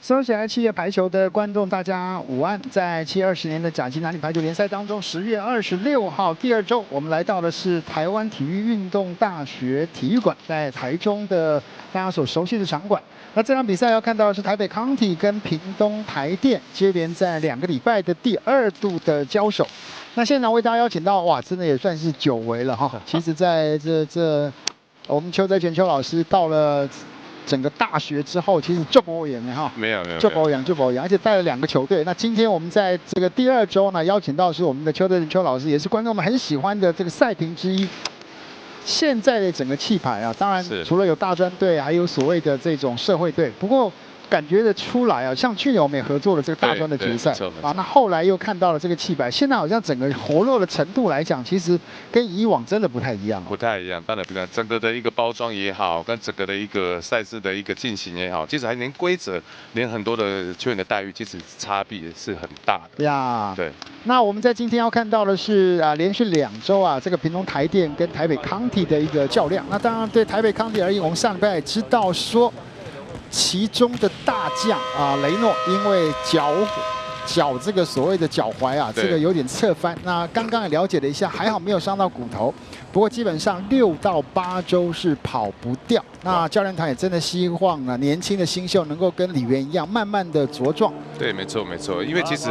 所有喜爱企业排球的观众，大家午安！在7月20年的甲级男女排球联赛当中，10月26号第2周，我们来到的是台湾体育运动大学体育馆，在台中的大家所熟悉的场馆。那这场比赛要看到的是台北康体跟屏东台电接连在2个礼拜的第2度的交手。那现场为大家邀请到，哇，真的也算是久违了哈。其实在我们邱泽全邱老师到了整个大学之后，其实就保养了哈，没有，就保养，而且带了2个球队。那今天我们在这个第2周呢，邀请到的是我们的邱泽全邱老师，也是观众们很喜欢的这个赛评之一。现在的整个气派啊，当然除了有大专队，还有所谓的这种社会队，不过感觉得出来啊，像去年我们也合作了这个大专的决赛啊，那后来又看到了这个气派，现在好像整个活络的程度来讲，其实跟以往真的不太一样。不太一样，当然不一样。整个的一个包装也好，跟整个的一个赛事的一个进行也好，其实还连规则，连很多的球员的待遇，其实差别是很大的呀。对。那我们在今天要看到的是连续2周啊，这个屏东台电跟台北康体的一个较量。那当然对台北康体而言，我们上礼拜也知道说，其中的大将雷诺因为脚这个所谓的脚踝啊，这个有点侧翻。那刚刚也了解了一下，还好没有伤到骨头。不过基本上6到8周是跑不掉。那教练团也真的希望年轻的新秀能够跟李源一样，慢慢的茁壮。对，没错。因为其实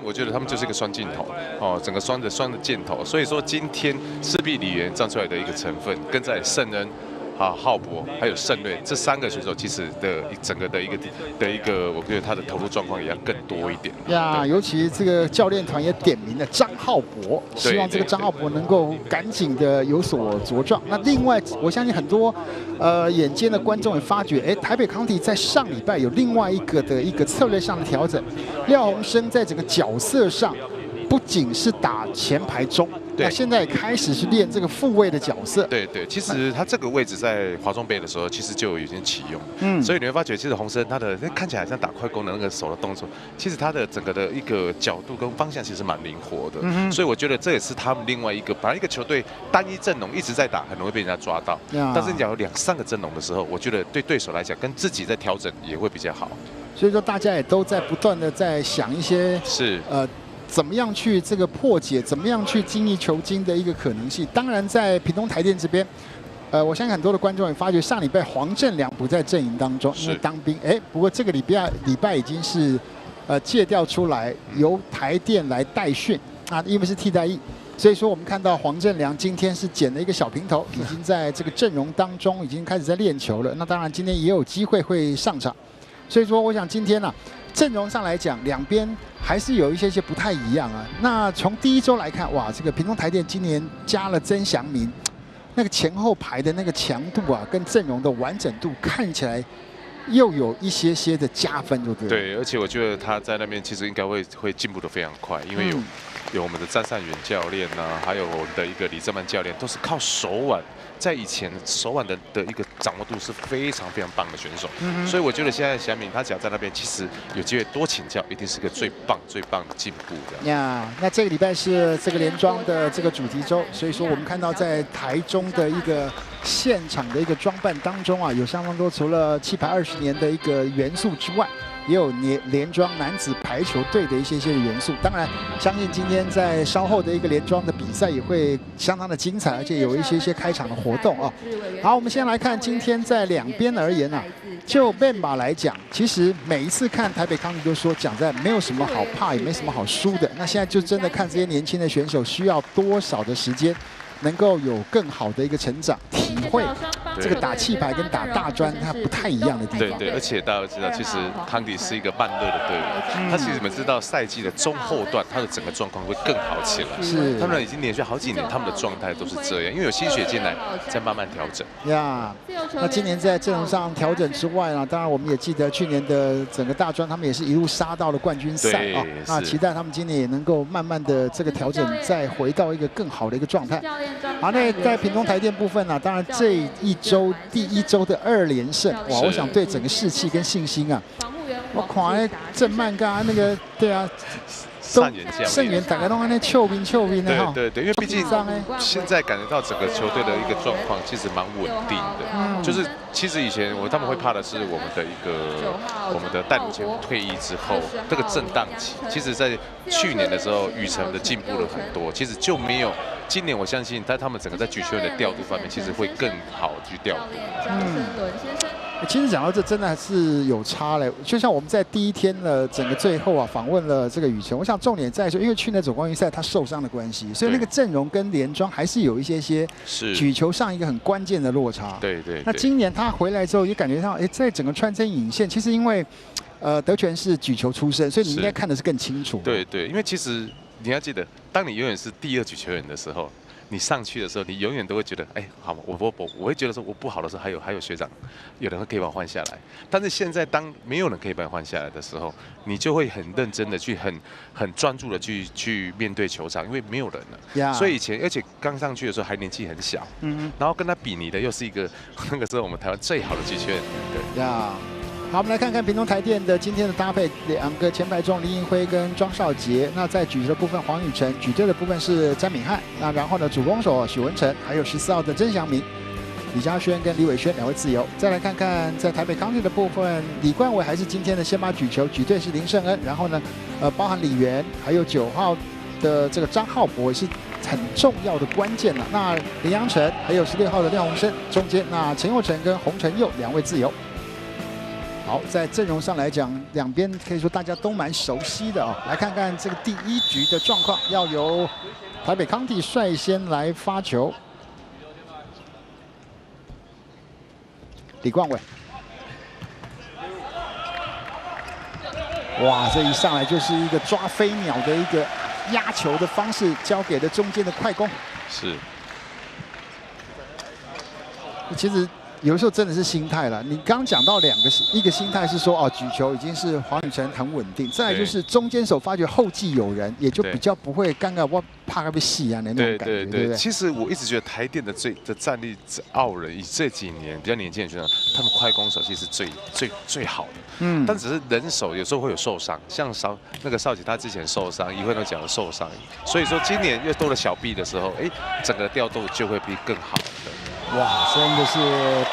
我觉得他们就是一个双镜头哦，整个双的箭头。所以说今天势必李源站出来的一个成分，跟在圣恩。浩博还有胜瑞这3个选手，其实的整个的一个，我觉得他的投入状况也要更多一点呀。尤其这个教练团也点名了张浩博，希望这个张浩博能够赶紧的有所茁壮。那另外，我相信很多眼尖的观众也发觉，台北康体在上礼拜有另外一个策略上的调整，廖鸿生在整个角色上不仅是打前排中。那现在也开始是练这个副位的角色。对，其实他这个位置在华中杯的时候，其实就已经启用。所以你会发觉，其实鸿生他的看起来像打快攻的那个手的动作，其实他的整个的一个角度跟方向其实蛮灵活的。所以我觉得这也是他们另外一个，本来一个球队单一阵容一直在打，很容易被人家抓到。但是你有2、3个阵容的时候，我觉得对对手来讲，跟自己在调整也会比较好。所以说大家也都在不断的在想一些怎么样去这个破解，怎么样去精益求精的一个可能性。当然，在屏东台电这边，我相信很多的观众也发觉，上礼拜黄正良不在阵营当中，因为当兵。不过这个礼拜已经是借调出来，由台电来代训啊，因为是替代役。所以说，我们看到黄正良今天是捡了一个小平头，已经在这个阵容当中已经开始在练球了。那当然，今天也有机会会上场。所以说，我想今天阵容上来讲，两边还是有一些不太一样啊。那从第1周来看，哇，这个屏东台电今年加了曾祥民，那个前后排的那个强度啊，跟阵容的完整度看起来又有一些的加分，对不对？对，而且我觉得他在那边其实应该会进步的非常快，因为有我们的詹善元教练还有我们的一个李正曼教练，都是靠手腕。在以前手腕的一个掌握度是非常棒的选手，所以我觉得现在祥敏他只要在那边，其实有机会多请教，一定是个最棒的进步的呀。那这个礼拜是这个联庄的这个主题周，所以说我们看到在台中的一个现场的一个装扮当中啊，有相当多除了7排20年的一个元素之外，也有联庄男子排球队的一些元素。当然，相信今天在稍后的一个联庄的比赛也会相当的精彩，而且有一些开场的活动啊。好，我们先来看今天在2边而言啊，就Ben马来讲，其实每一次看台北康体都说讲在没有什么好怕，也没什么好输的。那现在就真的看这些年轻的选手需要多少的时间，能够有更好的一个成长，体会这个打气排跟打大专它不太一样的地方。对，而且大家都知道，其实康体是一个慢热的队伍，他其实你们知道赛季的中后段，他的整个状况会更好起来。是，他们已经连续好几年，他们的状态都是这样，因为有新血进来，在慢慢调整。呀，那今年在阵容上调整之外呢，当然我们也记得去年的整个大专，他们也是一路杀到了冠军赛啊。那期待他们今年也能够慢慢的这个调整，再回到一个更好的一个状态。好，那在屏东台电部分呢，当然这第1周的2连胜，哇，我想对整个士气跟信心啊，我看郑曼跟那个对啊，善言教胜元大家都安尼臭兵的哈。对，因为毕竟现在感觉到整个球队的一个状况其实蛮稳定的，就是其实以前他们会怕的是我们的戴鲁前退役之后这个震荡期，其实在去年的时候宇辰的进步了很多，其实就没有今年我相信在他们整个在举球员的调度方面，其实会更好去调度。其实讲到这，真的还是有差嘞。就像我们在第一天的整个最后啊，访问了这个宇辰，我想重点在说，因为去年总冠军赛他受伤的关系，所以那个阵容跟连庄还是有一些举球上一个很关键的落差。对。那今年他回来之后，也感觉到，在整个穿针引线，其实因为德权是举球出身，所以你应该看的是更清楚。对，因为其实你要记得，当你永远是第二举球员的时候。你上去的时候，你永远都会觉得，好，我会觉得说我不好的时候，还有学长，有人可以把我换下来。但是现在当没有人可以把你换下来的时候，你就会很认真的去很专注的去面对球场，因为没有人了。所以而且刚上去的时候还年纪很小，然后跟他比拟的又是一个那个时候我们台湾最好的举球员，对。好，我们来看看屏东台电的今天的搭配，两个前排中林映辉跟庄少杰。那在举球的部分，黄宇辰；举队的部分是詹敏汉。那然后呢，主攻手许文成，还有14号的曾祥明、李嘉轩跟李伟轩两位自由。再来看看在台北康体的部分，李冠伟还是今天的先发举球，举队是林胜恩。然后呢，包含李源，还有9号的这个张浩博也是很重要的关键了。那林阳成还有16号的廖鸿生中间，那陈佑成跟洪承佑两位自由。好，在阵容上来讲，两边可以说大家都蛮熟悉的哦。来看看这个第一局的状况，要由台北康体率先来发球。李冠伟，哇，这一上来就是一个抓飞鸟的一个压球的方式，交给了中间的快攻。是。其实。有的时候真的是心态了。你刚刚讲到一个心态是说举球已经是黄宇辰很稳定，再来就是中间手发觉后继有人，也就比较不会尴尬，我怕被戏啊那种感觉，对不对？其实我一直觉得台电的战力傲人，以这几年比较年轻的学生，他们快攻手其实最好的。但只是人手有时候会有受伤，像那个少杰他之前受伤，一会都讲受伤，所以说今年越多了小臂的时候，整个调度就会比更好的。哇，真的是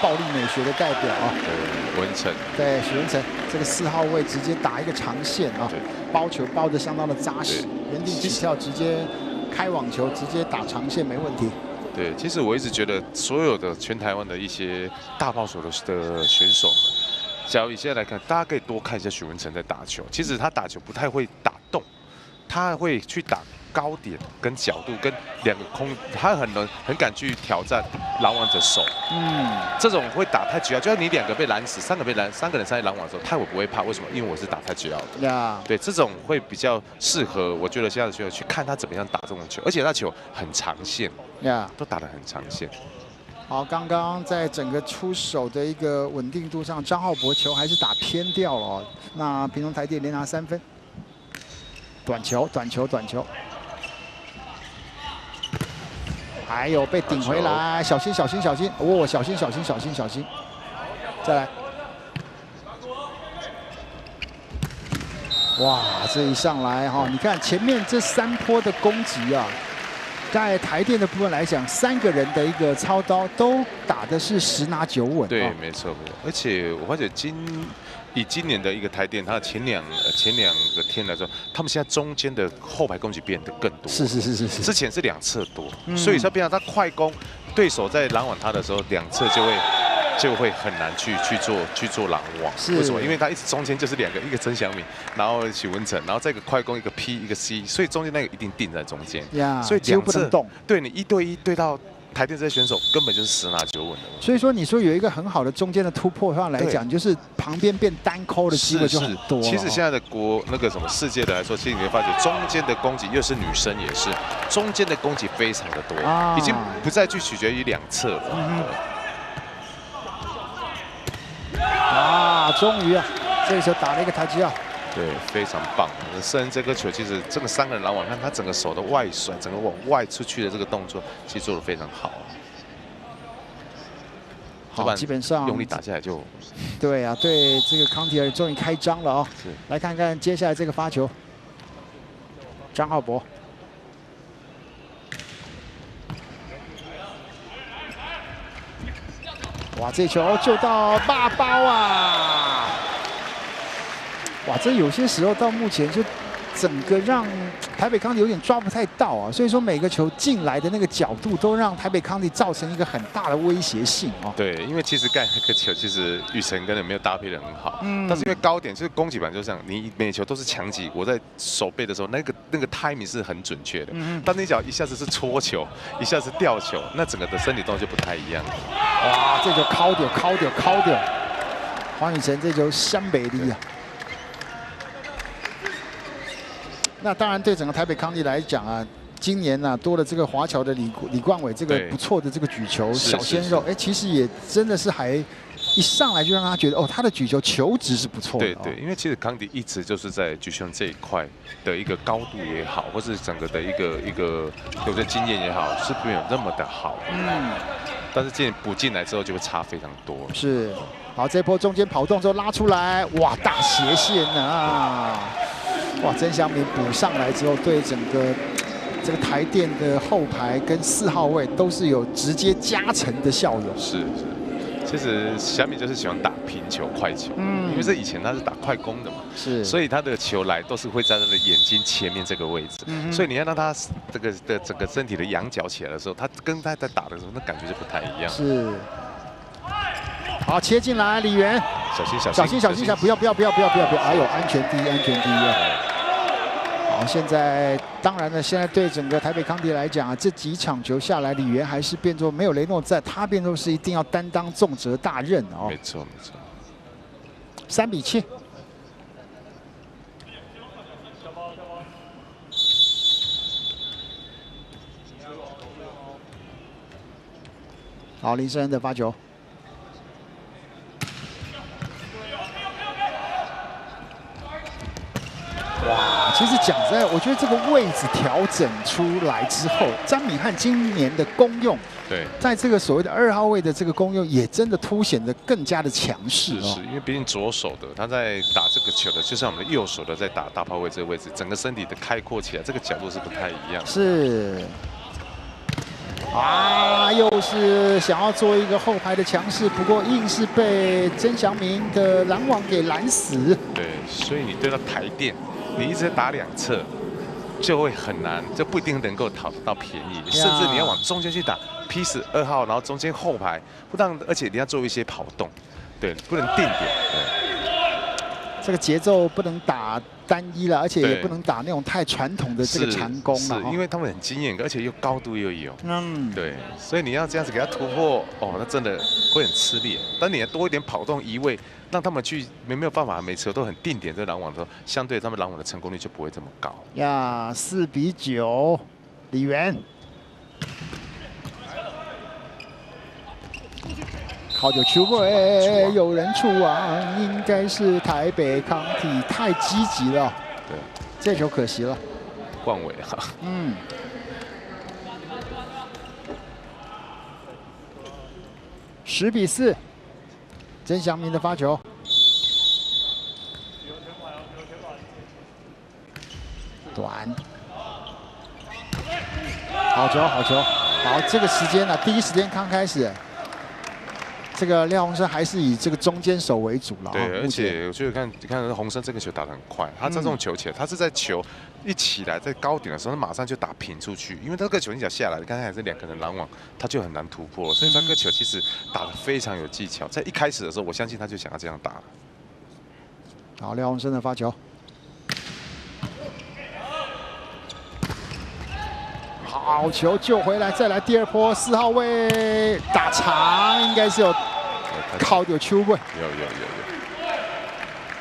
暴力美学的代表啊！对，文成，对许文成这个4号位直接打一个长线啊，包球包得相当的扎实，原地起跳直接开网球，直接打长线没问题。对，其实我一直觉得所有的全台湾的一些大炮手的选手，假如以现在来看，大家可以多看一下许文成在打球。其实他打球不太会打动，他会去打高点跟角度跟两个空，他很敢去挑战拦网者手。这种会打太极奥，就像你2个被拦死，3个人上来拦网的时候，他我不会怕，为什么？因为我是打太极奥的。对，这种会比较适合，我觉得现在的选手去看他怎么样打这种球，而且他球很长线，都打得很长线。好，刚刚在整个出手的一个稳定度上，张浩博球还是打偏掉了哦。那屏东台电连拿3分，短球。还有被顶回来，小心！哦，小心！再来！哇，这一上来哈，你看前面这3波的攻击啊，在台电的部分来讲，3个人的一个操刀都打的是10拿9稳。对，没错。而且我发觉以今年的一个台电，它的前两个天来说，他们现在中间的后排攻击变得更多。是。之前是2侧多，所以它变成他快攻，对手在拦网他的时候，2侧就会很难去做拦网。为什么？因为他一直中间就是2个，一个曾祥敏，然后许文成，然后再一个快攻，一个 P， 一个 C， 所以中间那个一定定在中间。所以2侧对你1对1对到。台电这些选手根本就是10拿9稳的，所以说你说有一个很好的中间的突破上来讲，就是旁边变单扣的机会就很多。其实现在的世界的来说，其实你会发觉中间的攻击，又是女生也是，中间的攻击非常的多，已经不再去取决于2侧了。终于这个时候打了一个台击啊！对，非常棒。胜恩这颗球，其实这个3个人拦网，看他整个手的外甩，整个往外出去的这个动作，其实做得非常好。好，基本上用力打下来就。对啊，对这个康体尔终于开张了啊！来看看接下来这个发球。张浩博。哇，这球就到8包啊！哇，这有些时候到目前就整个让台北康帝有点抓不太到啊，所以说每个球进来的那个角度都让台北康帝造成一个很大的威胁性哦。对，因为其实盖那个球，其实宇辰跟人没有搭配的很好，但是因为高点就是攻击板就这样，你每球都是强击，我在手背的时候，那个 timing 是很准确的，但那脚一下子是戳球，一下子吊球，那整个的身体动作就不太一样。哇，这球敲掉，黄宇辰这球湘北力啊！那当然，对整个台北康帝来讲啊，今年呢多了这个华侨的李冠伟这个不错的这个举球小鲜肉，哎，其实也真的是还一上来就让他觉得哦，他的举球球质是不错的。对，因为其实康帝一直就是在举球这一块的一个高度也好，或是整个的一个有的经验也好，是没有那么的好。但是补进来之后就会差非常多。是，好，这波中间跑动之后拉出来，哇，大斜线啊！哇，曾祥铭补上来之后，对整个这个台电的后排跟4号位都是有直接加成的效用。是，其实祥铭就是喜欢打平球、快球，因为这以前他是打快攻的嘛，所以他的球来都是会在他的眼睛前面这个位置，所以你要让他这个的整个身体的仰角起来的时候，他跟他在打的时候，那感觉就不太一样。是。好，切进来，李源，小心，不要！哎呦，安全第一啊！好，现在当然了，现在对整个台北康帝来讲啊，这几场球下来，李源还是变作没有雷诺在，他变作是一定要担当重责大任哦。没错。3比7。好，林胜恩的发球。哇，其实讲实在，我觉得这个位置调整出来之后，张敏翰今年的功用，对，在这个所谓的2号位的这个功用，也真的凸显得更加的强势哦。是因为毕竟左手的他在打这个球的，就像我们的右手的在打大炮位这个位置，整个身体的开阔起来，这个角度是不太一样。是。啊，又是想要做一个后排的强势，不过硬是被曾祥铭的拦网给拦死。对，所以你对他台电，你一直在打2侧，就会很难，就不一定能够讨到便宜，甚至你要往中间去打 P10 2号，然后中间后排不让，而且你要做一些跑动，对，不能定点。对，这个节奏不能打单一了，而且也不能打那种太传统的这个长弓啊，因为他们很经验，而且又高度又有，对，所以你要这样子给他突破，哦，那真的会很吃力。但你要多一点跑动移位，让他们去没有办法每次都很定点在拦网的时候，相对他们拦网的成功率就不会这么高。呀，4比9，李源。好久球过，有人触网，应该是台北康帝太积极了。对，这球可惜了。冠伟哈。10比4，曾祥铭的发球。短。好球，好，这个时间呢，第一时间刚开始。这个廖鸿生还是以这个中间手为主了。对，而且我觉得你看鸿生这个球打得很快，他这种球起来，他是在球一起来在高点的时候，他马上就打平出去，因为这个球一脚下来，刚才还是2个人拦网，他就很难突破，所以这个球其实打得非常有技巧。在一开始的时候，我相信他就想要这样打。好，廖鸿生的发球。好球救回来，再来第2波，4号位打长，应该是有靠有球位。有。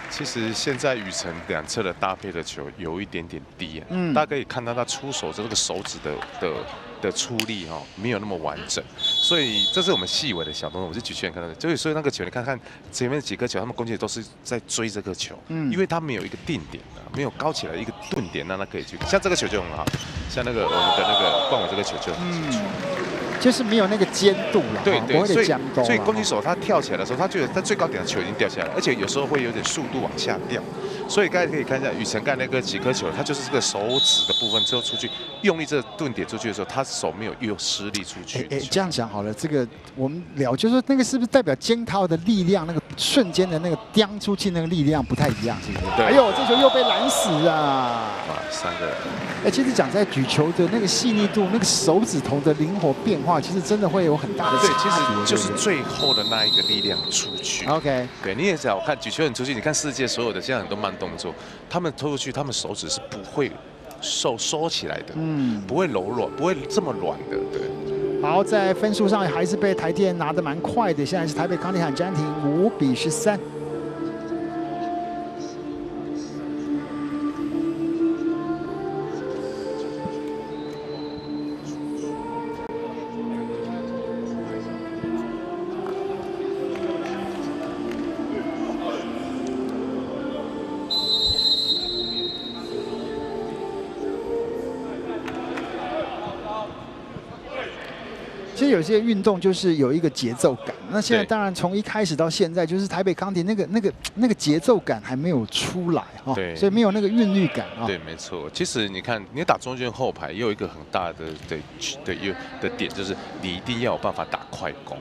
其实现在宇辰2侧的搭配的球有一点点低，大家可以看到他出手这个手指的出力没有那么完整，所以这是我们细微的小动作。我是举球员看到的，所以那个球你看看前面几个球，他们攻击都是在追这个球，因为他没有一个定点的，没有高起来一个顿点，让他可以去。像这个球就很好，像那个我们的那个冠伟这个球就很清楚。就是没有那个尖度了，对，所以攻击手他跳起来的时候，他觉得在最高点的球已经掉下来，而且有时候会有点速度往下掉，所以刚才可以看一下雨辰盖那个几颗球，他就是这个手指的部分之后出去用力这顿点出去的时候，他手没有施力出去。这样讲好了，这个我们聊就是说那个是不是代表肩套的力量，那个瞬间的那个叼出去那个力量不太一样，是不是？对。哎呦，这球又被拦死啊！哇，3个人。其实讲在举球的那个细腻度，那个手指头的灵活变化，其实真的会有很大的差别。对，其实就是最后的那一个力量出去。OK。对，你也知道，我看举球很出去，你看世界所有的现在很多慢动作，他们拖出去，他们手指是不会收起来的，不会柔软，不会这么软的，对。好，在分数上还是被台电拿得蛮快的，现在是台北康体喊暂停5比13。其实有些运动就是有一个节奏感，那现在当然从一开始到现在，就是台北康体那个节奏感还没有出来哈，所以没有那个韵律感啊。对，没错。其实你看，你打中间后排也有一个很大的点，就是你一定要有办法打快攻。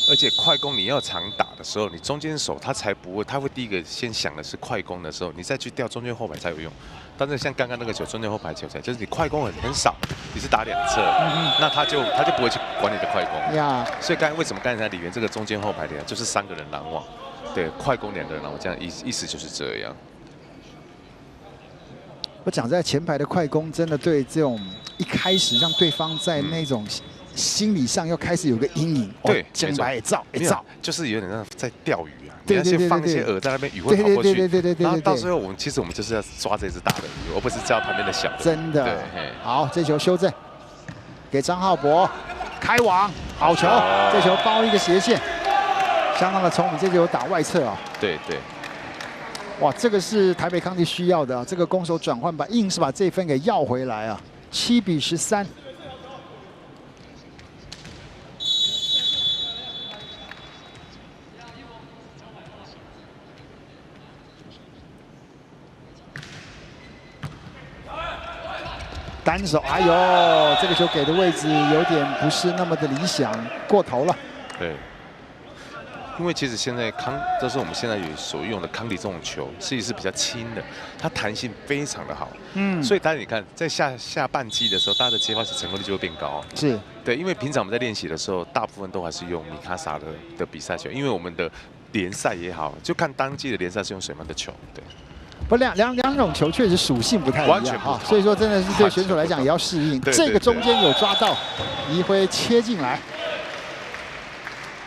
而且快攻你要常打的时候，你中间手他才不会，他会第一个先想的是快攻的时候，你再去调中间后排才有用。但是像刚刚那个球，中间后排球赛，就是你快攻很少，你是打2侧，那他就不会去管你的快攻。所以为什么刚才李源这个中间后排的就是3个人拦网，对，快攻2个人拦网，这样意思就是这样。我讲在前排的快攻，真的对这种一开始让对方在那种心理上要开始有个阴影。对，前排照，就是有点像在钓鱼。你要先放一些饵在那边，鱼会跑过去。对。然后到最后，我们就是要抓这只大的鱼，而不是抓旁边的小的。真的。对。好，这球修正，给张浩博开网，好球！这球包一个斜线，相当的聪明。这球打外侧啊。对。哇，这个是台北康体需要的啊，这个攻守转换吧，硬是把这分给要回来啊，7比13。单手，哎呦，这个球给的位置有点不是那么的理想，过头了。对，因为其实现在这是我们现在所用的康体这种球，其实是比较轻的，它弹性非常的好。所以大家你看，在下半季的时候，大家的接发球成功率就会变高。是对，因为平常我们在练习的时候，大部分都还是用米卡萨的比赛球，因为我们的联赛也好，就看当季的联赛是用什么样的球，对。不，两种球确实属性不太一样哈，所以说真的是对选手来讲也要适应。这个中间有抓到，一挥切进来，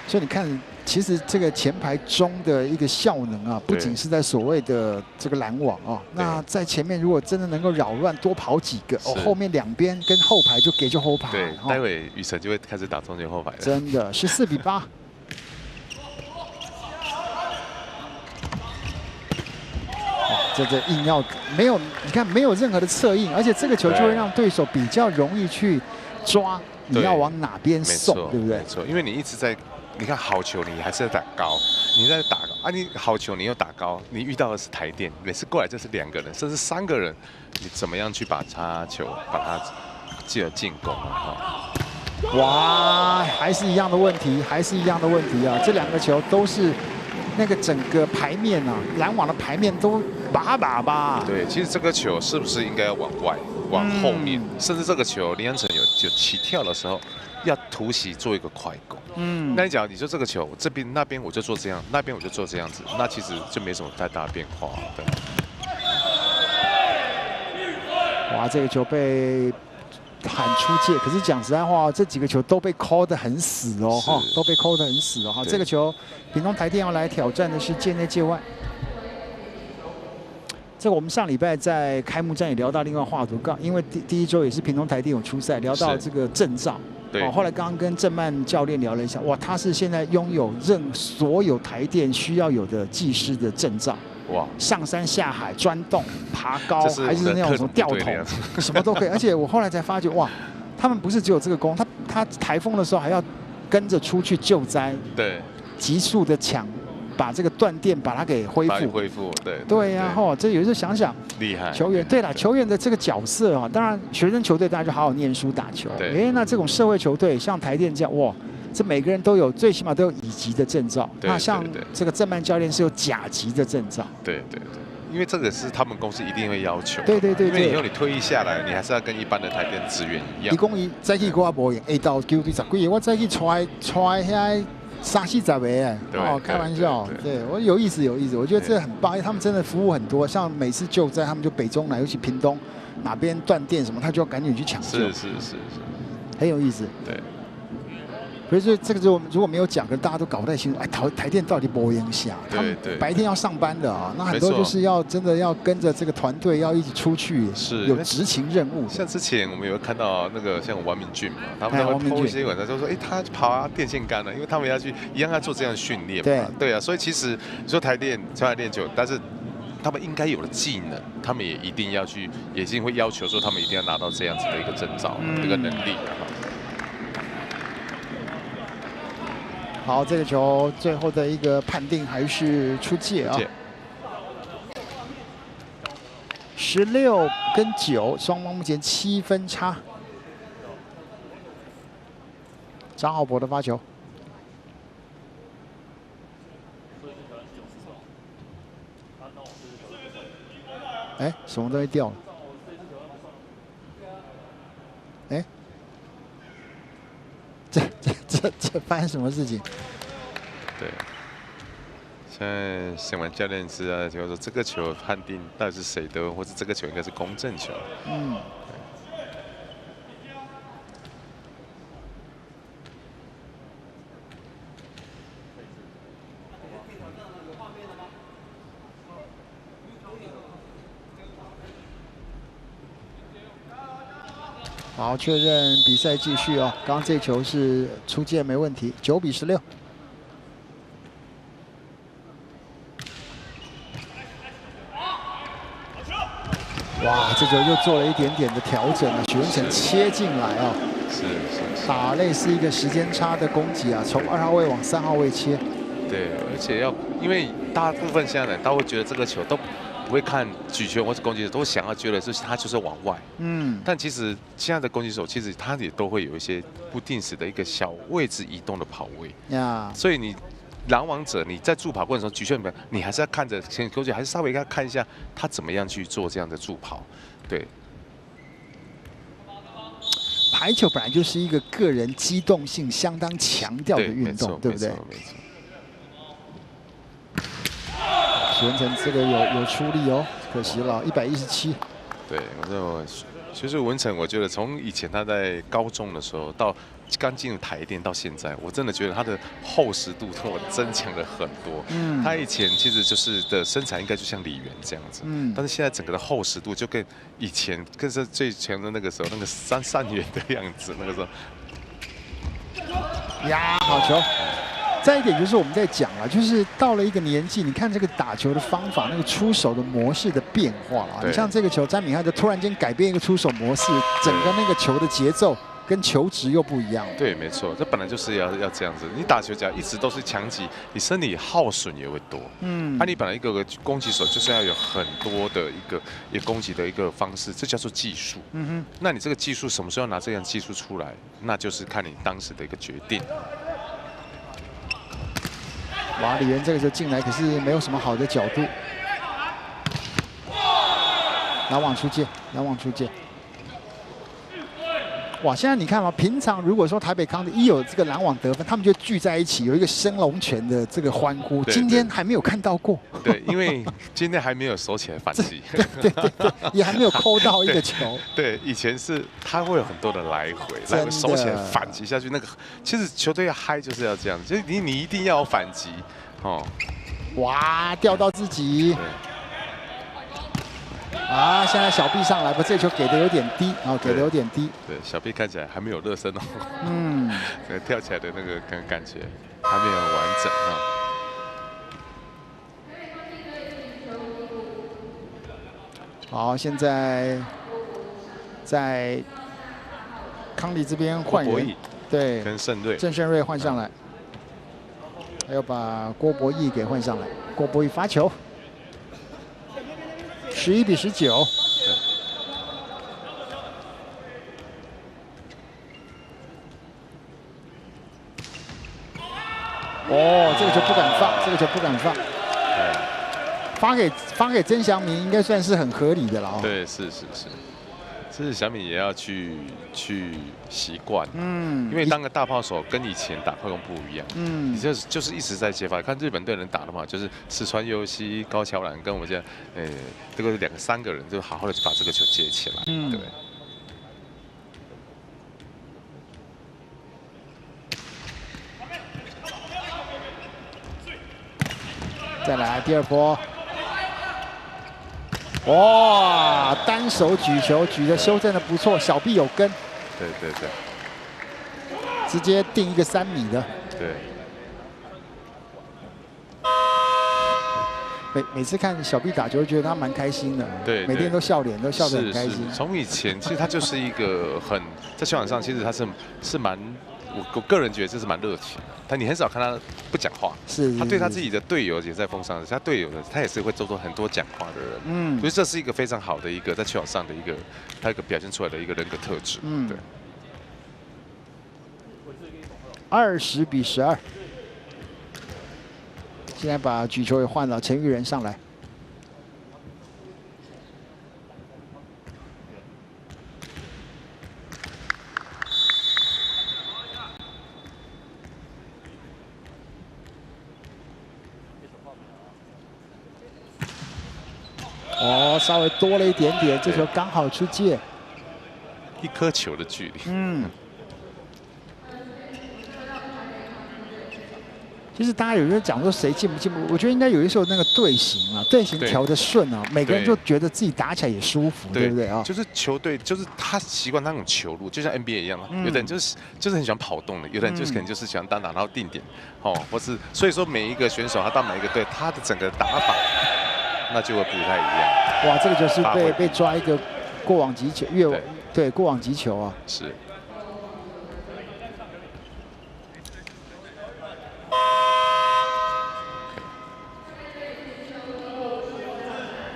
所以你看，其实这个前排中的一个效能啊，不仅是在所谓的这个拦网啊，那在前面如果真的能够扰乱多跑几个，后面两边跟后排就后排。对，待会雨辰就会开始打中间后排了。真的14比8。这硬要没有，你看没有任何的策应，而且这个球就会让对手比较容易去抓你要往哪边送，对不对？没错，因为你一直在，你看好球你还是在打高，你在打啊，你好球你又打高，你遇到的是台电，每次过来就是2个人甚至3个人，你怎么样去把它进攻啊？哇，还是一样的问题，啊！这2个球都是。那个整个排面啊，拦网的排面都拔。对，其实这个球是不是应该要往外、往后面，甚至这个球林安成有起跳的时候，要突袭做一个快攻。那你讲，你说这个球这边那边我就做这样，那边我就做这样子，那其实就没什么太大的变化。对。哇，这个球被喊出界，可是讲实在话，这几个球都被 call 得很死哦，哈，都被 call 得很死哦，哈。这个球，屏东台电要来挑战的是界内界外。这个我们上礼拜在开幕战也聊到另外话题，因为第一周也是屏东台电有出赛，聊到这个证照。对。后来刚刚跟郑曼教练聊了一下，哇，他是现在拥有所有台电需要有的技师的证照。哇！上山下海、钻洞、爬高，还是那种什么吊桶，什么都可以。而且我后来才发觉，哇，他们不是只有这个功，他台风的时候还要跟着出去救灾，对，急速的抢把这个断电把它给恢复。恢复，对。对呀，吼，这有时候想想，厉害。球员，对了，球员的这个角色啊，当然学生球队大家就好好念书打球。对。那这种社会球队像台电这样，哇，这每个人都有最起码都有乙级的证照。那像这个郑曼教练是有甲级的证照。对。因为这个是他们公司一定会要求。对。因为以后你退役下来，你还是要跟一般的台电职员一样。你讲伊再去我无用，下到9对10几个，我再去揣遐30-40个哦，开玩笑。对我有意思。我觉得这很棒，他们真的服务很多。像每次救灾，他们就北中南，尤其屏东哪边断电什么，他就要赶紧去抢救。是，很有意思。对。所以这个就如果没有讲，可能大家都搞不太清楚。哎，台电到底播影响？他们白天要上班的啊，那很多就是要真的要跟着这个团队要一起出去，有执勤任务。像之前我们有看到那个像王明俊嘛，他们都会 po 一些文章，就说他跑电线杆了，因为他们要去一样要做这样的训练嘛。对啊，所以其实你说台电虽然练久，但是他们应该有的技能，他们也一定要去，也一定会要求说他们一定要拿到这样子的一个证照，这个能力啊。好，这个球最后的一个判定还是出界啊。16跟9，双方目前7分差。张浩博的发球。哎，什么东西掉了？哎。这发生什么事情？对，现在想完教练是啊，就是说这个球判定到底是谁的，或者这个球应该是公正球。好，确认比赛继续哦。刚刚这球是出界没问题，9比16。哇，这球又做了一点点的调整了，许文成切进来哦。是。打类似一个时间差的攻击啊，从2号位往3号位切。对，而且因为大部分现在人都会觉得这个球都不会看举球或者攻击手，都想要觉得就是他就是往外。但其实现在的攻击手其实他也都会有一些不定时的一个小位置移动的跑位。所以你拦网者你在助跑过程中举球你还是要看着前球还是稍微要看一下他怎么样去做这样的助跑。对。排球本来就是一个个人机动性相当强调的运动，对不对？没错。许文成这个有出力哦，可惜了，117。对，其实文成，我觉得从以前他在高中的时候到刚进入台电到现在，我真的觉得他的厚实度增强了很多。他以前其实就是的身材应该就像李源这样子，但是现在整个的厚实度就跟以前更是最强的那个时候那个3元的样子，那个时候。呀，好球！再一点就是我们在讲了，就是到了一个年纪，你看这个打球的方法，那个出手的模式的变化啊。你像这个球，詹敏汉就突然间改变一个出手模式，整个那个球的节奏跟球质又不一样。对，没错，这本来就是要这样子。你打球只要一直都是强击，你身体耗损也会多。你本来一个攻击手就是要有很多的一个攻击的一个方式，这叫做技术。那你这个技术什么时候拿这样技术出来，那就是看你当时的一个决定。哇，李源这个时候进来，可是没有什么好的角度。拦网出界，拦网出界。哇，现在你看嘛，平常如果说台北康的一有这个拦网得分，他们就聚在一起，有一个升龙拳的这个欢呼。今天还没有看到过。对，因为今天还没有收起来反击。对，也还没有扣到一个球。对，以前是他会有很多的来回收起来反击下去，那个其实球队要嗨就是要这样，就是你一定要有反击哦。哇，掉到自己。啊！现在小臂上来，不，这球给的有点低，给的有点低。对，小臂看起来还没有热身哦。跳起来的那个感觉还没有完整啊。好，现在在康里这边换人，对，跟郑胜瑞换上来。还要把郭博义给换上来。郭博义罚球，11比19。哦，这个球不敢放，这个球不敢放。发给曾祥明，应该算是很合理的了哦。对，是。这是小米也要去习惯，因为当个大炮手跟以前打快攻不一样，你就是一直在接发。看日本队人打的嘛，就是石川佑希、高桥兰跟我们这样，这个3个人就好好的把这个球接起来，对。再来第2波。哇，单手举球举的修正的不错，小臂有跟。对。直接定一个3米的。对。每次看小臂打球，觉得他蛮开心的。对。每天都笑脸，都笑得很开心。从以前，其实他就是一个在球场上，其实他是蛮。我个人觉得这是蛮热情的，你很少看他不讲话，他对他自己的队友也在封上，他队友他也是会做很多讲话的人，所以这是一个非常好的一个在球场上的他一个表现出来的一个人格特质，对。20比12，现在把举球也换了，陈玉仁上来。哦，稍微多了一点点，这球刚好出界，1颗球的距离。其实大家有人讲说谁进不进步，我觉得应该有的时候那个队形啊，队形调得顺啊，每个人就觉得自己打起来也舒服，对不对啊？就是球队，就是他习惯那种球路，就像 NBA 一样有的人就是很喜欢跑动的，有的人就是可能就是喜欢单打然后定点，或是所以说每一个选手他到每一个队，他的整个打法。那就会不太一样。哇，这个就是被抓一个过往击球，对过往击球啊。是。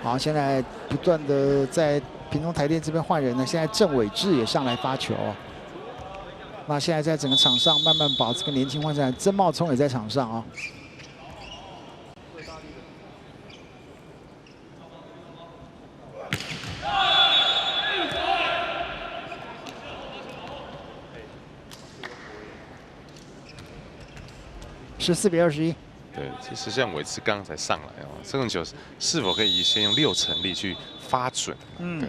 好，现在不断的在屏东台电这边换人呢，现在郑伟志也上来发球。那现在在整个场上慢慢把这个年轻换上来，曾茂聪也在场上啊。14比21。对，其实像伟志刚刚才上来哦，这种球是否可以先用6成力去发准？对。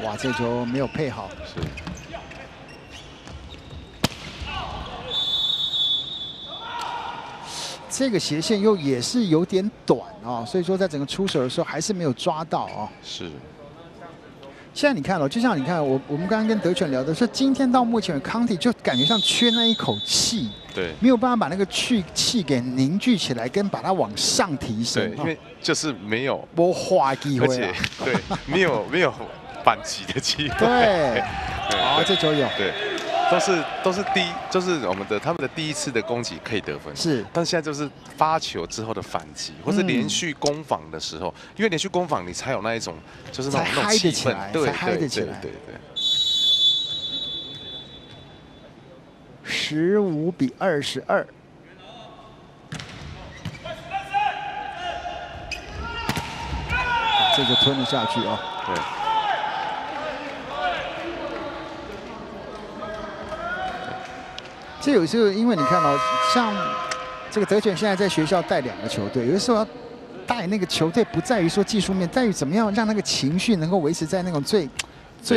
哇，这球没有配好。是。这个斜线也是有点短啊，所以说在整个出手的时候还是没有抓到啊。是。现在你看了，就像你看我们刚刚跟德权聊的，说今天到目前康体就感觉像缺那一口气，对，没有办法把那个气给凝聚起来，跟把它往上提升。对，因为就是没有花机会，而且对，没有反击的机会。对，好，这球有。对。都是就是他们的第一次的攻击可以得分，是，但现在就是发球之后的反击，或是连续攻防的时候，因为连续攻防你才有那一种就是那种气氛，对15比22。这就吞了下去啊！对。这有时候，因为你看到，像这个德权现在在学校带2个球队，有的时候带那个球队不在于说技术面，在于怎么样让那个情绪能够维持在那种最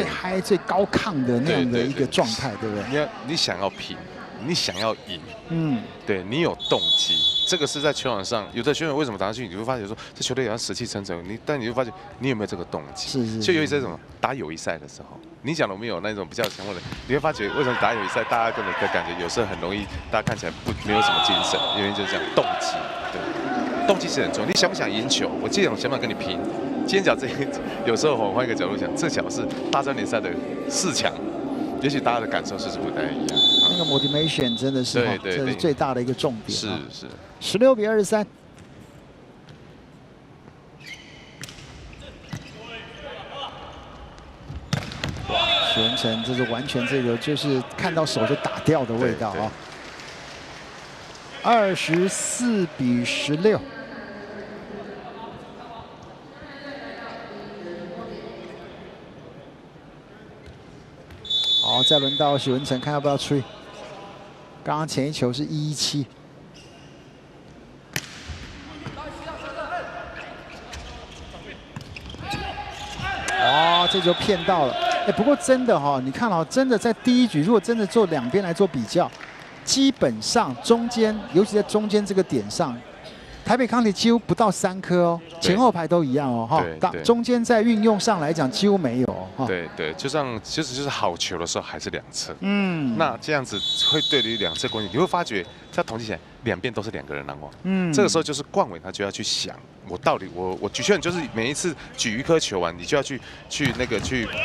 嗨、最高亢的那样的一个状态，对不对？你想要拼，你想要赢，对你有动机，这个是在球场上，有的选手为什么打上去，你会发现说这球队好像死气沉沉，但你会发现你有没有这个动机？是。就尤其这种打友谊赛的时候。你讲的没有那种比较强的，你会发觉为什么打友谊赛，大家根本的感觉有时候很容易，大家看起来没有什么精神，原因就是这样动机，对，动机是很重要。你想不想赢球？我今天想不想跟你拼？今天讲有时候我换一个角度讲，这脚是大专联赛的4强，也许大家的感受是不太一样。那个 motivation 真的是这是最大的一个重点。是。16比23。许文成这是完全这个就是看到手就打掉的味道啊。24比16。好，再轮到许文成，看要不要吹。刚刚前一球是117。哦，这球骗到了。哎，不过真的哈，你看哦，真的在第一局，如果真的做两边来做比较，基本上中间，尤其在中间这个点上，台北康体几乎不到3颗哦，前后排都一样哦，哈。中间在运用上来讲几乎没有哦。对，就是好球的时候还是2侧。那这样子会对于2侧攻击，你会发觉在统计起来两边都是2个人拦网。这个时候就是冠伟他就要去想，我到底我举球就是每一次举一颗球完，你就要去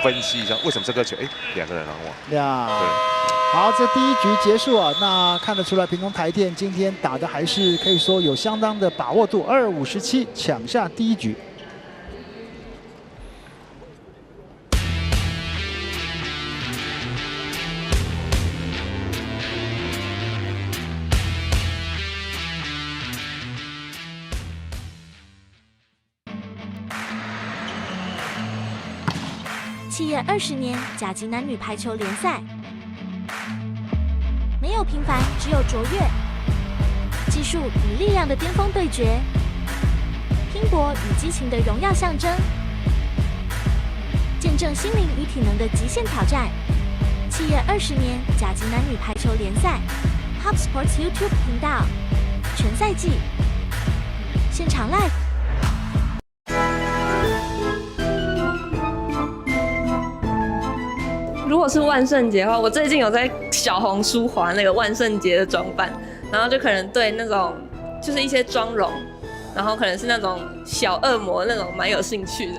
分析一下为什么这颗球2个人拦网。呀，对。好，这第一局结束啊，那看得出来屏东台电今天打的还是可以说有相当的把握度，2-5-17抢下第一局。企业20年甲级男女排球联赛。没有平凡，只有卓越。技术与力量的巅峰对决，拼搏与激情的荣耀象征，见证心灵与体能的极限挑战。企业20年甲级男女排球联赛 ，Hub Sports YouTube 频道，全赛季现场 live。如果是万圣节的话，我最近有在小红书滑那个万圣节的装扮，然后就可能对那种就是一些妆容，然后可能是那种小恶魔那种蛮有兴趣的。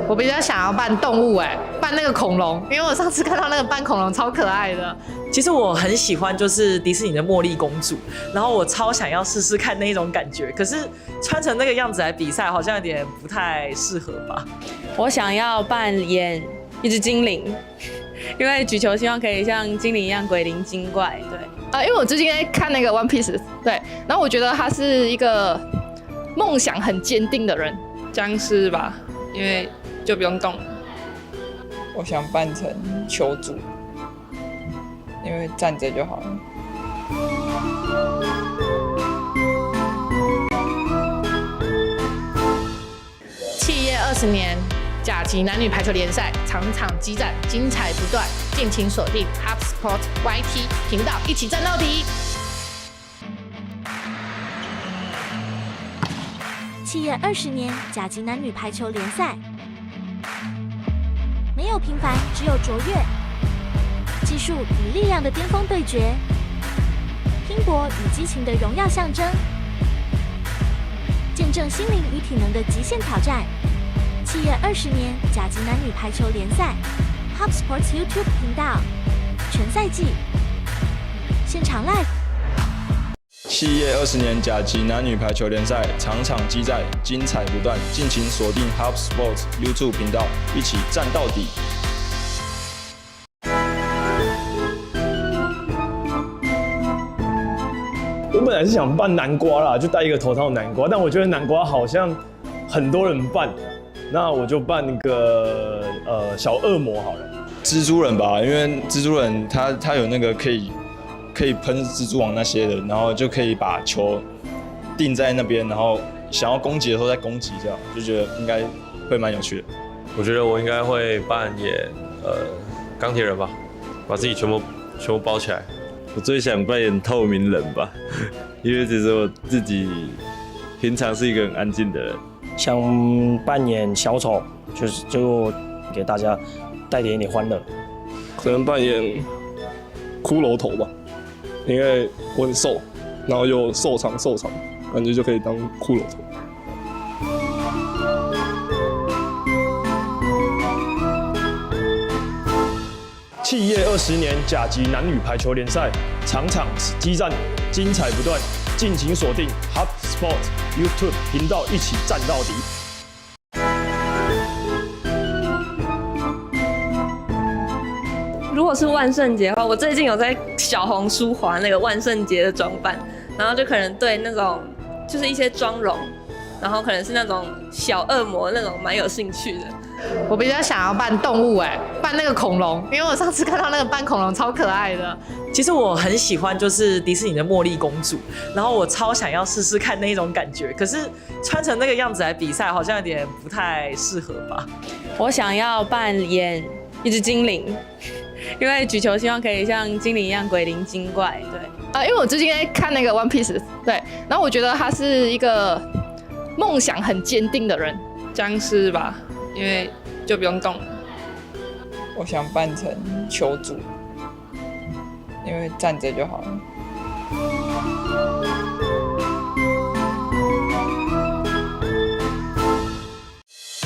我比较想要扮动物扮那个恐龙，因为我上次看到那个扮恐龙超可爱的。其实我很喜欢就是迪士尼的茉莉公主，然后我超想要试试看那一种感觉，可是穿成那个样子来比赛好像有点不太适合吧。我想要扮演一只精灵。因为举球希望可以像精灵一样鬼灵精怪，对。因为我最近在看那个 One Piece， 对，然后我觉得他是一个梦想很坚定的人。僵尸吧，因为就不用动。我想扮成球主，因为站着就好了。企业20年。甲级男女排球联赛，场场激战，精彩不断，敬请锁定 HubSport YT 频道，一起战到底。企业20年甲级男女排球联赛，没有平凡，只有卓越。技术与力量的巅峰对决，拼搏与激情的荣耀象征，见证心灵与体能的极限挑战。企业20年甲级男女排球联赛 ，Hub Sports YouTube 频道，全赛季现场 live。企业20年甲级男女排球联赛，场场激战，精彩不断，敬请锁定 Hub Sports YouTube 频道，一起战到底。我本来是想扮南瓜啦，就戴一个头套南瓜，但我觉得南瓜好像很多人扮。那我就扮那个小恶魔好了，蜘蛛人吧，因为蜘蛛人他有那个可以喷蜘蛛网那些的，然后就可以把球定在那边，然后想要攻击的时候再攻击，这样就觉得应该会蛮有趣的。我觉得我应该会扮演钢铁人吧，把自己全部包起来。我最想扮演透明人吧，因为其实我自己平常是一个很安静的人。想扮演小丑，就给大家带点一点欢乐。可能扮演骷髅头吧，因为我很瘦，然后又瘦长，感觉就可以当骷髅头。企业20年甲级男女排球联赛，场场激战，精彩不断，敬请锁定 HubSport YouTube 频道，一起战到底。如果是万圣节的话，我最近有在小红书滑那个万圣节的装扮，然后就可能对那种就是一些妆容，然后可能是那种小恶魔那种蛮有兴趣的。我比较想要扮动物扮那个恐龙，因为我上次看到那个扮恐龙超可爱的。其实我很喜欢就是迪士尼的茉莉公主，然后我超想要试试看那一种感觉，可是穿成那个样子来比赛好像有点不太适合吧。我想要扮演一只精灵，因为举球希望可以像精灵一样鬼灵精怪。对，因为我最近在看那个 One Piece， 对，然后我觉得他是一个梦想很坚定的人。僵尸吧，因为就不用动了。我想扮成球主，因为站着就好了。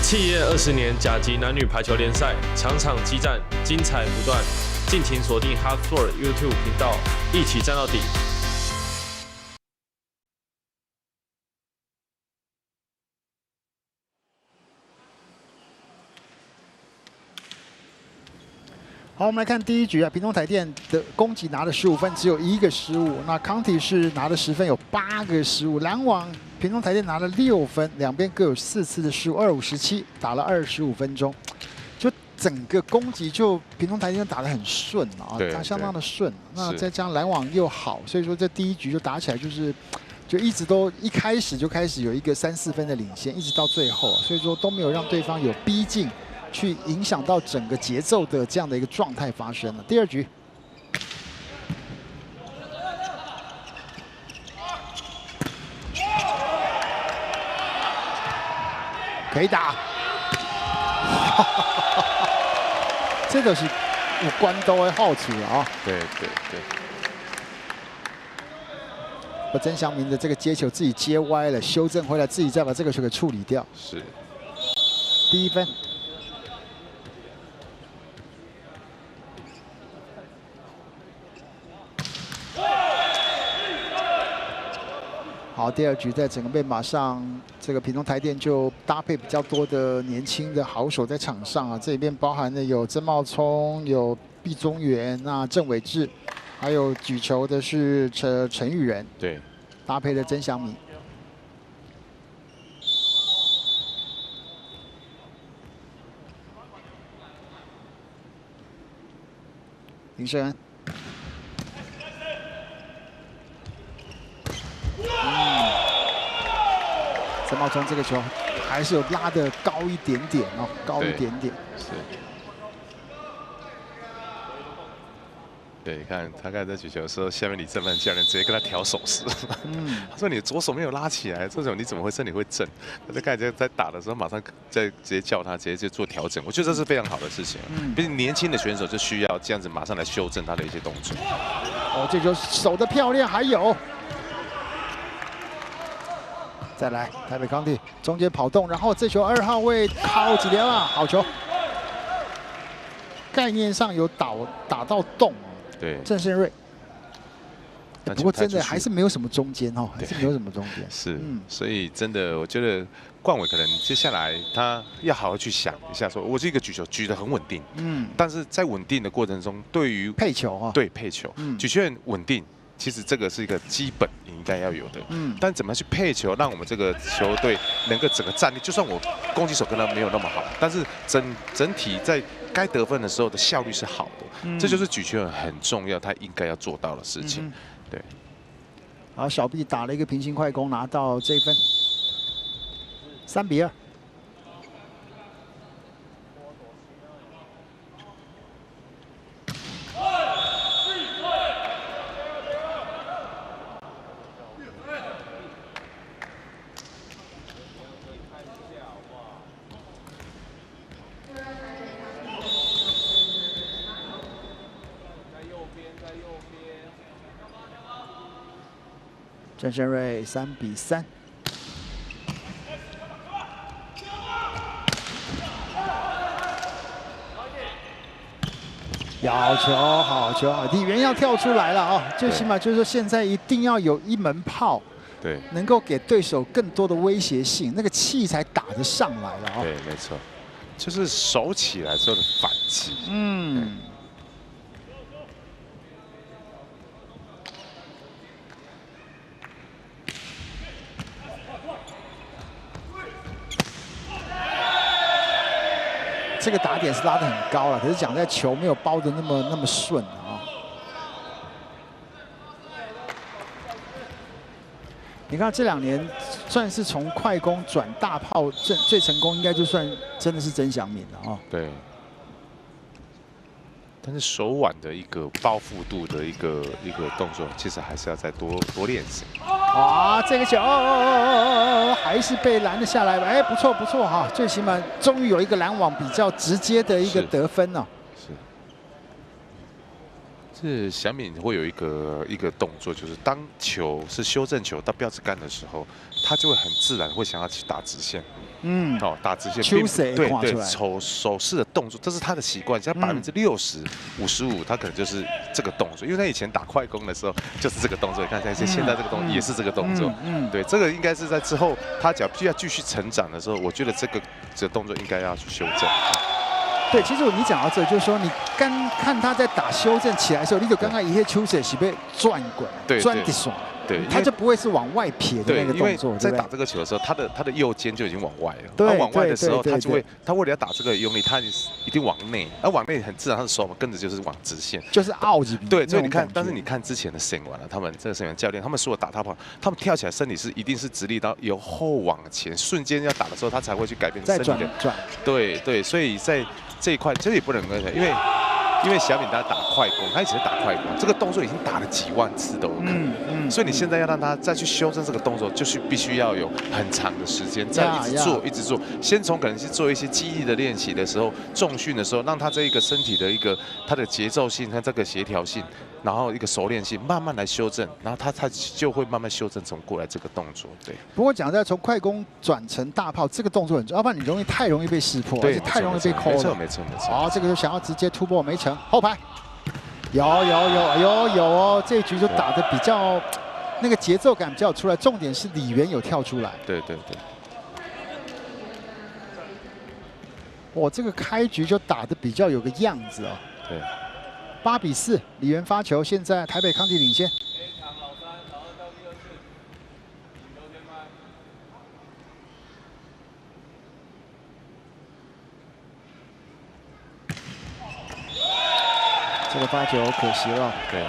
企业20年甲级男女排球联赛，场场激战，精彩不断，敬请锁定 HubSport YouTube 频道，一起战到底。好，我们来看第一局啊，屏东台电的攻击拿了15分，只有1个失误。那康体是拿了10分，有8个失误。篮网屏东台电拿了6分，两边各有4次的失误，25-17，打了25分钟。就整个攻击就屏东台电打得很顺啊，打相当的顺。那再加上篮网又好，所以说这第一局就打起来就一直都一开始就开始有一个3-4分的领先，一直到最后，所以说都没有让对方有逼近。去影响到整个节奏的这样的一个状态发生了。第二局，可以打，这个是有关都会好处了啊。对。把曾祥明的这个接球自己接歪了，修正回来，自己再把这个球给处理掉。是，第1分。好，第二局在整个被马上这个屏东台电就搭配比较多的年轻的好手在场上啊，这里面包含的有曾茂聪、有毕宗元、郑伟志，还有举球的是陈玉仁，对，搭配的曾祥明。林胜恩。曾茂聪这个球还是有拉得高一点点哦，高一点点。是。对，你看他刚才在举球的时候，下面李正曼教练直接跟他调手势，他说你的左手没有拉起来，这种你怎么会身体会震？他在刚才在打的时候，马上直接叫他，直接就做调整。我觉得这是非常好的事情，毕竟年轻的选手就需要这样子马上来修正他的一些动作。哦，这球守得漂亮，还有。再来，台北康帝中间跑动，然后这球2号位靠几条啊，好球！概念上有打到洞，对，郑胜瑞。不过真的还是没有什么中间哦，还是没有什么中间。是，所以真的我觉得冠伟可能接下来他要好好去想一下，说我这个举球举得很稳定，但是在稳定的过程中，对于配球啊，对配球，举球很稳定。其实这个是一个基本你应该要有的，但怎么样去配球，让我们这个球队能够整个战力，就算我攻击手可能没有那么好，但是整体在该得分的时候的效率是好的，这就是举球很重要，他应该要做到的事情。对。好，小毕打了一个平行快攻，拿到这一分，3-2。郑胜瑞3-3。要球，好球！李源要跳出来了啊！最起码就是说，现在一定要有一门炮，对，能够给对手更多的威胁性，那个气才打得上来了啊！对，没错，就是守起来之后的反击。嗯。这个打点是拉得很高了，可是讲在球没有包的那么顺啊。你看这2年算是从快攻转大炮最成功，应该就算真的是曾祥敏了啊。对。但是手腕的一个包覆度的一个动作，其实还是要再多练习。啊，这个球还是被拦了下来。哎，不错哈，最起码终于有一个拦网比较直接的一个得分了。是祥敏会有一个动作，就是当球是修正球到标志杆的时候，他就会很自然会想要去打直线。打直线，对，手势的动作，这是他的习惯。像60%、55%，他可能就是这个动作，因为他以前打快攻的时候就是这个动作。你看，现在这个动作也是这个动作。对，这个应该是在之后他只要要继续成长的时候，我觉得这个动作应该要去修正。对，其实你讲到这，就是说你看他在打修正起来的时候，你就刚刚一些球是被转过来，转的爽。对，他就不会是往外撇的那个动作。在打这个球的时候，他的右肩就已经往外了。对，往外的时候，他为了要打这个用力，他一定往内，而往内很自然，他的手跟着就是往直线，就是凹几。对，所以你看，但是你看之前的沈完了，他们这个沈完教练，他们所有打他跑，他们跳起来身体是一定是直立到由后往前，瞬间要打的时候，他才会去改变身体的转。对，所以在这一块其实也不能因为小敏他打快攻，他以前打快攻，这个动作已经打了几万次都有可能。所以你现在要让他再去修正这个动作，就是必须要有很长的时间，再一直做。先从可能是做一些记忆的练习的时候，重训的时候，让他这一个身体的他的节奏性和这个协调性，然后一个熟练性，慢慢来修正，然后他就会慢慢修正成过来这个动作。对。不过讲在从快攻转成大炮，这个动作很重要，要不然你太容易被识破，而且太容易被扣了。没错。好，这个就想要直接突破没成，后排。有哦，这一局就打得比较那个节奏感比较出来，重点是李源有跳出来。对。这个开局就打得比较有个样子哦。对。8-4，李源发球，现在台北康帝领先。这个发球可惜了。对。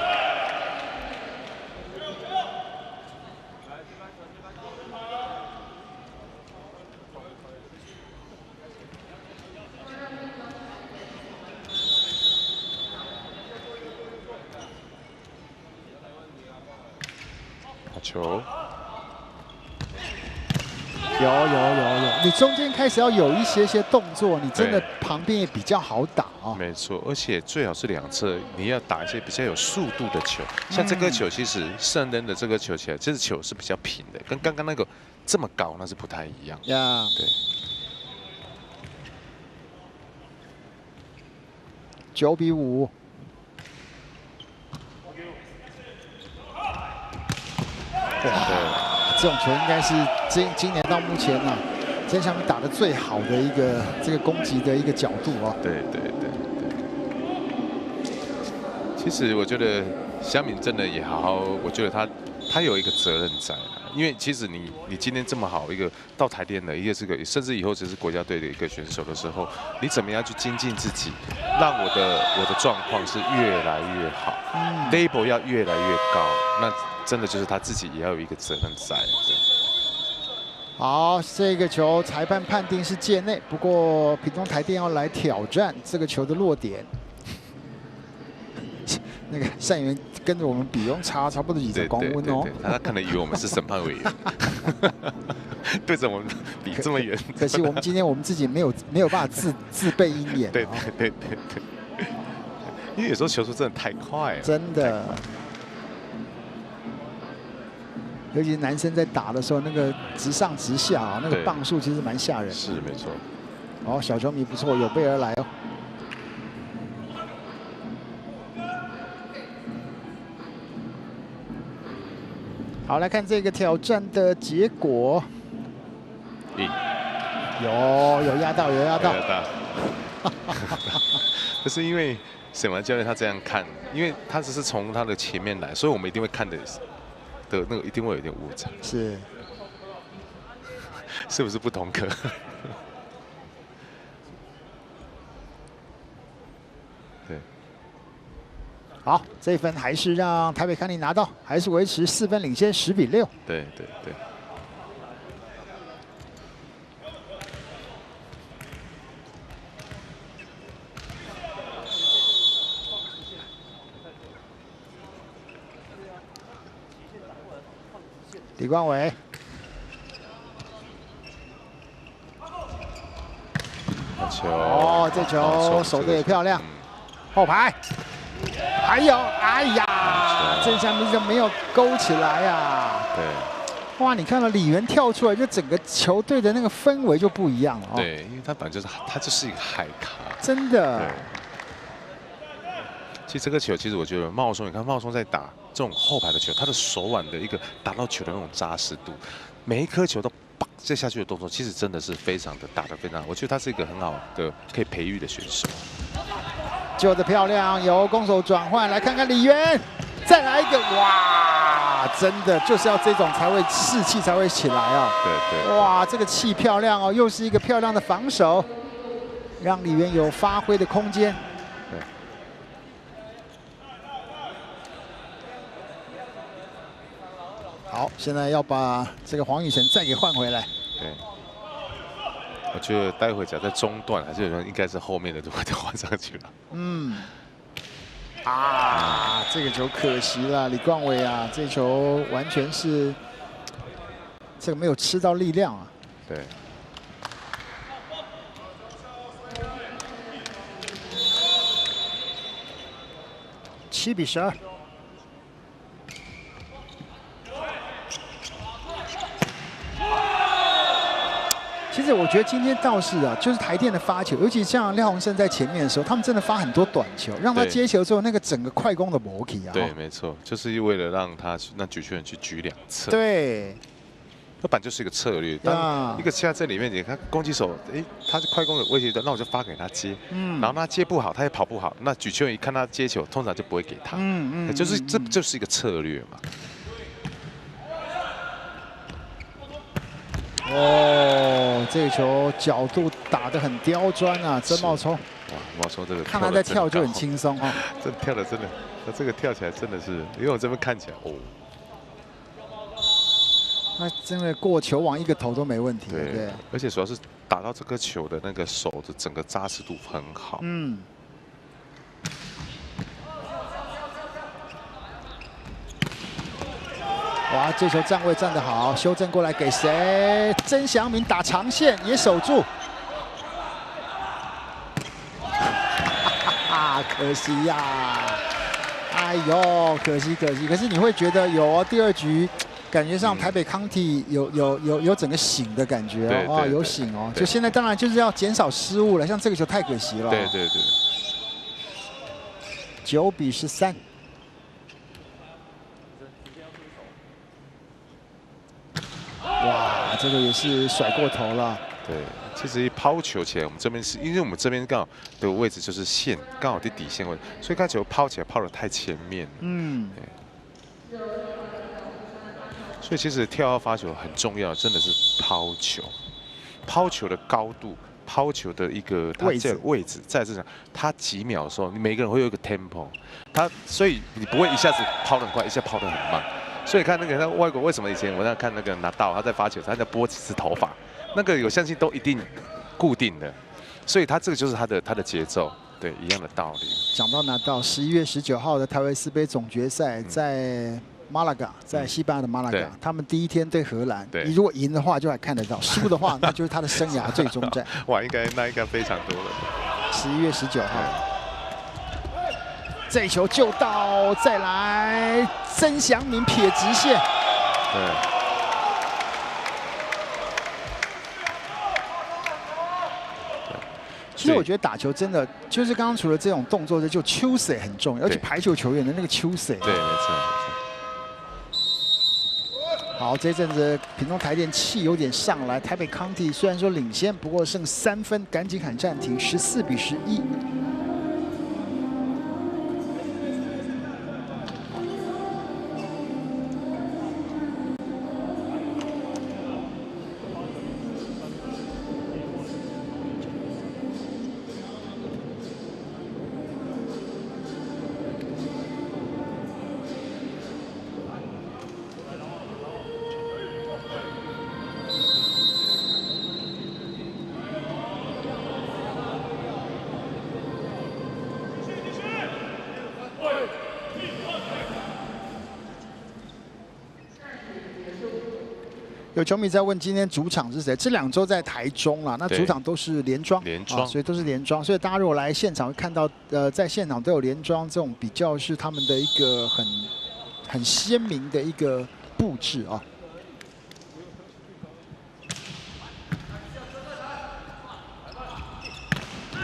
好球。有，你中间开始要有一些动作，你真的旁边也比较好打啊。没错，而且最好是两侧，你要打一些比较有速度的球。像这个球，其实圣恩的这个球起来，这个球是比较平的，跟刚刚那个这么高那是不太一样。对。9-5。这种球应该是今年到目前啊，曾祥敏打得最好的一个这个攻击的一个角度哦。对。其实我觉得祥敏真的也好好，我觉得他有一个责任在，因为其实你今天这么好一个到台电的一个甚至以后只是国家队的一个选手的时候，你怎么样去精进自己，让我的状况是越来越好，level 要越来越高，那真的就是他自己也要有一个责任在。好，这个球裁判判定是界内，不过屏东台电要来挑战这个球的落点。那个善元跟着我们比用差不多几个公分哦。他可能以为我们是审判委员，对着我们比这么远。可惜我们今天我们自己没有办法自备鹰眼。对。因为有时候球速真的太快了。真的。尤其男生在打的时候，那个直上直下啊，那个磅数其实蛮吓人。是没错。小球迷不错，有备而来哦。好，来看这个挑战的结果。有压到，有压到。不是因为沈文教练他这样看，因为他只是从他的前面来，所以我们一定会看的那个一定会有点误差。是。是不是不同科？对。好，这一分还是让台北康尼拿到，还是维持4分领先，10比6。对。李冠伟。哦，这球守的也漂亮，后排，还有，哎呀，郑祥明没有勾起来呀。对。哇，你看到李源跳出来，就整个球队的那个氛围就不一样了。对，因为他本来就是一个海咖。真的。对。其实这个球，其实我觉得茂松，你看茂松在打这种后排的球，他的手腕的一个打到球的那种扎实度，每一颗球都砰这下去的动作，其实真的是非常的打得非常好。我觉得他是一个很好的可以培育的选手。救得漂亮，由攻守转换，来看看李源，再来一个，哇，真的就是要这种才会士气才会起来哦。对。哇，这个气漂亮哦，又是一个漂亮的防守，让李源有发挥的空间。好，现在要把这个黄宇辰再给换回来。对，我觉得待会只要在中段，还是有人应该是后面的都会换上去了。这个球可惜了，李冠伟啊，这球完全是这个没有吃到力量啊。对。7比12。其实我觉得今天倒是啊，就是台电的发球，尤其像廖鸿胜在前面的时候，他们真的发很多短球，让他接球之后，那个整个快攻的磨起啊。对，没错，就是为了让举球员去举2侧。对。那本就是一个策略，当一个下在里面，你看攻击手，他是快攻有威胁的，那我就发给他接，然后他接不好，他也跑不好，那举球员一看他接球，通常就不会给他，这就是一个策略嘛。哦，这个球角度打得很刁钻啊，曾茂聪。哇，茂聪这个看他在跳就很轻松哦。这跳的真的，他这个跳起来真的是，因为我这边看起来哦。他真的过球网一个头都没问题。对，而且主要是打到这颗球的那个手的整个扎实度很好。哇，这球站位站得好，修正过来给谁？曾祥明打长线也守住，可惜呀！哎呦，可惜。可是你会觉得有哦，第2局感觉上台北康体有整个醒的感觉哦，有醒哦。就现在当然就是要减少失误了，像这个球太可惜了。对。9比13。哇，这个也是甩过头了。对，其实一抛球起来，我们这边是因为我们这边刚好的位置就是线，刚好在底线位，所以看球抛起来抛得太前面了。所以其实跳跃发球很重要，真的是抛球，抛球的高度，抛球的一个位置，在这上，他几秒的时候，你每个人会有一个 tempo， 所以你不会一下子抛得很快，一下抛得很慢。所以看那个外国为什么以前我在看那个拿到他在发球，他在拨几次头发，那个我相信都一定固定的，所以他这个就是他的节奏，对，一样的道理。讲到拿到11月19号的台维斯杯总决赛，在马拉嘎，在西班牙的马拉嘎，他们第1天对荷兰，你如果赢的话就还看得到，输的话那就是他的生涯最终战。哇，那应该非常多了。11月19号。这球就到，再来，曾祥明撇直线。其实我觉得打球真的就是刚刚除了这种动作，就秋水很重要，而且排球球员的那个秋水。对，没错。好，这阵子屏东台电气有点上来，台北康体虽然说领先，不过剩3分，赶紧喊暂停，14比11。有球迷在问今天主场是谁？这2周在台中啦，那主场都是连庄，所以都是连庄。所以大家如果来现场会看到，在现场都有连庄这种比较是他们的一个很鲜明的一个布置啊。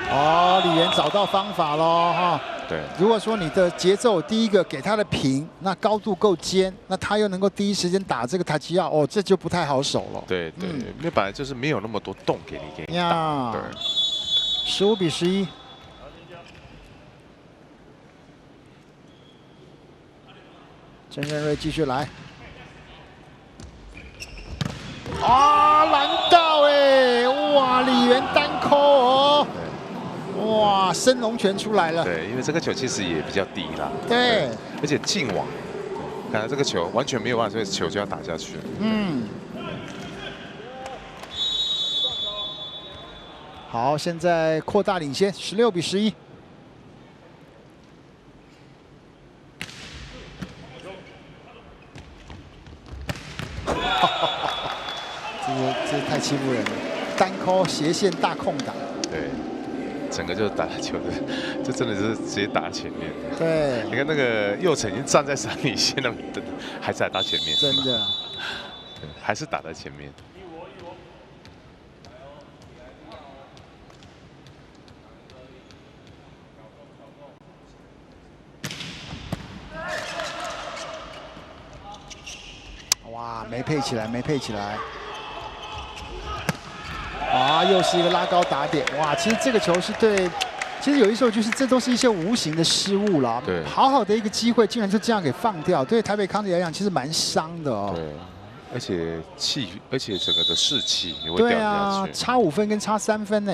哦，李源找到方法喽哈。对，如果说你的节奏第一个给他的平，那高度够尖，那他又能够第一时间打这个塔吉亚，哦，这就不太好守了。对对，因为本来就是没有那么多洞给你打。对，15比11。陈胜瑞继续来。啊，拦到哎！哇，李源单扣哦。哇，升龙拳出来了。对，因为这个球其实也比较低啦。对，而且近网，看来这个球完全没有办法，所以球就要打下去。好，现在扩大领先，16比11。这太欺负人了，单扣斜线大空档。对。整个就是打球的，就真的是直接打前面。对，你看那个右城已经站在3里线那里，还是在打前面。真的，还是打在前面。哇，没配起来，没配起来。啊，又是一个拉高打点，哇！其实这个球是对，其实有一时候就是这都是一些无形的失误啦。对，好好的一个机会，竟然就这样给放掉，对台北康体来讲，其实蛮伤的哦。对，而且整个的士气也会掉下去。对啊，差5分跟差3分呢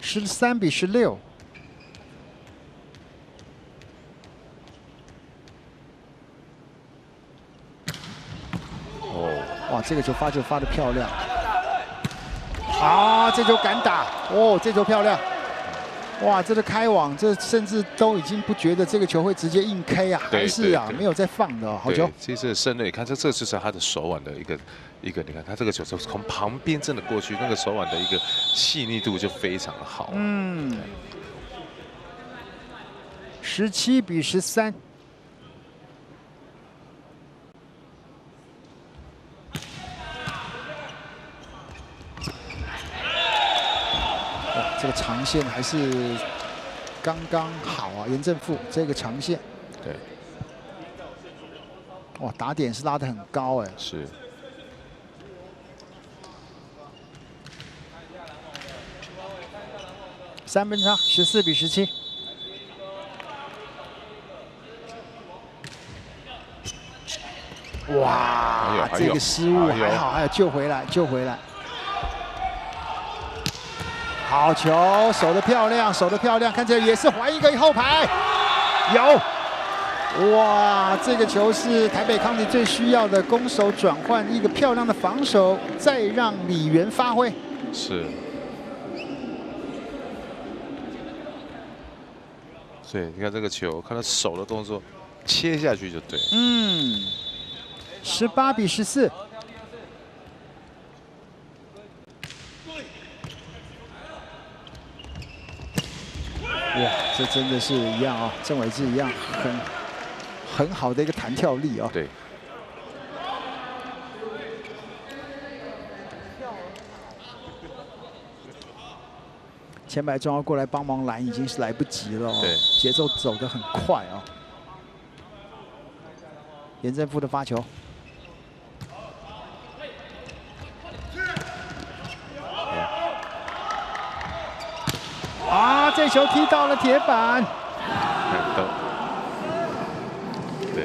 ，13比16。哦，哇，这个球发球发得漂亮。啊，这球敢打哦，这球漂亮！哇，这个开网，这甚至都已经不觉得这个球会直接硬 K 啊，还是啊没有在放的哦，好球！其实胜瑞，你看这就是他的手腕的一个，你看他这个球是从旁边真的过去，那个手腕的一个细腻度就非常的好。17比13。这个长线还是刚刚好啊，严正富这个长线，对，哇，打点是拉得很高哎，是。3分差，14比17。哇，这个失误还好，还有救回来，救回来。好球，守得漂亮，守得漂亮，看起来也是还一个后排，有，哇，这个球是台北康体最需要的攻守转换，一个漂亮的防守，再让李源发挥。是。所以你看这个球，看他手的动作，切下去就对。18比14。哇，这真的是一样啊，郑伟志一样，很好的一个弹跳力啊。对。前排中要过来帮忙拦，已经是来不及了哦。对，节奏走得很快啊。严正富的发球。这球踢到了铁板。对。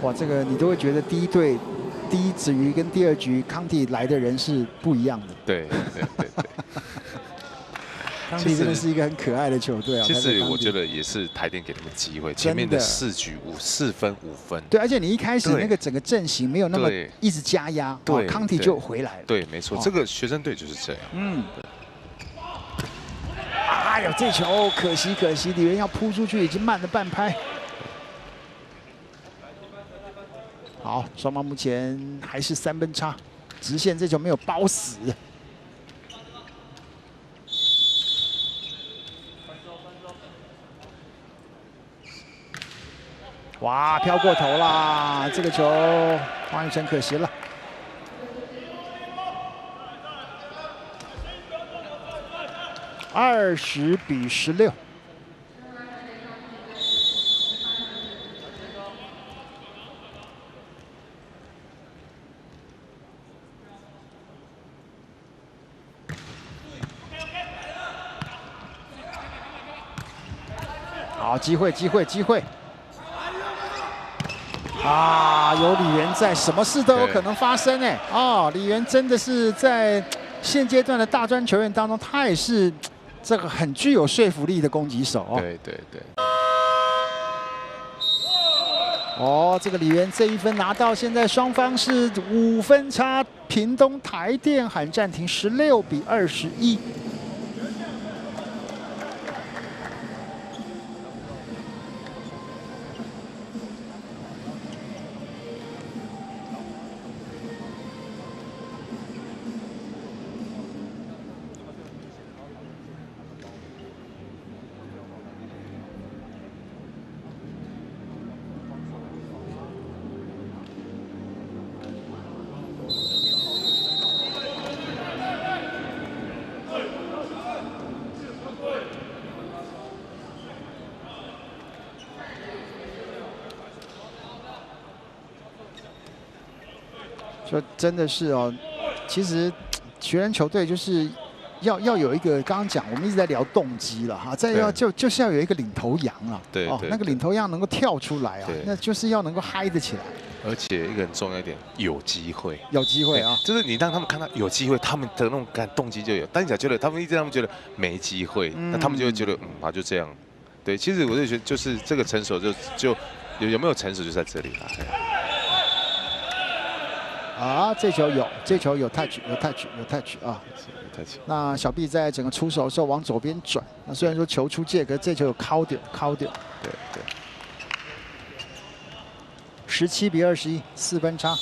哇，这个你都会觉得第一队第一局跟第二局康体来的人是不一样的。对。康体真的是一个很可爱的球队啊。其实我觉得也是台电给他们机会，前面的4分5分。对，而且你一开始那个整个阵型没有那么一直加压，对，康体就回来了。对，没错，这个学生队就是这样。嗯。哎呦，这球可惜，李元要扑出去，已经慢了半拍。好，双方目前还是3分差，直线这球没有包死。哇，飘过头啦！这个球黄宇辰可惜了。20-16。好，机会！啊，有李元在，什么事都有可能发生哎！哦，李元真的是在现阶段的大专球员当中，他也是这个很具有说服力的攻击手哦。对。哦，这个李元这一分拿到，现在双方是5分差，屏东台电喊暂停，16-21。就真的是哦，其实学人球队就是要有一个，刚刚讲我们一直在聊动机了哈，再就是要有一个领头羊啊，对，那个领头羊能够跳出来啊，那就是要能够嗨得起来。而且一个很重要一点，有机会啊，就是你让他们看到有机会，他们的那种动机就有。但你假觉得他们觉得没机会，那他们就会觉得就这样。对，其实我就觉得就是这个成熟就有没有成熟就在这里了。啊，这球有 touch 啊！那小毕在整个出手的时候往左边转，那虽然说球出界，可是这球有敲掉。对。17-21， 4分差。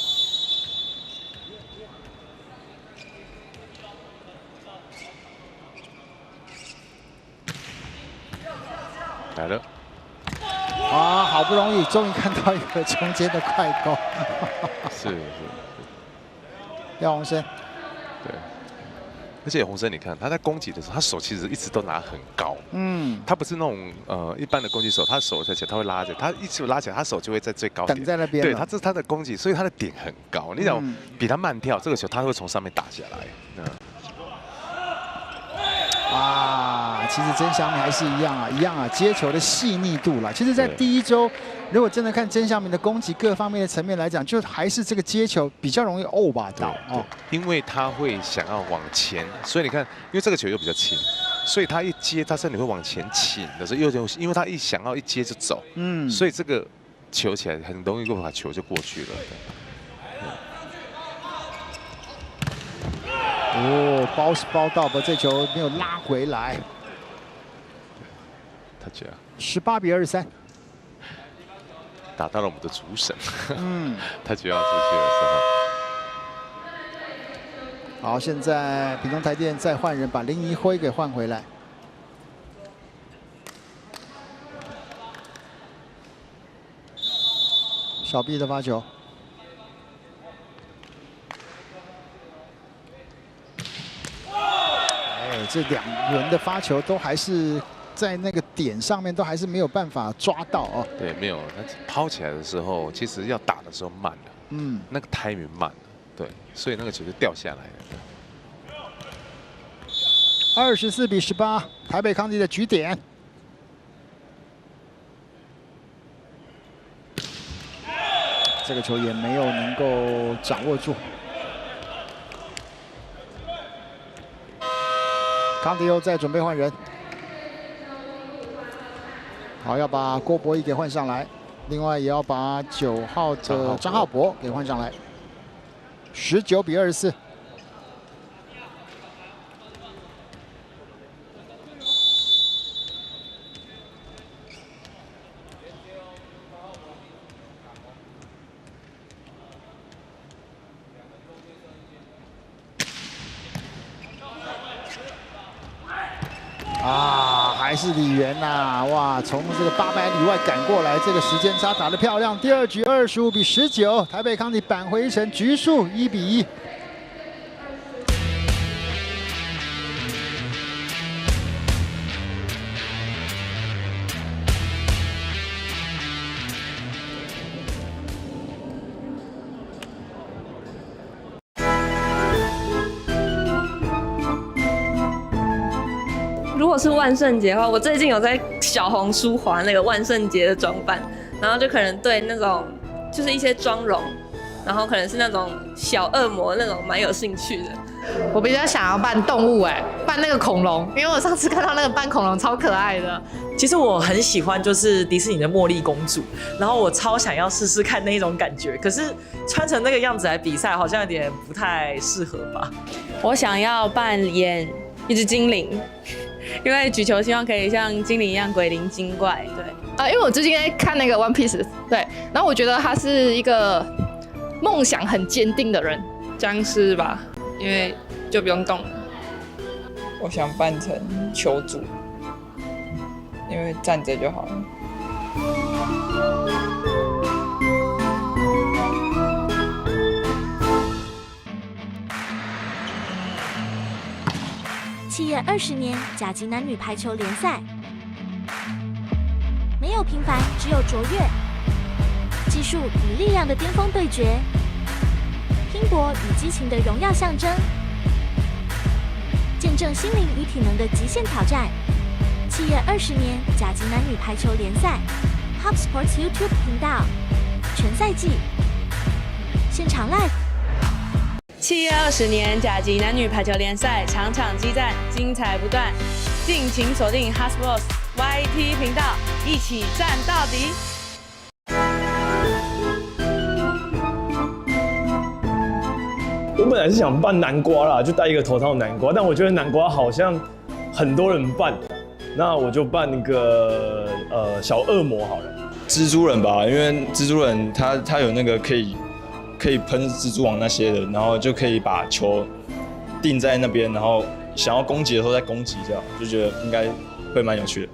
来了。啊，好不容易，终于看到一个中间的快攻。是。廖鸿生。对。而且鸿生，你看他在攻击的时候，他手其实一直都拿很高。他不是那种一般的攻击手，他手在前，他会拉着，他一直拉起来，他手就会在最高点。等在那边。对，这是他的攻击，所以他的点很高。你想比他慢跳，这个球他会从上面打下来。啊，其实曾祥明还是一样啊，接球的细腻度啦。其实，在第一周，如果真的看曾祥明的攻击各方面的层面来讲，就还是这个接球比较容易over到哦，因为他会想要往前，所以你看，因为这个球又比较轻，所以他一接，他身体会往前倾的时候，因为他一想要一接就走，所以这个球起来很容易就把球就过去了。哦，包到吧，这球没有拉回来。他这样18-23，打到了我们的主审。他就要出去了，是吧？好，现在屏东台电再换人，把林怡辉给换回来。小毕的发球。这2轮的发球都还是在那个点上面，都还是没有办法抓到哦。对，没有，他抛起来的时候，其实要打的时候慢了，那个timing慢了，对，所以那个球就掉下来了。24-18，台北康帝的局点。这个球也没有能够掌握住。康帝又在准备换人，好，要把郭博义给换上来，另外也要把9号的张浩博给换上来。19-24。还是李源呐，哇，从这个800里外赶过来，这个时间差打得漂亮。第二局25-19，台北康帝扳回一城，局数1-1。如果是万圣节的话，我最近有在小红书滑那个万圣节的装扮，然后就可能对那种就是一些妆容，然后可能是那种小恶魔那种蛮有兴趣的。我比较想要扮动物扮那个恐龙，因为我上次看到那个扮恐龙超可爱的。其实我很喜欢就是迪士尼的茉莉公主，然后我超想要试试看那一种感觉，可是穿成那个样子来比赛好像有点不太适合吧。我想要扮演一只精灵，因为举球希望可以像精灵一样鬼灵精怪。对，因为我最近在看那个 One Piece， 对，然后我觉得他是一个梦想很坚定的人。僵尸吧，因为就不用动了。我想扮成球主，因为站着就好了。7月20年甲级男女排球联赛，没有平凡，只有卓越。技术与力量的巅峰对决，拼搏与激情的荣耀象征，见证心灵与体能的极限挑战。7月20年甲级男女排球联赛 ，HubSports YouTube 频道全赛季现场 live。7月20年甲级男女排球联赛，场场激战，精彩不断，敬请锁定 HubSports YT 频道，一起战到底。我本来是想扮南瓜啦，就戴一个头套南瓜，但我觉得南瓜好像很多人扮，那我就扮那个小恶魔好了。蜘蛛人吧，因为蜘蛛人他有那个可以喷蜘蛛网那些的，然后就可以把球定在那边，然后想要攻击的时候再攻击，这样就觉得应该会蛮有趣的。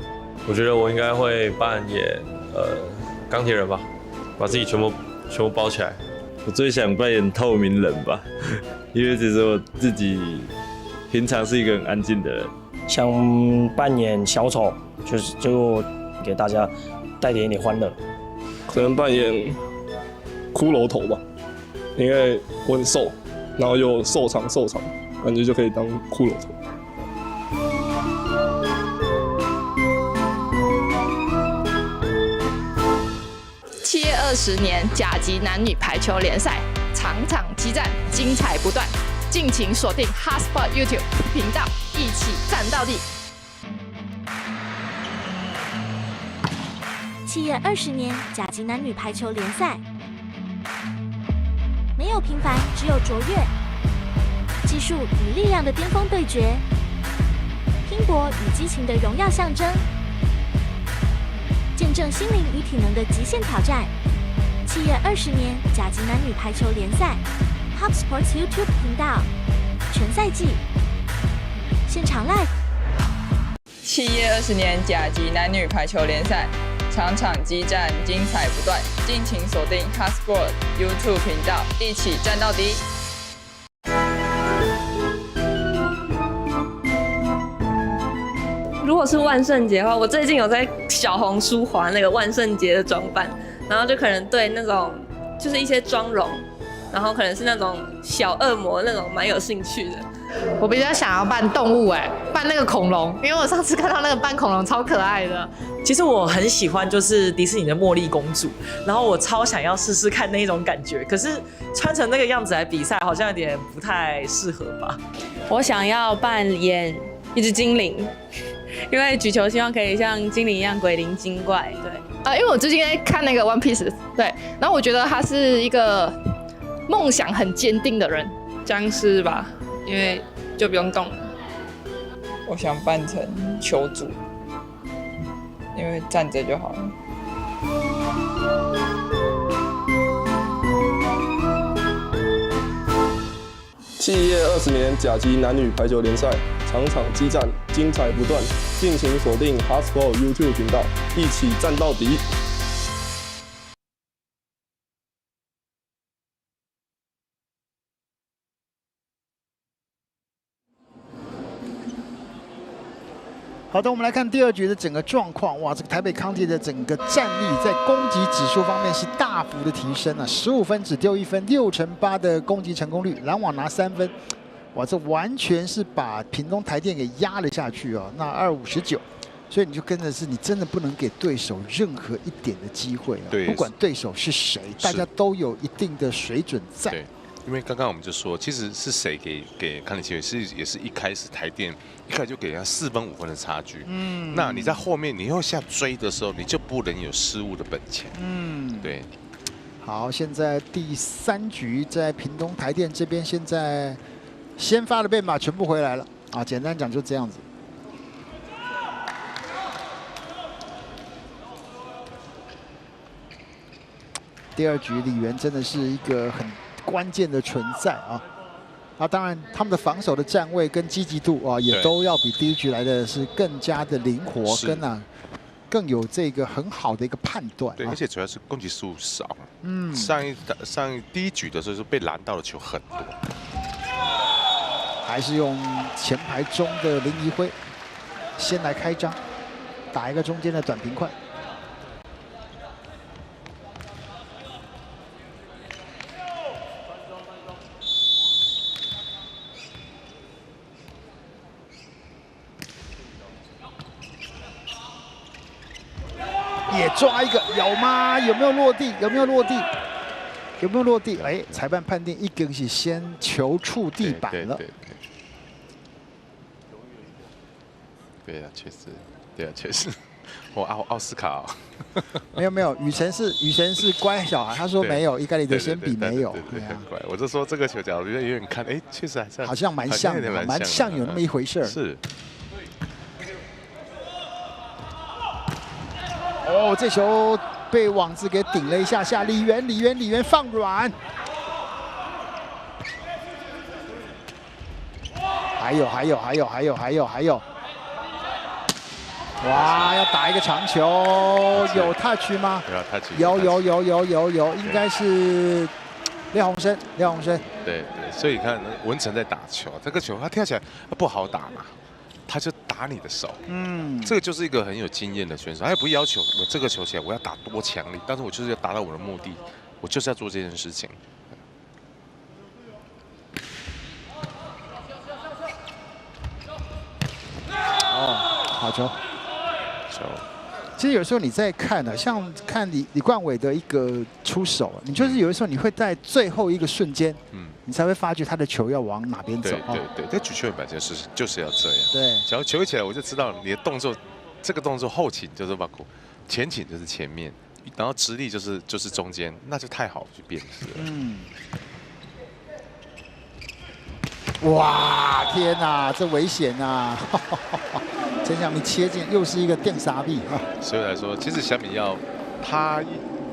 我觉得我应该会扮演钢铁人吧，把自己全部包起来。我最想扮演透明人吧，因为其实我自己平常是一个很安静的人。想扮演小丑，就给大家带点欢乐。可能扮演骷髅头吧，因为我很瘦，然后又瘦长，感觉就可以当骷髅头。7月20年甲级男女排球联赛，场场激战，精彩不断，敬请锁定 HubSports YouTube 频道，一起战到底。7月20年甲级男女排球联赛，没有平凡，只有卓越。技术与力量的巅峰对决，拼搏与激情的荣耀象征，见证心灵与体能的极限挑战。7月20年甲级男女排球联赛 ，HubSports YouTube 频道全赛季现场 live。7月20年甲级男女排球联赛，场场激战，精彩不断，敬请锁定 HubSports YouTube 频道，一起战到底。如果是万圣节的话，我最近有在小红书滑那个万圣节的装扮，然后就可能对那种就是一些妆容，然后可能是那种小恶魔那种，蛮有兴趣的。我比较想要扮动物，扮那个恐龙，因为我上次看到那个扮恐龙超可爱的。其实我很喜欢就是迪士尼的茉莉公主，然后我超想要试试看那一种感觉，可是穿成那个样子来比赛好像有点不太适合吧。我想要扮演一只精灵，因为举球希望可以像精灵一样鬼灵精怪。对，因为我最近在看那个 One Piece， 对，然后我觉得他是一个梦想很坚定的人。僵尸吧，因为就不用动了。我想扮成球主，因为站着就好了。企业20年甲级男女排球联赛，场场激战，精彩不断。敬请锁定 HubSport YouTube 频道，一起战到底。好的，我们来看第2局的整个状况。哇，这个台北康帝的整个战力在攻击指数方面是大幅的提升啊，15分只丢1分，6成8的攻击成功率，拦网拿3分。哇，这完全是把屏东台电给压了下去啊。那259，所以你就跟着是你真的不能给对手任何一点的机会啊。对，不管对手是谁，大家都有一定的水准在。对。因为刚刚我们就说，其实是谁给康定机会，也是一开始台电一开始就给人家4分5分的差距。那你在后面你又下追的时候，你就不能有失误的本钱。对。好，现在第3局在屏东台电这边，现在先发的变马全部回来了啊，简单讲就这样子。第2局李元真的是一个很关键的存在啊！当然他们的防守的站位跟积极度啊，也都要比第1局来的是更加的灵活，跟更有这个很好的一个判断。对，而且主要是攻击数少。上一第1局的时候是被拦到的球很多。还是用前排中的林怡辉先来开张，打一个中间的短平快。也抓一个，有吗？有没有落地？有没有落地？有没有落地？哎，裁判判定一根是先球触地板了。对啊，确实，对啊，确实。我奥斯卡没有，雨辰是乖小孩，他说没有，伊盖里的先比没有。对，很乖。我就说这个球角，我觉得有点看，哎，确实还是好像蛮像的，蛮像有那么一回事。是。哦，这球被网子给顶了一下下，李元放软。还有。哇，要打一个长球，有 touch 吗？有，应该是廖鸿生。对，所以你看文成在打球，这个球他跳起来不好打嘛。他就打你的手，这个就是一个很有经验的选手，他也不要求我这个球起来我要打多强力，但是我就是要达到我的目的，我就是要做这件事情。好球！其实有时候你在看呢，像看李冠伟的一个出手，你就是有的时候你会在最后一个瞬间，你才会发觉他的球要往哪边走。对，这举球本身就是要这样。对，只要球一起来，我就知道你的动作，这个动作后倾就是把前倾就是前面，然后直立就是中间，那就太好去辨识了。哇，天哪，这危险啊！陈祥明切进，又是一个电杀臂啊！所以来说，其实小米他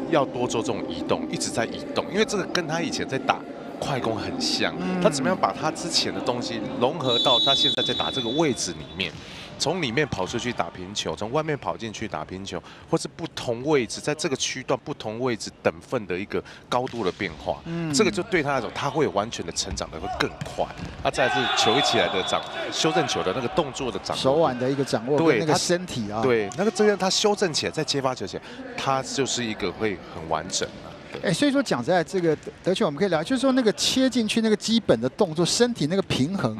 要多做这种移动，一直在移动，因为这个跟他以前在打快攻很像。他怎么样把他之前的东西融合到他现在在打这个位置里面？从里面跑出去打平球，从外面跑进去打平球，或是不同位置在这个区段不同位置等分的一个高度的变化，这个就对他来说，他会完全的成长的会更快。再来是球一起来的修正球的那个动作的掌握，手腕的一个掌握，对那个身体啊，对那个这样他修正起来再接发球起来，他就是一个会很完整的。的。所以说讲实在，这个德球我们可以聊，就是说那个切进去那个基本的动作，身体那个平衡。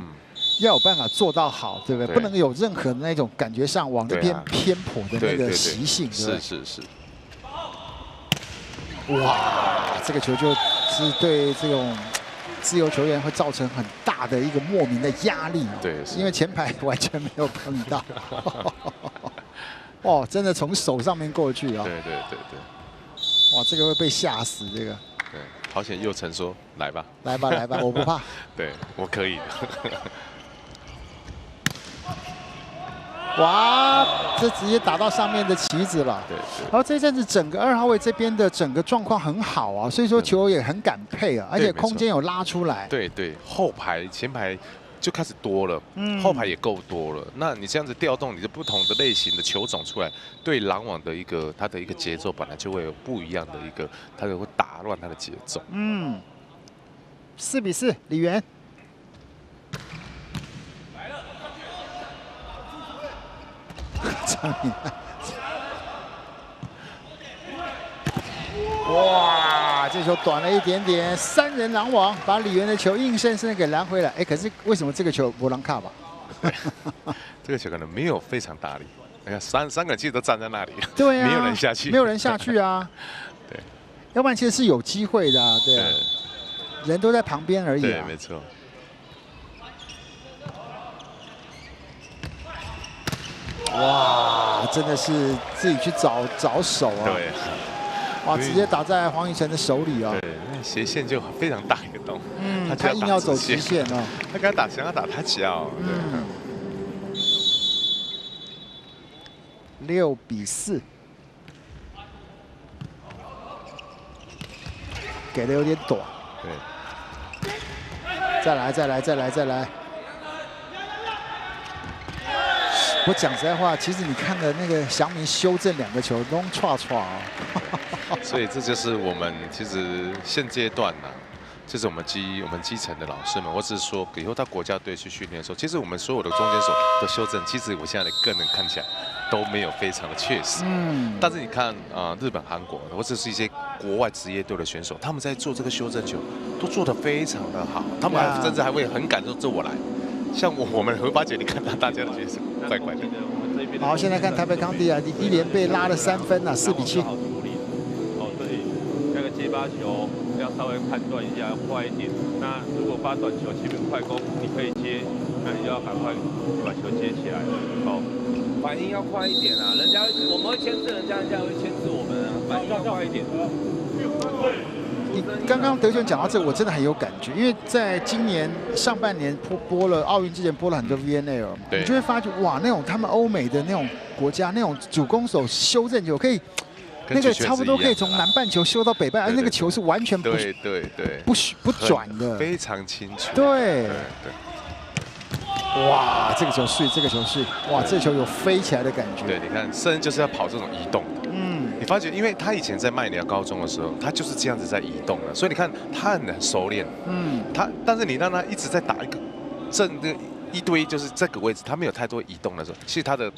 要有办法做到好，对不对？不能有任何的那种感觉上往那边偏颇的那个习性，对。是。哇，这个球就是对这种自由球员会造成很大的一个莫名的压力。对，因为前排完全没有碰到。哦，真的从手上面过去啊！对。哇，这个会被吓死，这个。对，好险佑成说来吧，我不怕。对，我可以。哇，这直接打到上面的旗子了。对。然后这一阵子整个2号位这边的整个状况很好啊，所以说球也很敢配啊，而且空间有拉出来。对，后排前排就开始多了，后排也够多了。那你这样子调动你的不同的类型的球种出来，对拦网的它的一个节奏本来就会有不一样的一个，它就会打乱它的节奏。4-4，李源。张敏汉，哇，这球短了一点点，3人拦网，把李源的球硬生生给拦回来。可是为什么这个球不让卡吧？这个球可能没有非常大力，你看三个人其实都站在那里，对啊，没有人下去，没有人下去啊。对，要不然其实是有机会的啊，对啊，人都在旁边而已。对，没错。哇，真的是自己去找手啊！对，哇，直接打在黄宇成的手里啊！对，那斜线就非常大一个洞，他硬要走直线哦。他刚才想要打他脚。6-4，给的有点短。对，再来。我讲实在话，其实你看的那个祥明修正2个球都唰哦。所以这就是我们其实现阶段呢，就是我们基层的老师们，我只是说以后到国家队去训练的时候，其实我们所有的中间手的修正，其实我现在的个人看起来都没有非常的确实。但是你看日本、韩国或者是一些国外职业队的选手，他们在做这个修正球都做得非常的好，他们甚至还会很敢说我来。像我们何八姐，你看到大家的角色怪怪的。好，现在看台北康帝啊，一连被拉了3分啊，4-7。所以那个接发球要稍微判断一下，快一点。那如果发短球前面快攻，你可以接，那你就要赶快把球接起来。反应要快一点啊！我们会牵制人家，人家会牵制我们啊，反应要快一点。你刚刚德权讲到这个，我真的很有感觉，因为在今年上半年播了奥运之前播了很多 VNL， 你就会发觉哇，那种他们欧美的那种国家那种主攻手修正球可以，那个差不多可以从南半球修到北半，而那个球是完全不转的，非常清楚。对。哇，这个球碎，哇，这球有飞起来的感觉。对，你看，圣恩就是要跑这种移动的。你发觉，因为他以前在麦寮高中的时候，他就是这样子在移动的，所以你看他很熟练。但是你让他一直在打一个一对一，就是这个位置，他没有太多移动的时候，其实他的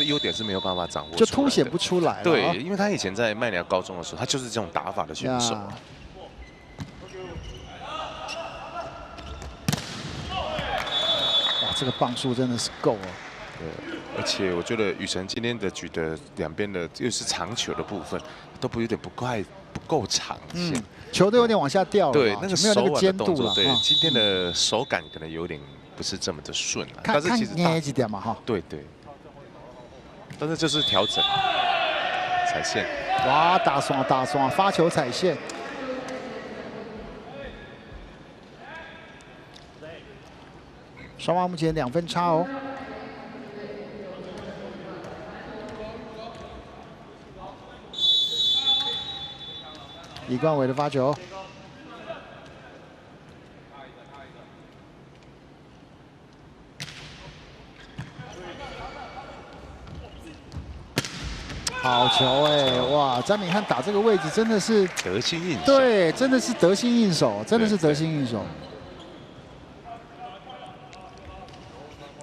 优点是没有办法掌握，就凸显不出来。对，因为他以前在麦寮高中的时候，他就是这种打法的选手。哇，这个磅数真的是够哦。对，而且我觉得宇辰今天的举的两边的又是长球的部分，都有点不够长线，球都有点往下掉了。对，那个手腕的动作，对，今天的手感可能有点不是这么的顺了。但是其实捏一点嘛哈。对。但是就是调整踩线。哇，大双发球踩线。双方目前2分差哦。李冠伟的发球，好球哇！詹敏汉打这个位置真的是得心应手，对，真的是得心应手，得心应手。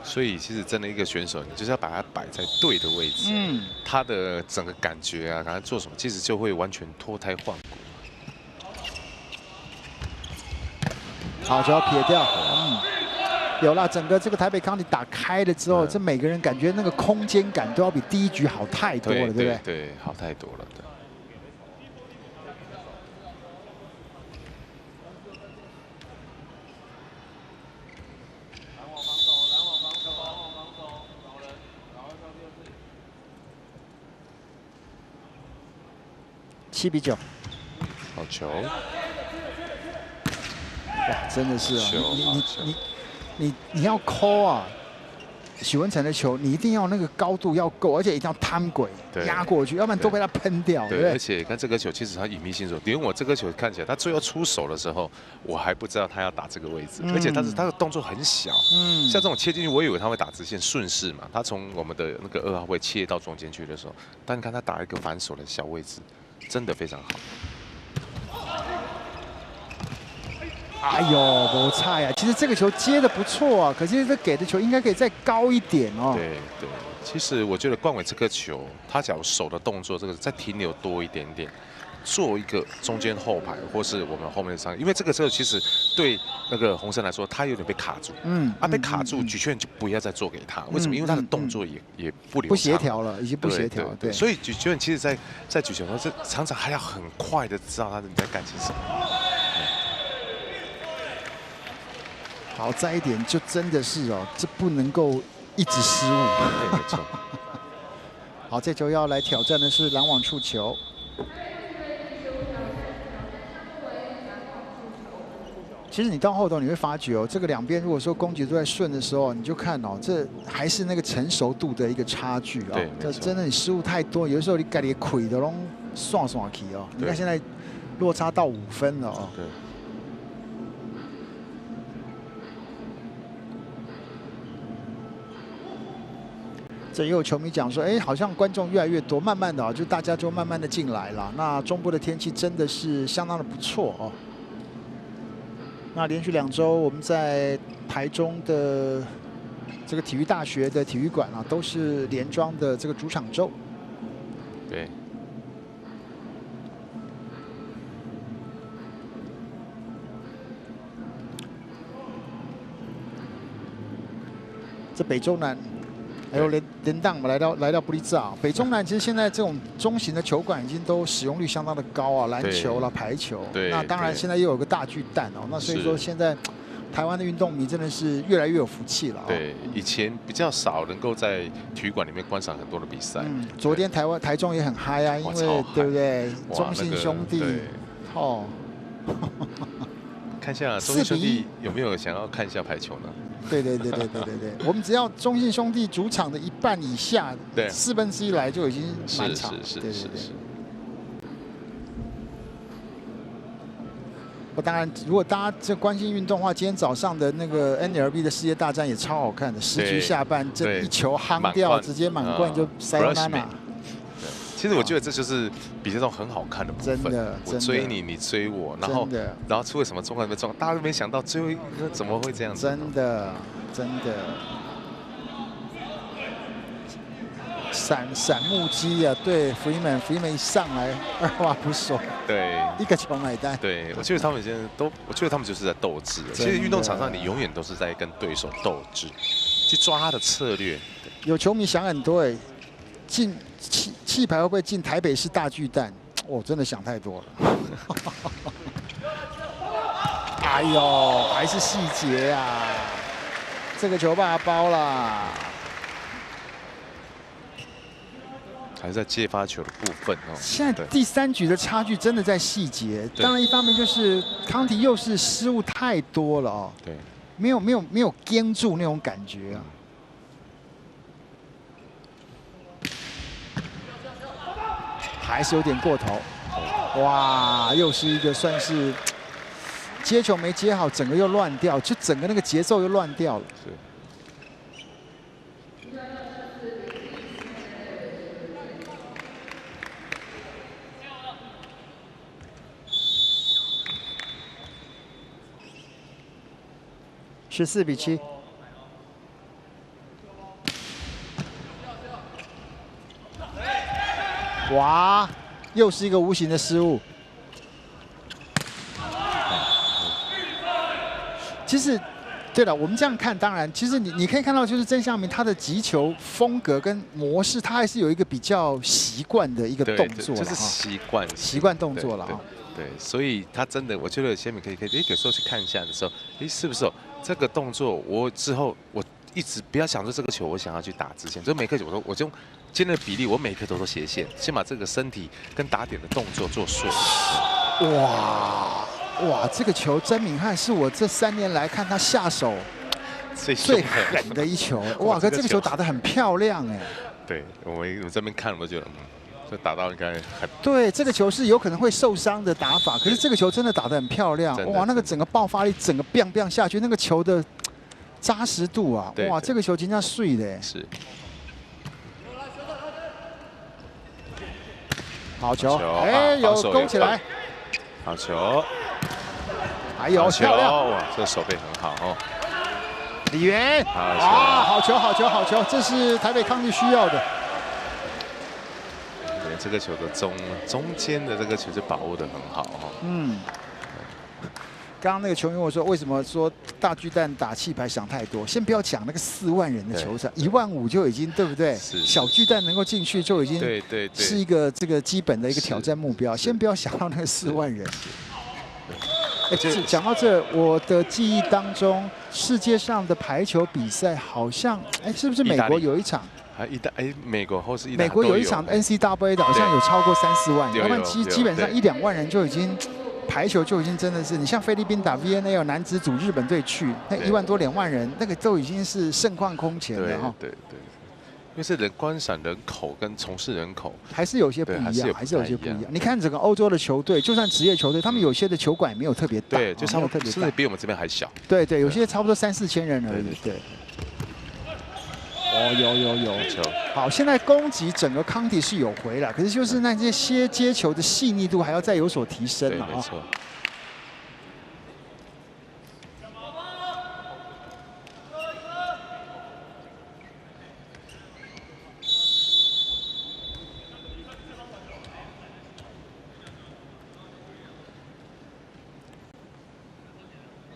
所以其实真的一个选手，你就是要把他摆在对的位置，他的整个感觉啊，刚才做什么，其实就会完全脱胎换骨。好球要撇掉。有了，整个这个台北康体打开了之后，这每个人感觉那个空间感都要比第一局好太多了，对不对？对，好太多了。对。7比9，好球！哇，真的是啊！你要call啊！许文成的球，你一定要那个高度要够，而且一定要摊轨压过去，要不然都被他喷掉。对，而且看这个球，其实他隐秘性手，因为我这个球看起来，他最后出手的时候，我还不知道他要打这个位置，而且他的动作很小，像这种切进去，我以为他会打直线顺势嘛，他从我们的那个2号位切到中间去的时候，但你看他打一个反手的小位置，真的非常好。哎呦，不差呀！其实这个球接的不错啊，可是这给的球应该可以再高一点哦。对，其实我觉得冠伟这个球，他假如手的动作这个再停留多一点点，做一个中间后排，或是我们后面的上，因为这个时候其实对那个洪生来说，他有点被卡住。被卡住，举球员就不要再做给他。为什么？因为他的动作也不流畅，不协调了，已经不协调。对，所以举球员其实在举球的时候，常常还要很快的知道你在干些什么。好在一点，就真的是哦，这不能够一直失误。对，没错。好，这球要来挑战的是拦网触球。其实你到后头你会发觉哦，这个两边如果说攻击都在顺的时候，你就看哦，这还是那个成熟度的一个差距啊。对，这真的你失误太多，有的时候你改你亏的拢算去哦。你看现在落差到5分了哦。对。这也有球迷讲说，哎，好像观众越来越多，慢慢的啊，就大家就慢慢的进来了。那中部的天气真的是相当的不错哦。那连续2周，我们在台中的这个体育大学的体育馆啊，都是连庄的这个主场周。对。这北中南。还有连档嘛，来到布利兹北中南其实现在这种中型的球馆已经都使用率相当的高啊，篮球啦、排球。对。那当然现在又有个大巨蛋哦，那所以说现在台湾的运动迷真的是越来越有福气了。对，以前比较少能够在体育馆里面观赏很多的比赛。昨天台中也很嗨啊，因为对不对？中信兄弟哦。看一下中信兄弟有没有想要看一下排球呢？对，我们只要中信兄弟主场的1半以下，1/4来就已经满场。是。我当然，如果大家这关心运动的话，今天早上的那个 NLB 的世界大战也超好看的，10局下半这一球夯掉，直接满贯就塞纳纳。其实我觉得这就是比赛中很好看的部分。真的，我追你，你追我，然后出了什么状况？大家都没想到最后一个怎么会这样子？真的。闪目击啊！对 ，Freeman 一上来2话不说，对，一个球买单。对，我觉得他们现在我觉得他们就是在斗智。其实运动场上你永远都是在跟对手斗智，去抓他的策略。有球迷想很多哎，进气排会不会进台北市大巨蛋？我真的想太多了。哎呦，还是细节啊！这个球把它包啦。还是在接发球的部分哦。现在第3局的差距真的在细节。当然，一方面就是康体又是失误太多了哦。对。没有盯住那种感觉啊。还是有点过头。哇，又是一个算是接球没接好，整个又乱掉，就整个那个节奏又乱掉了。是。14比7。哇，又是一个无形的失误。其实。对了，我们这样看，当然，其实你可以看到，就是曾祥铭他的击球风格跟模式，他还是有一个比较习惯的一个动作，就是习惯动作了啊。对，所以他真的，我觉得先民可以，有时候去看一下的时候，是不是这个动作，我之后我一直不要想说这个球我想要去打之前，就每颗球我就用今天的比例，我每颗球都斜线，先把这个身体跟打点的动作做顺。哇，这个球曾敏汉是我这3年来看他下手最狠的一球。哇，可这个球打得很漂亮哎。对，我这边看我觉得，这打到应该很。对，这个球是有可能会受伤的打法，可是这个球真的打得很漂亮。哇，那个整个爆发力，整个 biang biang 下去，那个球的扎实度啊，哇，这个球真的碎的。是。好球，哎，有勾起来。好球。还有漂亮，哇，这个手背很好哦。李源，哇，好球，这是台北康帝需要的。对，这个球的中间的这个球就把握得很好哦。刚刚那个球员我说，为什么说大巨蛋打气牌想太多？先不要讲那个4万人的球场，15000就已经对不对？小巨蛋能够进去就已经是一个这个基本的一个挑战目标。先不要想到那个4万人。讲到这，我的记忆当中，世界上的排球比赛好像，是不是美国有一场？美国或是美国有一场 NCAA 的，好像有超过3、4万人，要不然基本上1、2万人就已经排球就已经真的是，你像菲律宾打 VNL 男子组日本队去，那1万多2万人，那个都已经是盛况空前了哈。对。因为是观赏人口跟从事人口还是有些不一样，还是有些不一样。你看整个欧洲的球队，就算职业球队，他们有些的球馆没有特别大，对，就差不多甚至比我们这边还小。对，有些差不多3、4千人而已。对。有。好，现在攻击整个康帝是有回来，可是就是那些接球的细腻度还要再有所提升了啊。没错。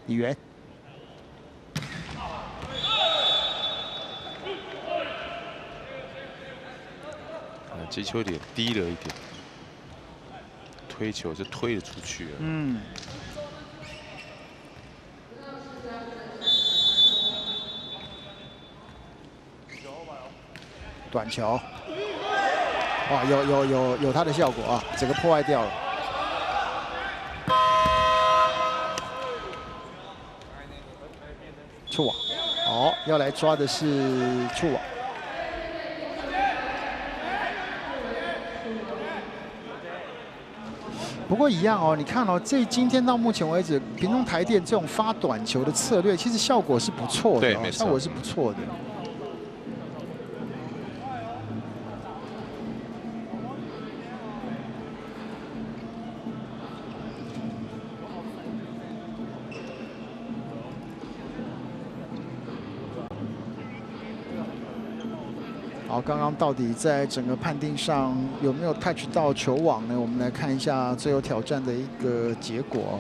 李源，击球有点低了一点，推球就推了出去了。短球，哇，有它的效果啊，整个破坏掉了。触网，好，要来抓的是触网。不过一样哦，你看哦，今天到目前为止，屏东台电这种发短球的策略，其实效果是不错的，对，效果是不错的。好，刚刚到底在整个判定上有没有 touch 到球网呢？我们来看一下最后挑战的一个结果。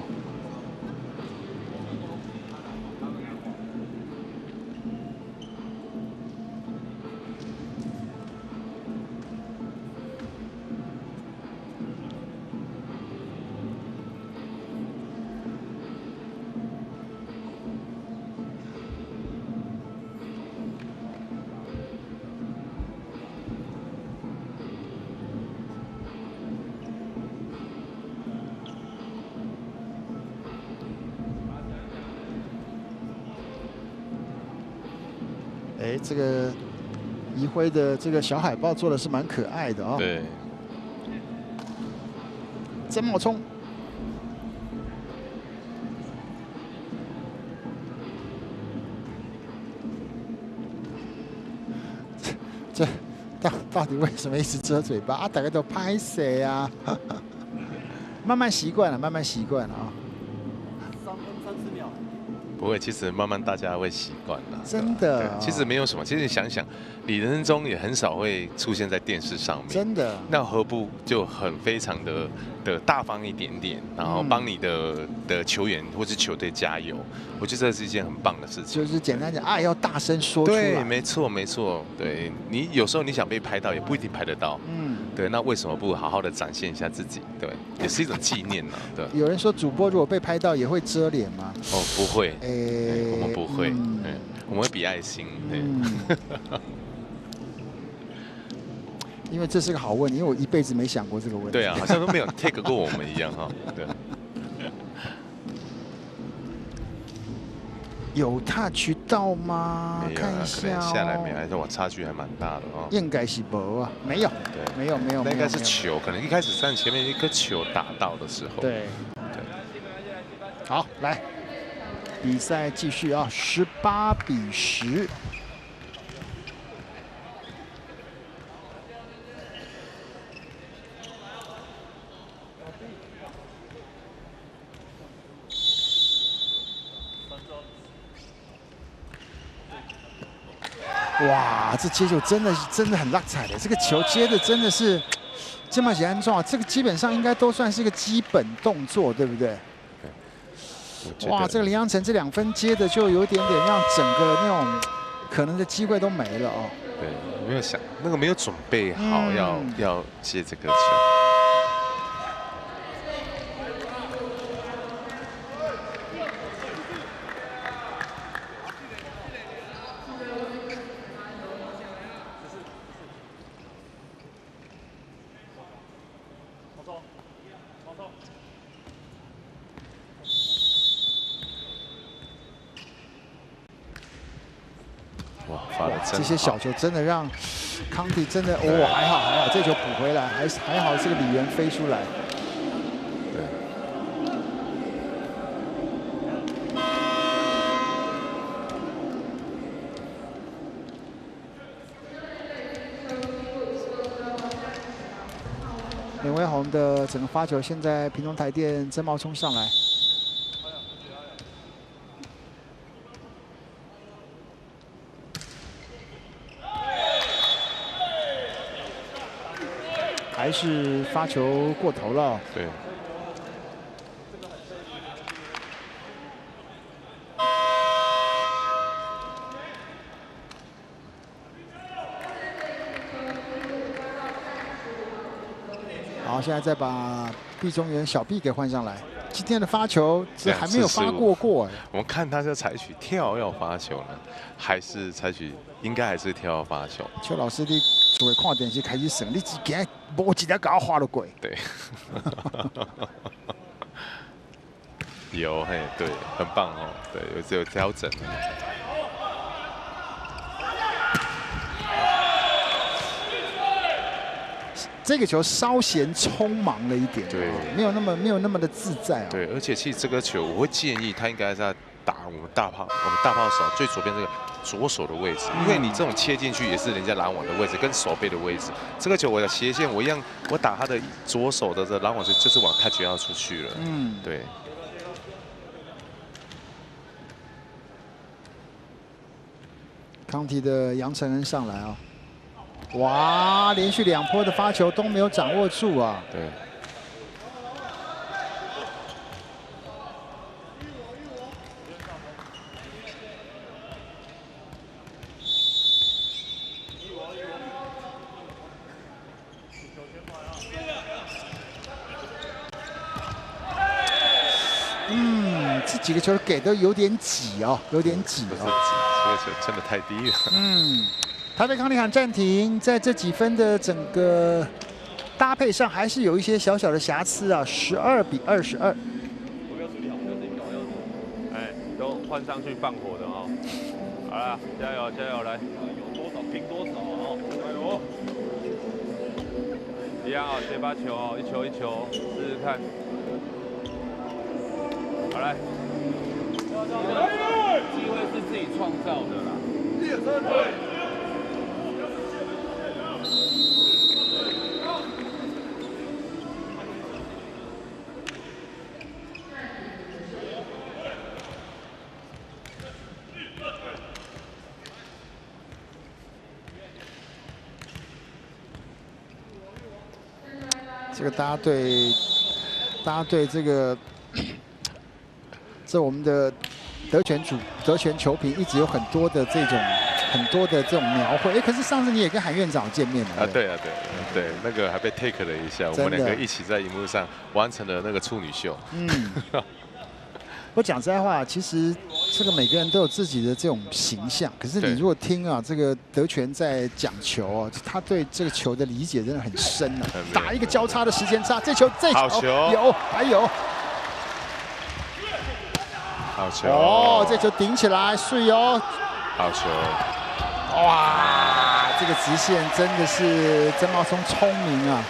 这个宜辉的这个小海报做的是蛮可爱的啊。对。曾茂聪，这到底为什么一直遮嘴巴啊？大家都拍谁啊？慢慢习惯了，慢慢习惯了啊。3、4秒。不会，其实慢慢大家会习惯了。真的，其实没有什么。其实你想想，你人生中也很少会出现在电视上面。真的。那何不就很非常的大方一点点，然后帮你的球员或是球队加油？我觉得这是一件很棒的事情。就是简单讲，爱要大声说出来。对，没错没错。对你有时候你想被拍到，也不一定拍得到。对，那为什么不好好的展现一下自己？对，也是一种纪念呢。对。有人说主播如果被拍到也会遮脸吗？哦，不会。我们不会。我们会比爱心。因为这是个好问题，因为我一辈子没想过这个问题。对啊，好像都没有 take 过我们一样哈。对。有 touch 到吗？没有，看一下、可能下来没有，还是我差距还蛮大的哦。应该是没啊，没有，对，没有，那应该是球，可能一开始站前面一颗球打到的时候。对。好，来，比赛继续啊，18-10。哇，这接球真的很落彩的，这个球接的真的是这么简单重，这个基本上应该都算是个基本动作，对不对？哇，这个林洋成这2分接的就有点让整个那种可能的机会都没了哦。对，没有想那个没有准备好要接这个球。这些小球真的让康蒂真的还好，这球补回来，还好这个李元飞出来。对。林威宏的整个发球，现在屏东台电曾茂冲上来。还是发球过头了。对。好，现在再把毕中原小毕给换上来。今天的发球这还没有发过哎。我们看他是采取跳跃发球呢，还是采取应该还是跳跃发球？邱老师，你作为看电视开始算，你自己无一条给我画了过。对。有嘿，对，很棒哦，对，有调整。这个球稍显匆忙了一点，对，没有那么的自在啊。对，而且其实这个球我会建议他应该在打我们大炮手最左边这个左手的位置，因为你这种切进去也是人家拦网的位置跟手背的位置。这个球我的斜线我一样，我打他的左手的这拦网就是往他就要出去了。对。康体的杨承恩上来啊。哇！连续2波的发球都没有掌握住啊。对。这几个球给的有点挤哦，有点挤哦。这个球真的太低了。台北康体喊暂停，在这几分的整个搭配上还是有一些小小的瑕疵啊，12-22。哎，都换上去放火的哦。好了，加油加油，来，有多少拼多少哦，加油！一样哦，接发球哦，一球一球，试试看。好来，机会是自己创造的啦。这个大家对这个我们的德权球评一直有很多的这种描绘。可是上次你也跟韩院长见面了。对，那个还被 take 了一下，我们2个一起在荧幕上完成了那个处女秀。我讲实在话，其实这个每个人都有自己的这种形象。可是你如果听这个德权在讲球他对这个球的理解真的很深啊。打一个交叉的时间差，这球好球还有。好球这球顶起来，碎哦！好球！哇，这个直线真的是曾茂松聪明啊！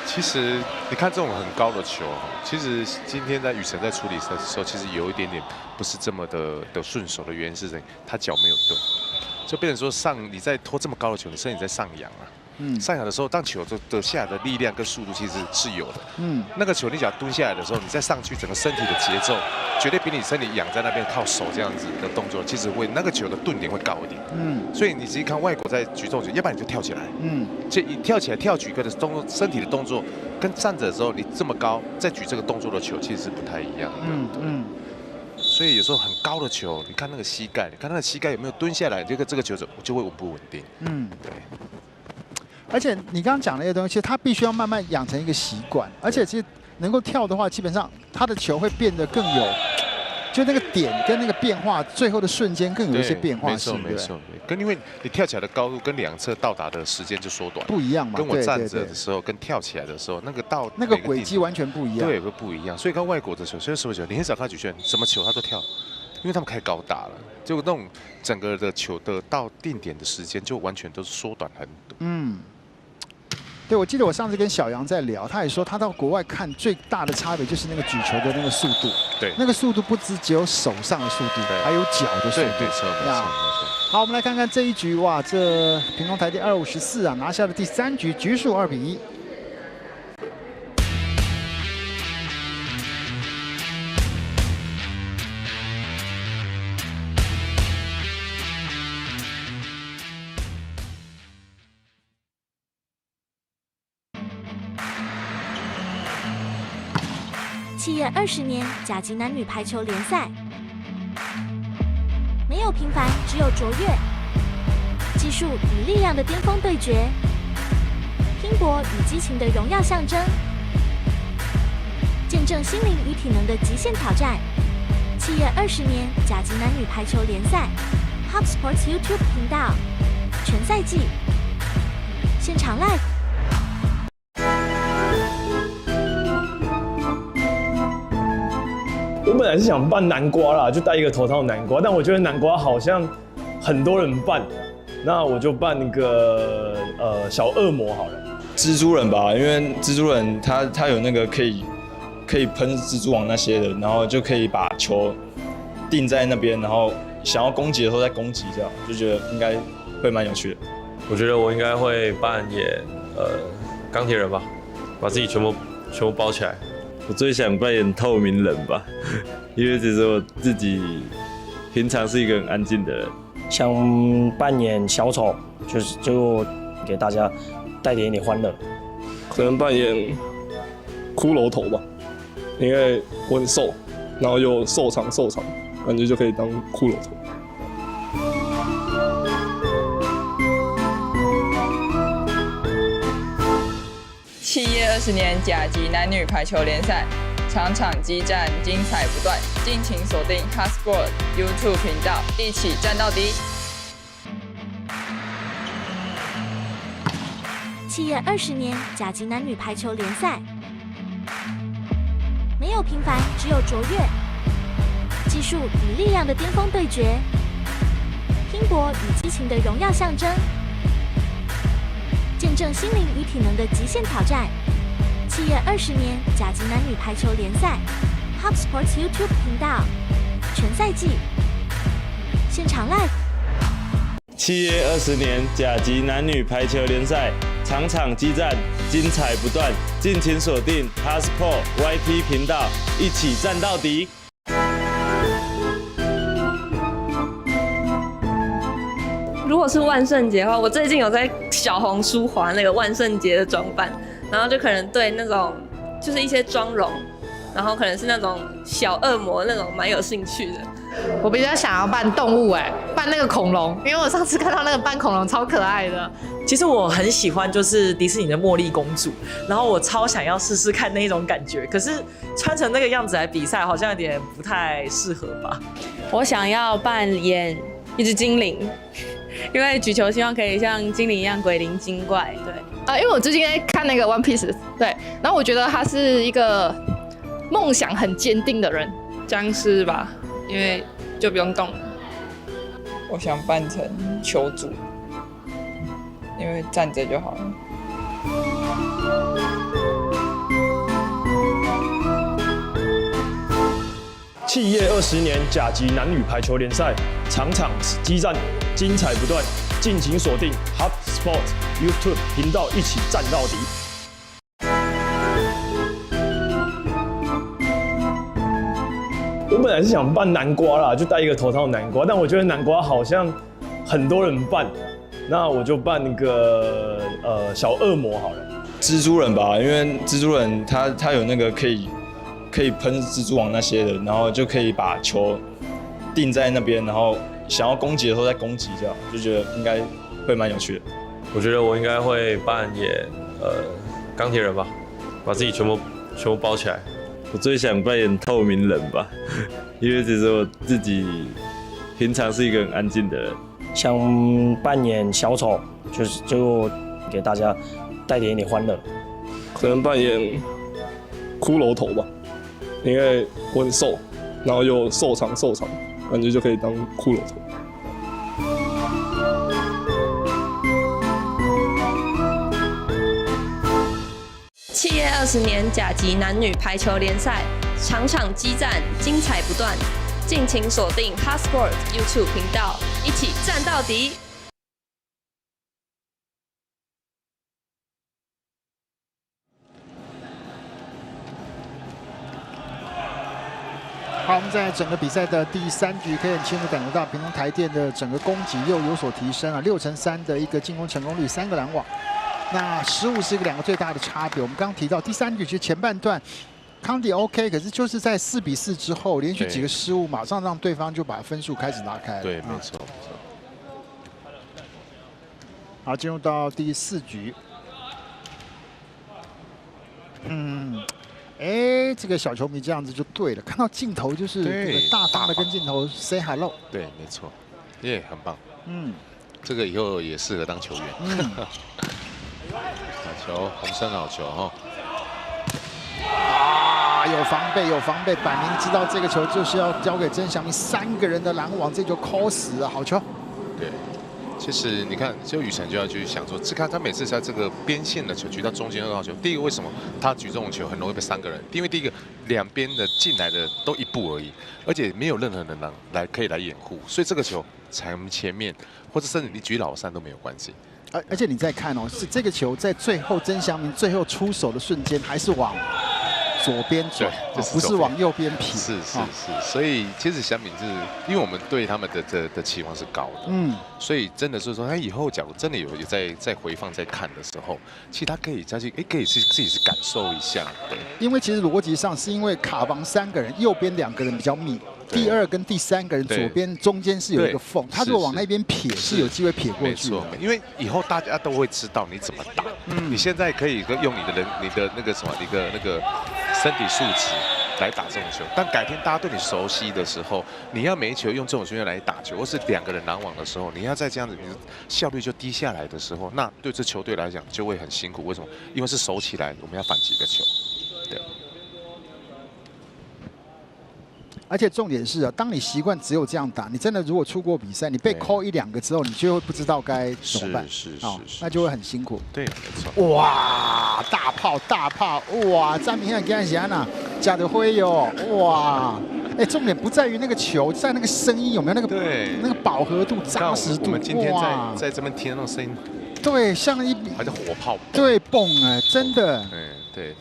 其实你看这种很高的球，其实今天在雨辰在处理的时候，其实有一点点不是这么的顺手的原因是他脚没有对，就变成说你在拖这么高的球，你身体在上扬啊。上扬的时候，当球的下来的力量跟速度其实是有的。那个球你只要蹲下来的时候，你再上去，整个身体的节奏绝对比你身体仰在那边靠手这样子的动作，其实那个球的顿点会高一点。所以你仔细看外国在举重球，要不然你就跳起来。所以你跳起来跳举个的动作，身体的动作跟站着的时候你这么高再举这个动作的球其实是不太一样的。所以有时候很高的球，你看那个膝盖，你看那个膝盖有没有蹲下来，这个球就会不稳定。对。而且你刚刚讲那些东西，其实他必须要慢慢养成一个习惯，而且其实能够跳的话，基本上他的球会变得更有，就那个点跟那个变化，最后的瞬间更有一些变化性。没错，因为你跳起来的高度跟两侧到达的时间就缩短，不一样嘛。跟我站着的时候跟跳起来的时候，那个轨迹完全不一样。对，会不一样。所以跟外国的球，所以什么球，你很少看举拳，什么球他都跳。因为他们开高打了，就那种整个的球的到定点的时间就完全都是缩短很多。对，我记得我上次跟小杨在聊，他也说他到国外看最大的差别就是那个举球的那个速度。对，那个速度不只有手上的速度，还有脚的速度。对，没错。好，我们来看看这一局，哇，这屏东台电254啊，拿下了第3局，局数2-1。7月20年甲级男女排球联赛，没有平凡，只有卓越。技术与力量的巅峰对决，拼搏与激情的荣耀象征，见证心灵与体能的极限挑战。7月20年甲级男女排球联赛 ，HubSports YouTube 频道全赛季现场 live。我本来是想扮南瓜啦，就戴一个头套南瓜，但我觉得南瓜好像很多人扮，那我就扮一个小恶魔好了。蜘蛛人吧，因为蜘蛛人他有那个可以喷蜘蛛网那些的，然后就可以把球定在那边，然后想要攻击的时候再攻击，这样就觉得应该会蛮有趣的。我觉得我应该会扮演钢铁人吧，把自己全部包起来。我最想扮演透明人吧，因为其实我自己平常是一个很安静的人。想扮演小丑，就给大家带点欢乐。可能扮演骷髅头吧，因为我很瘦，然后又瘦长，感觉就可以当骷髅头。7月20年甲级男女排球联赛，场场激战，精彩不断，敬请锁定 HubSport YouTube 频道，一起战到底。7月20年甲级男女排球联赛，没有平凡，只有卓越。技术与力量的巅峰对决，拼搏与激情的荣耀象征。见证心灵与体能的极限挑战。7月20年甲级男女排球联赛 ，HubSports YouTube 频道全赛季现场 live。7月20年甲级男女排球联赛，场场激战，精彩不断，敬请锁定 HubSport YT 频道，一起战到底。如果是万圣节的话，我最近有在小红书滑那个万圣节的装扮，然后就可能对那种就是一些妆容，然后可能是那种小恶魔那种蛮有兴趣的。我比较想要扮动物扮那个恐龙，因为我上次看到那个扮恐龙超可爱的。其实我很喜欢就是迪士尼的茉莉公主，然后我超想要试试看那一种感觉，可是穿成那个样子来比赛好像有点不太适合吧。我想要扮演一只精灵，因为举球希望可以像精灵一样鬼灵精怪。对，因为我最近在看那个 One Piece， 对，然后我觉得他是一个梦想很坚定的人。僵尸吧，因为就不用动了。我想扮成球主，因为站着就好了。企业20年甲级男女排球联赛，场场激战，精彩不断，敬请锁定 HubSport YouTube 频道，一起战到底。我本来是想扮南瓜啦，就戴一个头套南瓜，但我觉得南瓜好像很多人扮，那我就扮那个小恶魔好了。蜘蛛人吧，因为蜘蛛人他有那个可以喷蜘蛛网那些的，然后就可以把球定在那边，然后想要攻击的时候再攻击，这样就觉得应该会蛮有趣的。我觉得我应该会扮演钢铁人吧，把自己全部包起来。我最想扮演透明人吧，因为其实我自己平常是一个很安静的人。想扮演小丑，就给大家带点欢乐。可能扮演骷髅头吧，因为我很瘦，然后又瘦长，感觉就可以当骷髅头。企业20年甲级男女排球联赛，场场激战，精彩不断。敬请锁定 HubSport YouTube 频道，一起战到底。好，我们在整个比赛的第3局，可以很清楚感觉到屏东台电的整个攻击又有所提升了，6成3的一个进攻成功率，3个拦网。那15是两个最大的差别。我们刚刚提到第3局，其实前半段康迪 OK， 可是就是在4-4之后，连续几个失误，马上让对方就把分数开始拉开了。对，没错。好，进入到第4局。这个小球迷这样子就对了，看到镜头就是这个大方的跟镜头 say hello。对，没错，很棒。这个以后也适合当球员。好球，洪生好球哈！有防备，摆明知道这个球就是要交给曾祥明，3个人的拦网，这球扣死了，好球。对，其实你看，就宇辰就要去想说，他每次在这个边线的球举到中间2号球，第一个为什么他举这种球很容易被3个人？因为第一个两边的进来的都1步而已，而且没有任何人可以来掩护，所以这个球前面或者甚至你举老3都没有关系。而且你再看哦，是这个球在最后曾祥明最后出手的瞬间，还是往左边转，不是往右边劈。是，所以其实祥明就是因为我们对他们的期望是高的，所以真的是说他以后假如真的有在回放在看的时候，其实他可以再去可以自己去感受一下。对，因为其实逻辑上是因为卡防3个人，右边2个人比较密。第2跟第3个人左边中间是有一个缝，他如果往那边撇是有机会撇过去的。没错，因为以后大家都会知道你怎么打。你现在可以用你的那个什么那个身体素质来打这种球，但改天大家对你熟悉的时候，你要每一球用这种球员来打球，或是2个人拦网的时候，你要再这样子，你的效率就低下来的时候，那对这球队来讲就会很辛苦。为什么？因为是守起来，我们要反击的球。对。而且重点是啊，当你习惯只有这样打，你真的如果出国比赛，你被扣1-2个之后，你就会不知道该怎么办，那就会很辛苦。对，没错。哇，大炮！哇，詹明现在给他哪假的灰哟！哇，重点不在于那个球，在那个声音有没有那个饱和度、扎实度。我们今天在这边听那种声音，对，像好像火炮。对，蹦真的。对，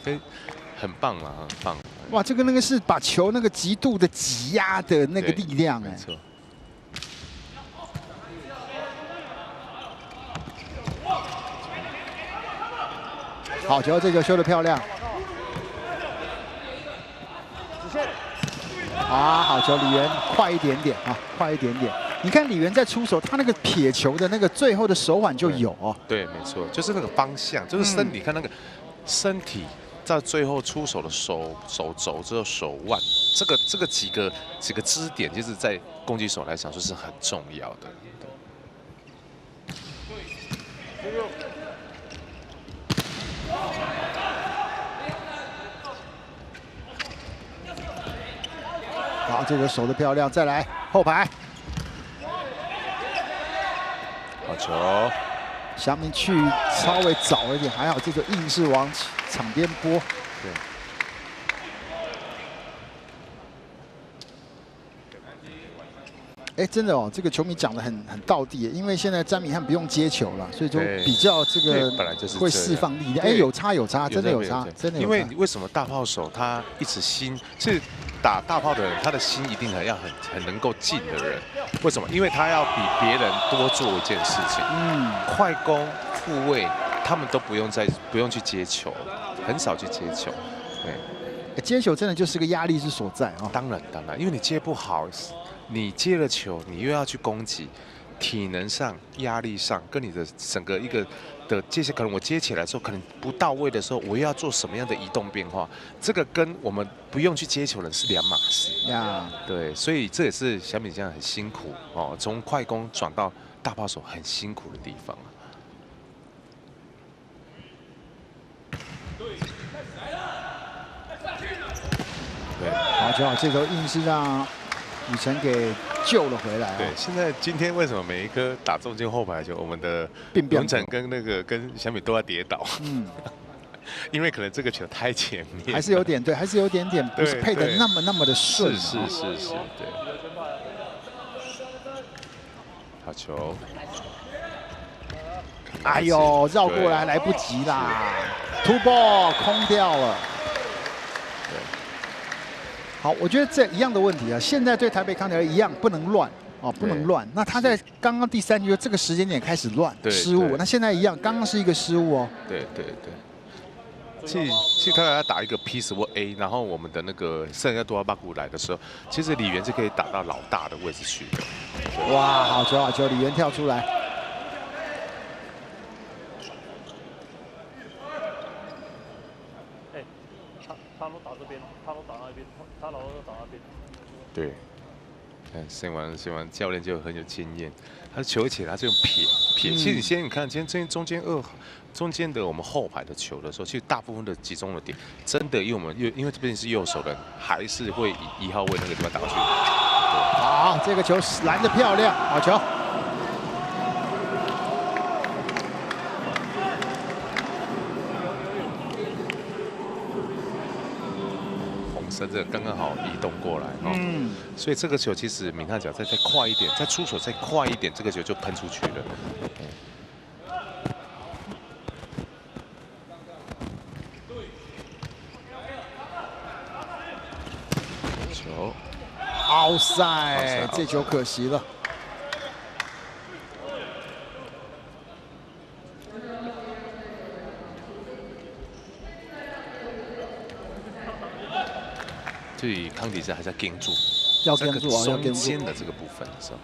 很棒啊，很棒。哇，这个那个是把球那个极度的挤压的那个力量，没错。好球，这球修得漂亮。啊，好球，李源快一点点啊，快一点点。你看李源在出手，他那个撇球的那个最后的手腕就有哦。对，没错，就是那个方向，就是身体，看那个身体在最后出手的手肘之后手腕，这个几个支点，就是在攻击手来讲说是很重要的。好，这个守得漂亮，再来后排。好球，祥明去稍微早一点，还好这个硬是往场边拨。对。哎，真的哦，这个球迷讲的很道地，因为现在詹米汉不用接球了，所以就比较这个本来就是会释放力量。哎，有差，真的有差，真的有差。因为为什么大炮手他一直心是打大炮的人，他的心一定很能够进的人。为什么？因为他要比别人多做一件事情。快攻、复位，他们都不用去接球，很少去接球。对，接球真的就是个压力之所在啊。当然，因为你接不好。你接了球，你又要去攻击，体能上、压力上，跟你的整个一个的接下，可能我接起来的时候可能不到位的时候，我又要做什么样的移动变化？这个跟我们不用去接球的是两码事。对，所以这也是小米这样很辛苦哦，从快攻转到大炮手很辛苦的地方啊。对，好球，这球硬是让雨辰给救了回来。对，现在今天为什么每一颗打中间后排球，我们的文成跟小米都要跌倒？因为可能这个球太前面，还是有点对，还是有点不是配的那么的顺。是，对。好球！哎呦，绕过来来不及啦 ，two ball 空掉了。好，我觉得这一样的问题啊，现在对台北康德一样不能乱哦，不能乱。那他在刚刚第3局这个时间点开始乱失误，那现在一样，刚刚是一个失误哦。对。其实他要打一个 piece 或 A， 然后我们的那个圣亚多阿巴古来的时候，其实李源是可以打到老大的位置去的。哇，好球，李源跳出来。他都打这边，他都打那边，他老二都打那边。对，先完教练就很有经验，他球起来他就用撇。其实你看，今天中间的我们后排的球的时候，其实大部分的集中的点，真的因为这边是右手的，还是会以1号位那个地方打过去。好，这个球拦得漂亮，好球。甚至刚刚好移动过来哦，所以这个球其实敏汉脚再快一点，再出手再快一点，这个球就喷出去了。球，奥赛，这球可惜了。至于康迪斯还在盯住，要盯住啊，要盯住中间的这个部分的时候。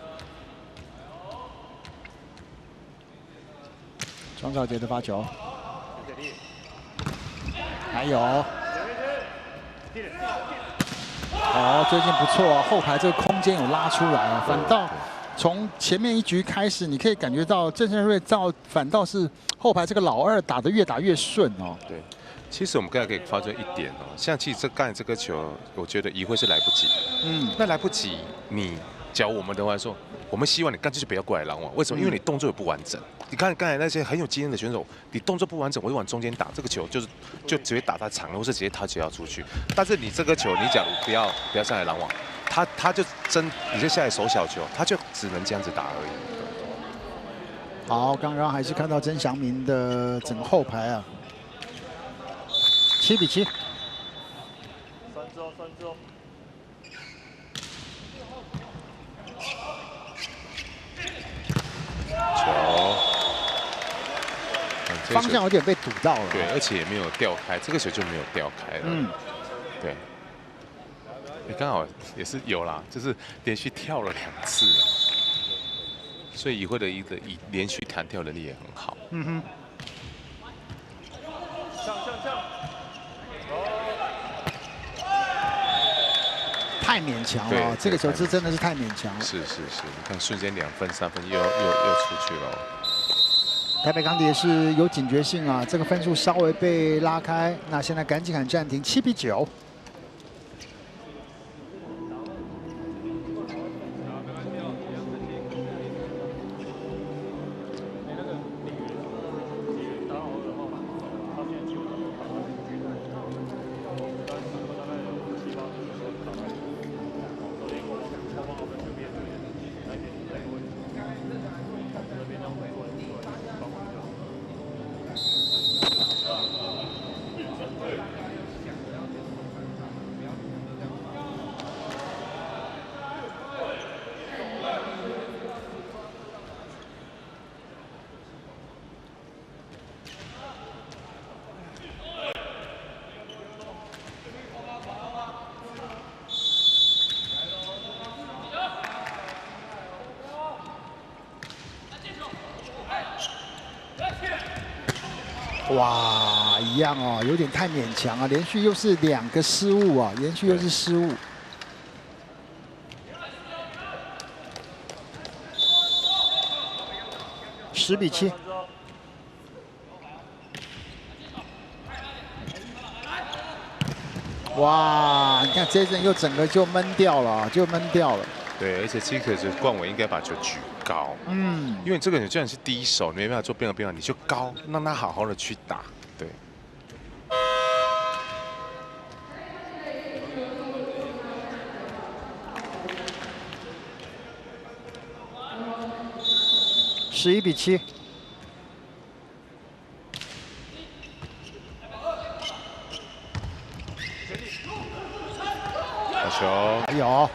庄兆杰的发球，还有，最近不错啊，后排这个空间有拉出来啊，反倒从前面1局开始，你可以感觉到郑胜瑞反倒是后排这个老二打得越打越顺哦。对。其实我们刚才可以发现一点哦，像其实刚才这个球，我觉得移会是来不及的。那来不及，你教我们的话说，我们希望你干脆就不要过来拦网。为什么？因为你动作也不完整。你看刚才那些很有经验的选手，你动作不完整，我就往中间打，这个球就直接打在长了，或是直接他就要出去。但是你这个球，你假如不要上来拦网，他就你就下来守小球，他就只能这样子打而已。好，刚刚还是看到曾祥明的整个后排啊。7比7。3支哦。球，很方向有点被堵到了。对，而且也没有掉开，这个球就没有掉开了。对。刚好也是有啦，就是连续跳了2次了，所以以会的连续弹跳能力也很好。太勉强了，这个球是真的是太勉强了。是，你看瞬间2分3分又出去了。台北钢铁是有警觉性啊，这个分数稍微被拉开，那现在赶紧喊暂停，7比9。哇，一样哦，有点太勉强啊！连续又是2个失误啊，连续又是失误。10比7。哇，你看这一阵又整个就闷掉了，对，而且这个是冠伟应该把球举高，因为这个你既然是第一手，你没办法做变化，你就高，让他好好的去打，对。11比7。好球，还有。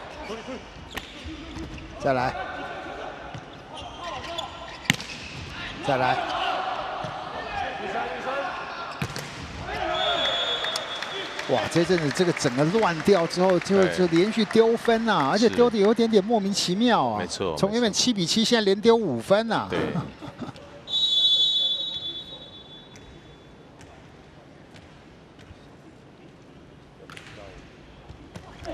再来，哇！这阵子这个整个乱掉之后，就连续丢分啊，而且丢的有点莫名其妙啊。没错，从原本7比7，现在连丢5分啊。对。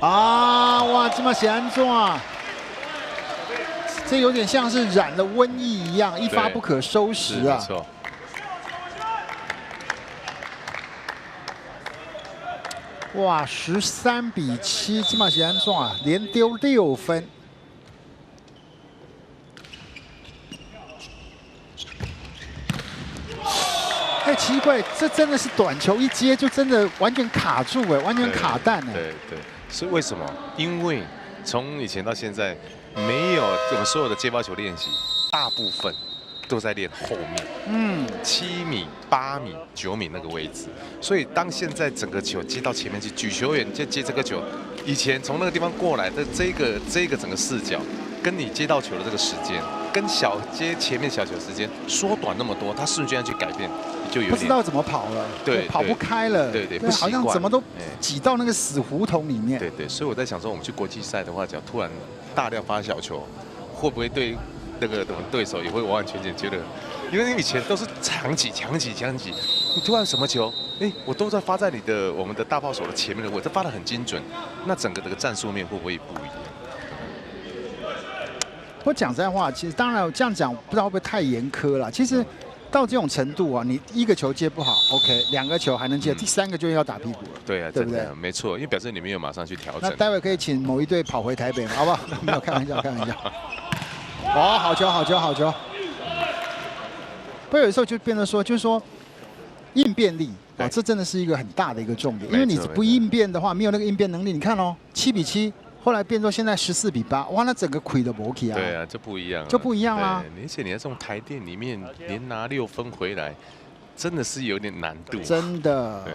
啊！哇，这么显然重啊！这有点像是染了瘟疫一样，一发不可收拾啊！没错。哇，13比7，这么显然重啊，连丢6分。哎，奇怪，这真的是短球一接就真的完全卡住哎，完全卡弹哎。对，是为什么？因为从以前到现在。没有我们所有的接发球练习，大部分都在练后面，7米、8米、9米那个位置。所以当现在整个球接到前面去，举球员就接这个球，以前从那个地方过来的这个整个视角，跟你接到球的这个时间，跟接前面小球时间缩短那么多，他瞬间要去改变，就有点不知道怎么跑了，对，跑不开了，对，好像怎么都挤到那个死胡同里面。对，所以我在想说，我们去国际赛的话，只要突然大量发小球，会不会对那个对手也会完完全全觉得，因为你以前都是强挤，你突然什么球，我都在发在我们的大炮手的前面的位置，发得很精准，那整个这个战术面会不会不一样？不过讲实在话，其实当然这样讲，不知道会不会太严苛了。其实到这种程度啊，你1个球接不好 ，OK，2个球还能接，第3个就要打屁股了。对啊，对不对？没错，因为表示你没有马上去调整。那待会可以请某一队跑回台北，好不好？没有开玩笑。哦，好球。不过有时候就变得说，就是说应变力啊，这真的是一个很大的一个重点。因为你不应变的话，没有那个应变能力。你看哦，7比7。后来变作现在14比8，哇，那整个亏的不 OK 啊！对啊，就不一样，啦。而且你在这种台电里面连拿6分回来，真的是有点难度。真的。对。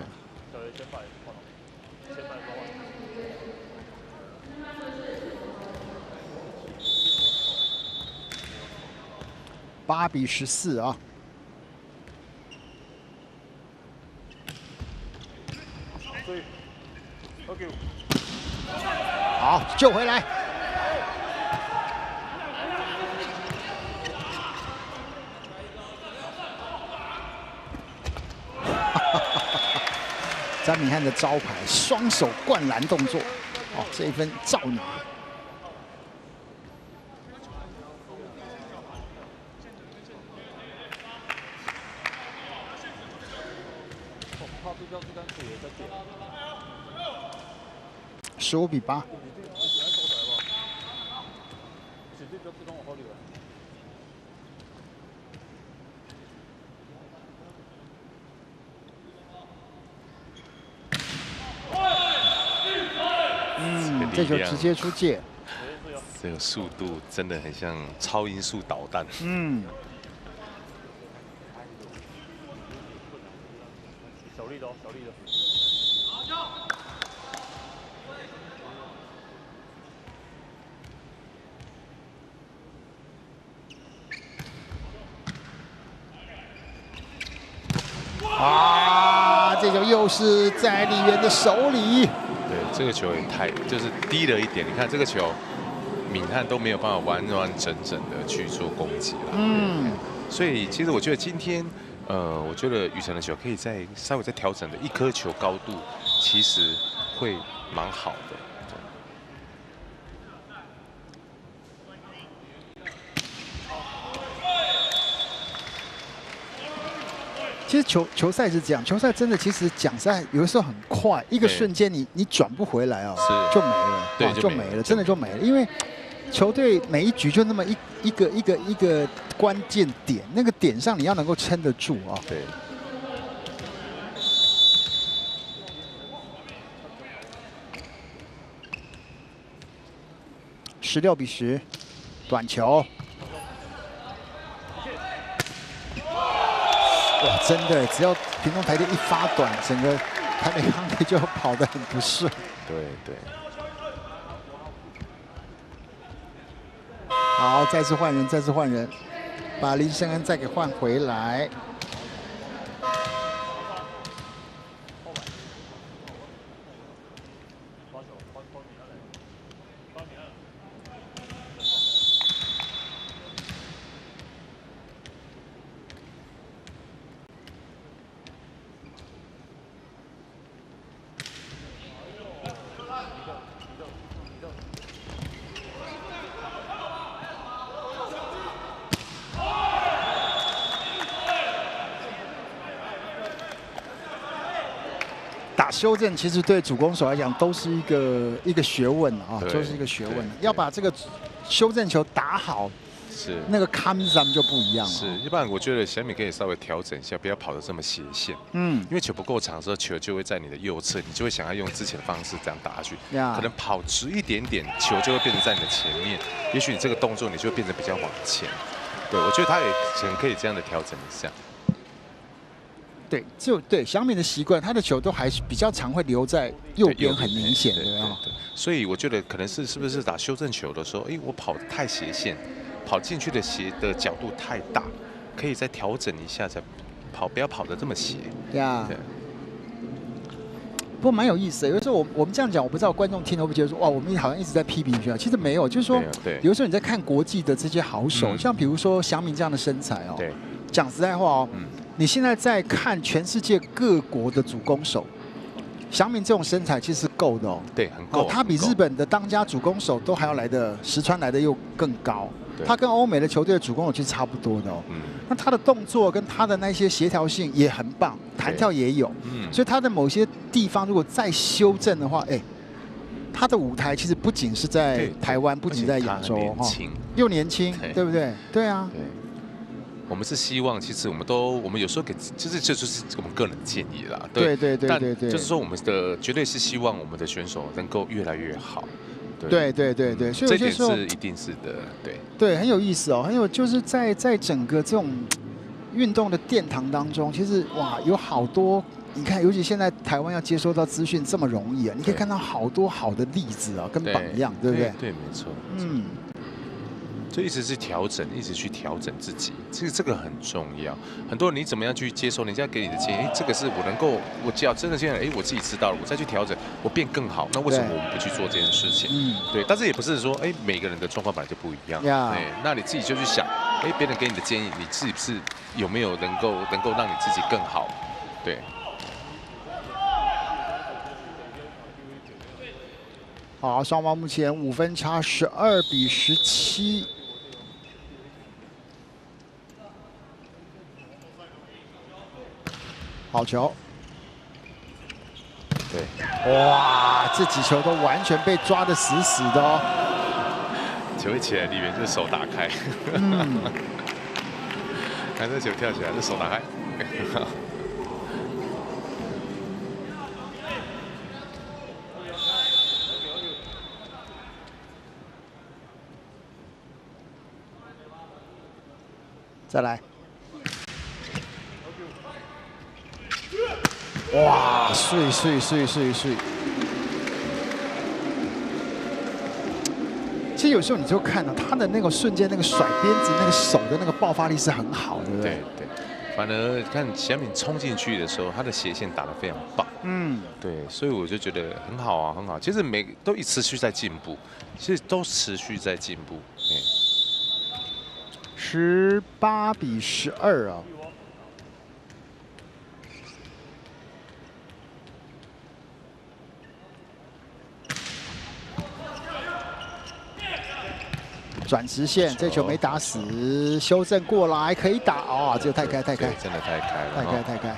8比14啊！好，救回来。詹米汉的招牌双手灌篮动作，哦，这一分照拿。15-8。这球直接出界，这个速度真的很像超音速导弹。手力的，手力的。啊！这球又是在李源的手里。对，这个球也就是低了一点。你看这个球，敏汉都没有办法完完整整的去做攻击了。所以其实我觉得今天，我觉得宇辰的球可以稍微再调整的一颗球高度，其实会蛮好的。其实球赛是这样，球赛真的其实讲实在有的时候很快，一个瞬间你转不回来哦，就没了，对，就没了，真的就没了。因为球队每一局就那么一个关键点，那个点上你要能够撑得住啊。对。16-10，短球。哇，真的，只要屏东台电一发短，整个台北康队就跑得很不顺。对对。好，再次换人，再次换人，把林胜恩再给换回来。打修正其实对主攻手来讲都是一个学问啊，都是一个学问。要把这个修正球打好，是那个 comes 就不一样了。是，一般我觉得小米可以稍微调整一下，不要跑得这么斜线。因为球不够长的时候，球就会在你的右侧，你就会想要用之前的方式这样打下去。可能跑直一点点，球就会变成在你的前面。也许你这个动作你就会变得比较往前。对，我觉得他也可以这样的调整一下。对，对小米的习惯，他的球都还是比较常会留在右边，很明显的啊。所以我觉得可能是不是打修正球的时候，我跑得太斜线，跑进去的斜的角度太大，可以再调整一下，再跑，不要跑得这么斜。对。不过蛮有意思的，有时候我们这样讲，我不知道观众听会不会觉得说，哇，我们好像一直在批评学校，其实没有，就是说，有时候你在看国际的这些好手，像比如说祥明这样的身材哦，讲实在话哦。你现在在看全世界各国的主攻手，祥明这种身材其实是够的哦。对，很够。他比日本的当家主攻手都还要来的，石川来的又更高。他跟欧美的球队的主攻手其实差不多的哦。那他的动作跟他的那些协调性也很棒，弹跳也有。所以他的某些地方如果再修正的话，他的舞台其实不仅是在台湾，不仅在亚洲哈，又年轻，对不对？对啊。我们是希望，其实我们有时候这就是我们个人建议啦。对。但就是说，我们绝对是希望我们的选手能够越来越好。对，所以这点是一定是的，对，很有意思哦。还有就是在整个这种运动的殿堂当中，其实哇，有好多你看，尤其现在台湾要接收到资讯这么容易啊，你可以看到好多好的例子啊，跟榜样，对不对？对，没错。就一直去调整，一直去调整自己，其实这个很重要。很多人你怎么样去接受人家给你的建议？这个是我能够，我只要真的现在，我自己知道了，我再去调整，我变更好。那为什么我们不去做这件事情？对，但是也不是说，每个人的状况本来就不一样。对，那你自己就去想，别人给你的建议，你自己是有没有能够让你自己更好？对。好，双方目前5分差，12比17。好球！对，哇，这几球都完全被抓得死死的哦。球一起来，李源就手打开。看这球跳起来，这手打开。再来！哇，碎！其实有时候你就看到他的那个瞬间，那个甩鞭子，那个手的那个爆发力是很好的，对不对？对。反而看小敏冲进去的时候，他的斜线打得非常棒。对，所以我就觉得很好啊，很好。其实都持续在进步，其实都持续在进步。18比12啊！转直线，这球没打死，修正过来可以打哦，这个太开，真的太开了，太开。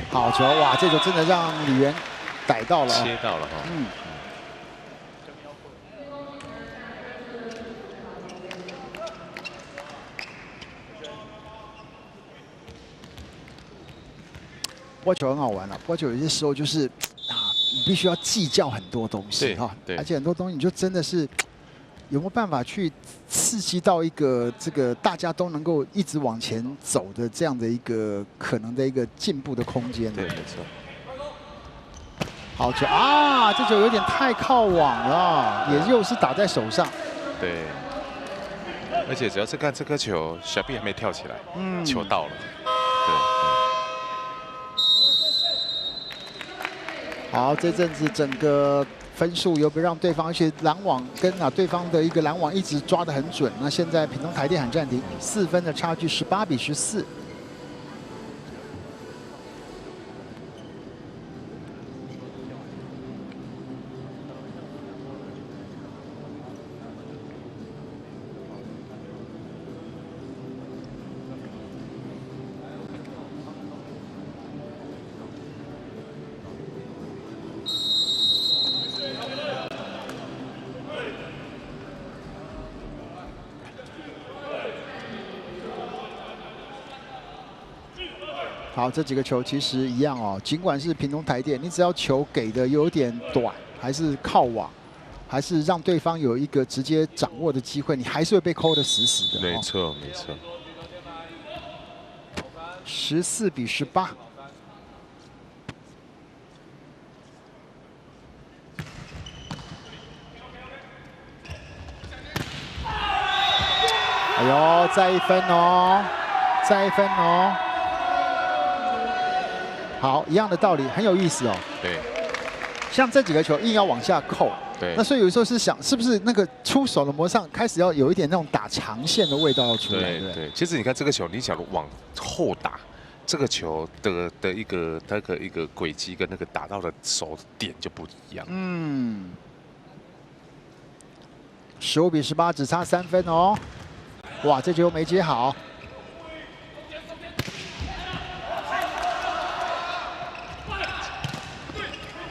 好球，哇，这球真的让李源逮到了，切到了哈。波球很好玩了，波球有些时候就是你必须要计较很多东西哈，而且很多东西你就真的是有没有办法去刺激到一个这个大家都能够一直往前走的这样的一个可能的一个进步的空间。对，没错。好球啊！这球有点太靠网了，也又是打在手上。对，而且主要是看这颗球，小臂还没跳起来，球到了。对。好，这阵子整个分数有没有让对方，而且拦网跟对方的一个拦网一直抓得很准。那现在屏东台电喊暂停，4分的差距，18比14。好，这几个球其实一样哦。尽管是屏东台电，你只要球给的有点短，还是靠网，还是让对方有一个直接掌握的机会，你还是会被扣得死死的。没错，没错。14比18。哎呦，再1分哦，再1分哦。好，一样的道理，很有意思哦。对，像这几个球硬要往下扣，对，那所以有时候是想，是不是那个出手的模上开始要有一点那种打长线的味道要出来？对。其实你看这个球，你假如往后打，这个球的一个轨迹跟那个打到的手点就不一样。15比18，只差3分哦。哇，这球没接好。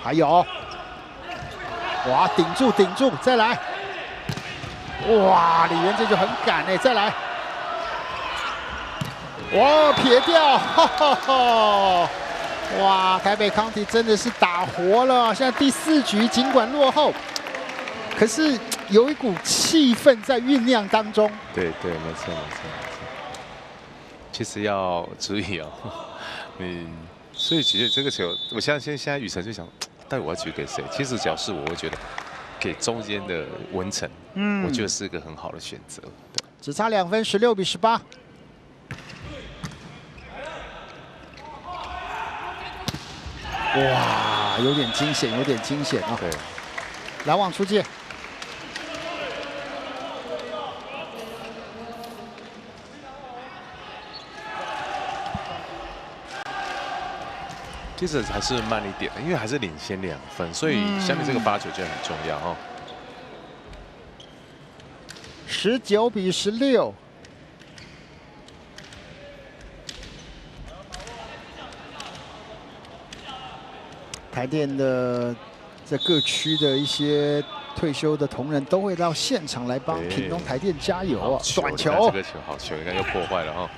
还有，哇，顶住，再来！哇，李源这就很赶哎，再来！哇，撇掉！哈哈哈！哇，台北康体真的是打活了。现在第4局，尽管落后，可是有一股气氛在酝酿当中。对，没错。其实要注意哦，所以其实这个球，我现在雨辰就想，到底我要举给谁？其实只要是我会觉得，给中间的文成，我觉得是个很好的选择。只差2分，16比18。哇，有点惊险，有点惊险啊！对，拦网出界。其实还是慢一点，因为还是领先2分，所以下面这个发球就很重要哦。19比16。台电的这各区的一些退休的同仁都会到现场来帮屏东台电加油啊！短球，这个球好球，你看又破坏了哈。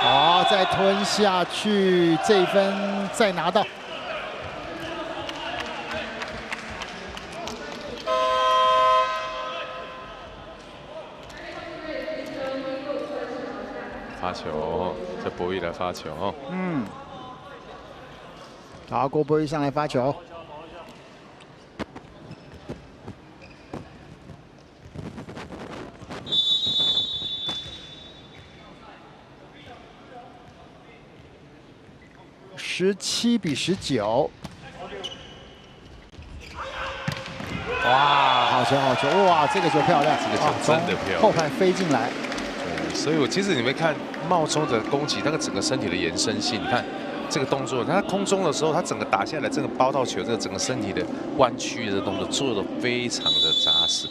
好，再吞下去，这一分再拿到。发球，这博弈来发球哦。好，郭博弈上来发球。17比19。哇，好球好球！哇，这个球漂亮，这个球真的漂亮，后排飞进来。对，所以我其实你们看冒充的攻击，那个整个身体的延伸性，你看。这个动作，他空中的时候，他整个打下来，整个包到球，这个整个身体的弯曲的动作做的非常的扎实。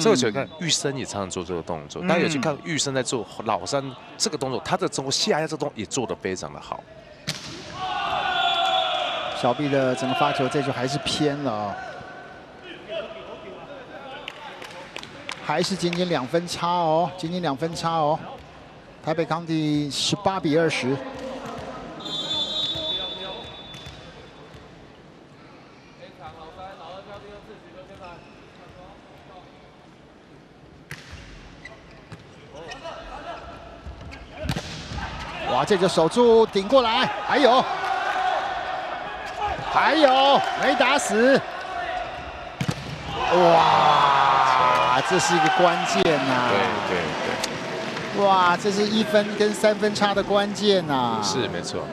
这个球看玉生也常常做这个动作，大家有去看玉生在做老三这个动作，他的中国下压这个动作也做得非常的好。小臂的整个发球，这球还是偏了啊，还是仅仅2分差哦，仅仅2分差哦。台北康帝18比20。哇，这就守住顶过来，还有没打死。哇，这是一个关键呐！对。哇，这是1分跟3分差的关键呐！是没错。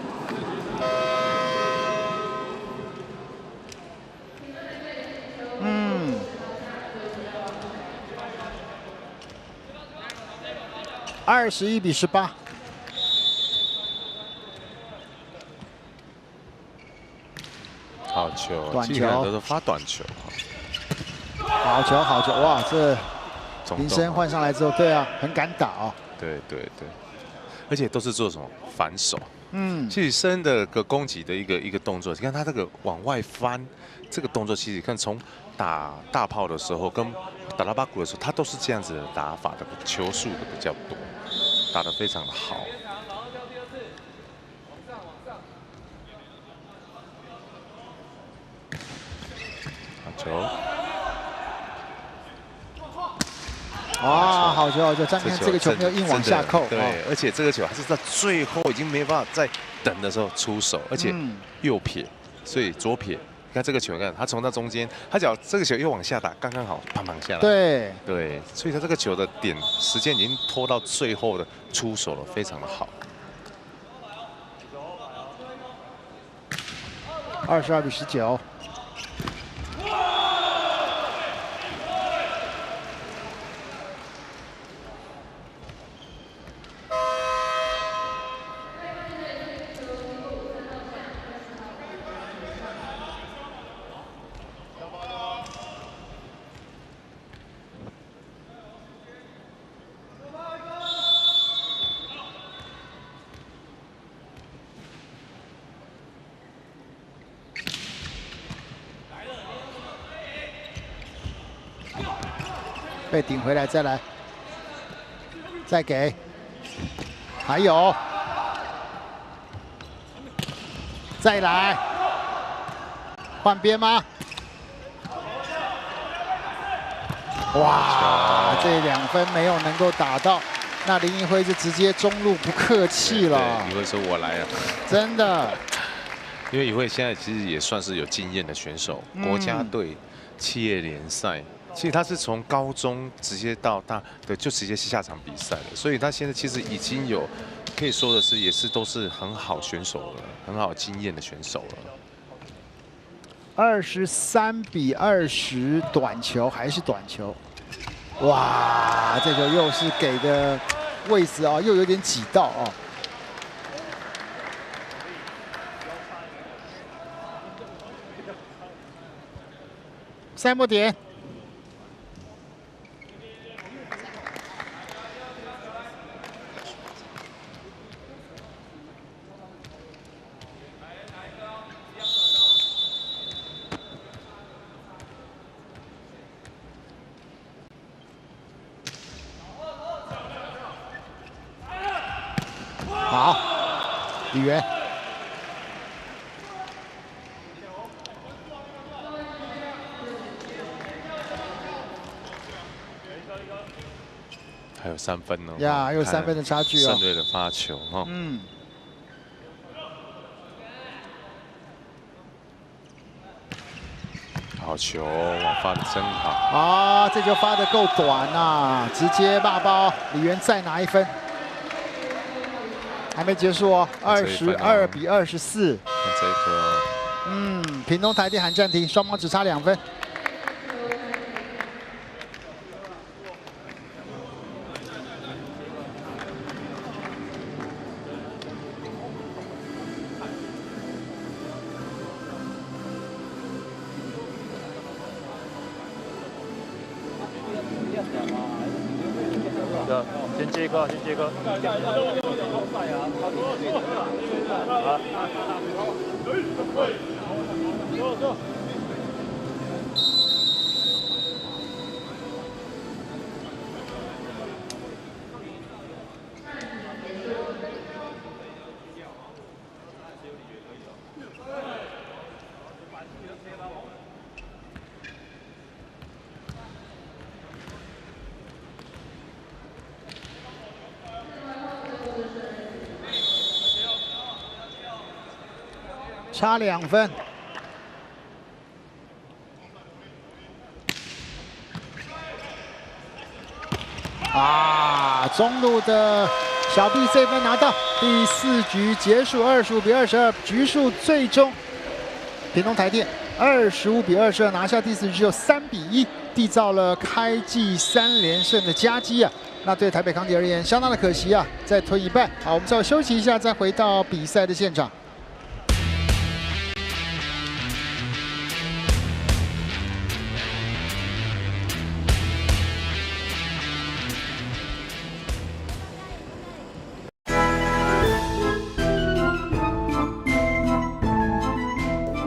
21比18。好球，短球都是发短球。好球，好球！哇，这林森换上来之后，对啊，很敢打哦。对，而且都是做什么反手。其实森的个攻击的一个动作，你看他这个往外翻这个动作，其实你看从打大炮的时候跟打拉巴鼓的时候，他都是这样子的打法的，球速的比较多，打得非常的好。球，哇，好球好球！张天这个球没有硬往下扣，对，而且这个球还是在最后已经没办法再等的时候出手，而且右撇，所以左撇。你看这个球，看他从那中间，他脚这个球又往下打，刚刚好，砰砰下来。对，所以他这个球的点时间已经拖到最后的出手了，非常的好。22比19。被顶回来，再来，再给，还有，再来，换边吗？哇，这2分没有能够打到，那林奕辉就直接中路不客气了。你会说我来了，真的，因为宇辉现在其实也算是有经验的选手，国家队。企业联赛。其实他是从高中直接到大的就直接下场比赛了，所以他现在其实已经有可以说的是也是都是很好选手了，很好经验的选手了。23-20，短球还是短球？哇，这球又是给的位置啊，又有点挤到啊。赛末点。好，李源。还有3分呢。呀，还有3分的差距哦。胜队的发球哈。好球，发的真好。啊，这球发的够短啊，直接骂包。李源再拿1分。还没结束哦，22-24。看这一颗。屏东台电喊暂停，双方只差2分。先接一个，先接一个。差2分。啊，中路的小毕这分拿到，第4局结束25-22，局数最终屏东台电25-22拿下第4局，只有3-1，缔造了开季3连胜的佳绩啊！那对台北康体而言，相当的可惜啊，再吞一半。好，我们稍微休息一下，再回到比赛的现场。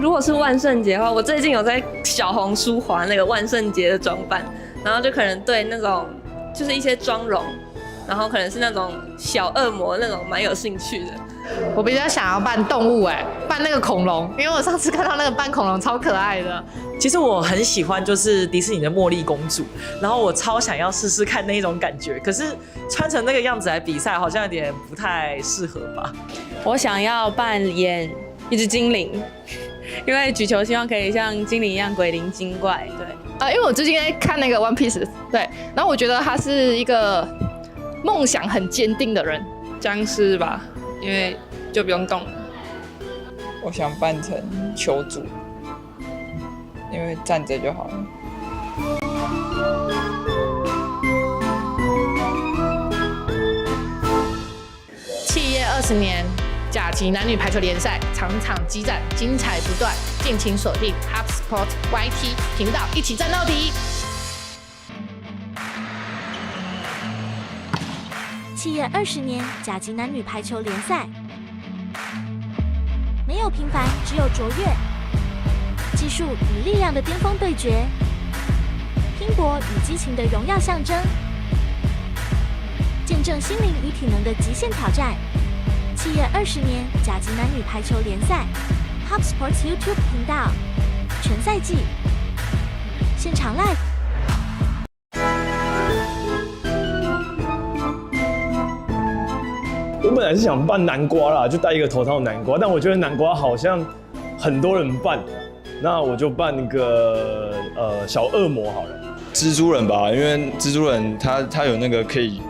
如果是万圣节的话，我最近有在小红书滑那个万圣节的装扮，然后就可能对那种就是一些妆容，然后可能是那种小恶魔那种蛮有兴趣的。我比较想要扮动物扮那个恐龙，因为我上次看到那个扮恐龙超可爱的。其实我很喜欢就是迪士尼的茉莉公主，然后我超想要试试看那一种感觉，可是穿成那个样子来比赛好像有点不太适合吧。我想要扮演一只精灵。因为举球希望可以像精灵一样鬼灵精怪，对。因为我最近在看那个 One Piece， 对，然后我觉得他是一个梦想很坚定的人。僵尸吧，因为就不用动了。我想扮成球主，因为站着就好了。企业20年。甲级男女排球联赛，场场激战，精彩不断，敬请锁定 HubSport YT 频道，一起战到底。企业20年甲级男女排球联赛，没有平凡，只有卓越，技术与力量的巅峰对决，拼搏与激情的荣耀象征，见证心灵与体能的极限挑战。企业20年甲级男女排球联赛 ，HubSports YouTube 频道，全赛季现场 live。我本来是想扮南瓜啦，就戴一个头套南瓜，但我觉得南瓜好像很多人扮，那我就扮个小恶魔好了。蜘蛛人吧，因为蜘蛛人他有那个可以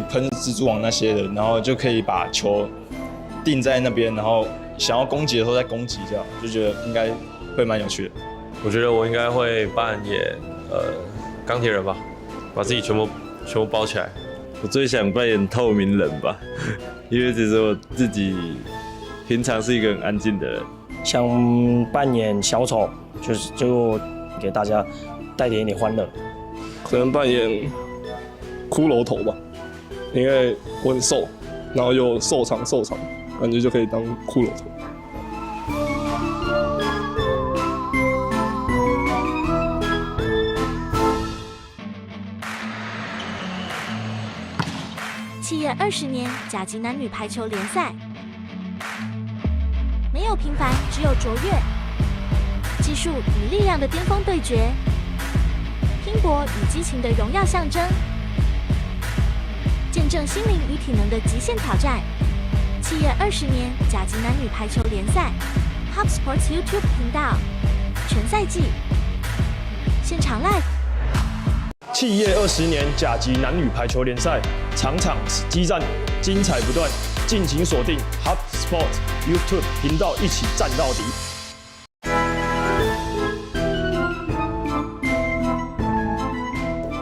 喷蜘蛛网那些的，然后就可以把球定在那边，然后想要攻击的时候再攻击，这样就觉得应该会蛮有趣的。我觉得我应该会扮演钢铁人吧，把自己全部包起来。我最想扮演透明人吧，因为其实我自己平常是一个很安静的人。想扮演小丑，就给大家带点欢乐。可能扮演骷髅头吧，因为我很瘦，然后又瘦长，感觉就可以当骷髅头。企业20年甲级男女排球联赛，没有平凡，只有卓越。技术与力量的巅峰对决，拼搏与激情的荣耀象征，见证心灵与体能的极限挑战。企业20年甲级男女排球联赛 ，HubSports YouTube 频道，全赛季现场 live。企业20年甲级男女排球联赛，场场激战，精彩不断，敬请锁定 HubSport YouTube 频道，一起战到底。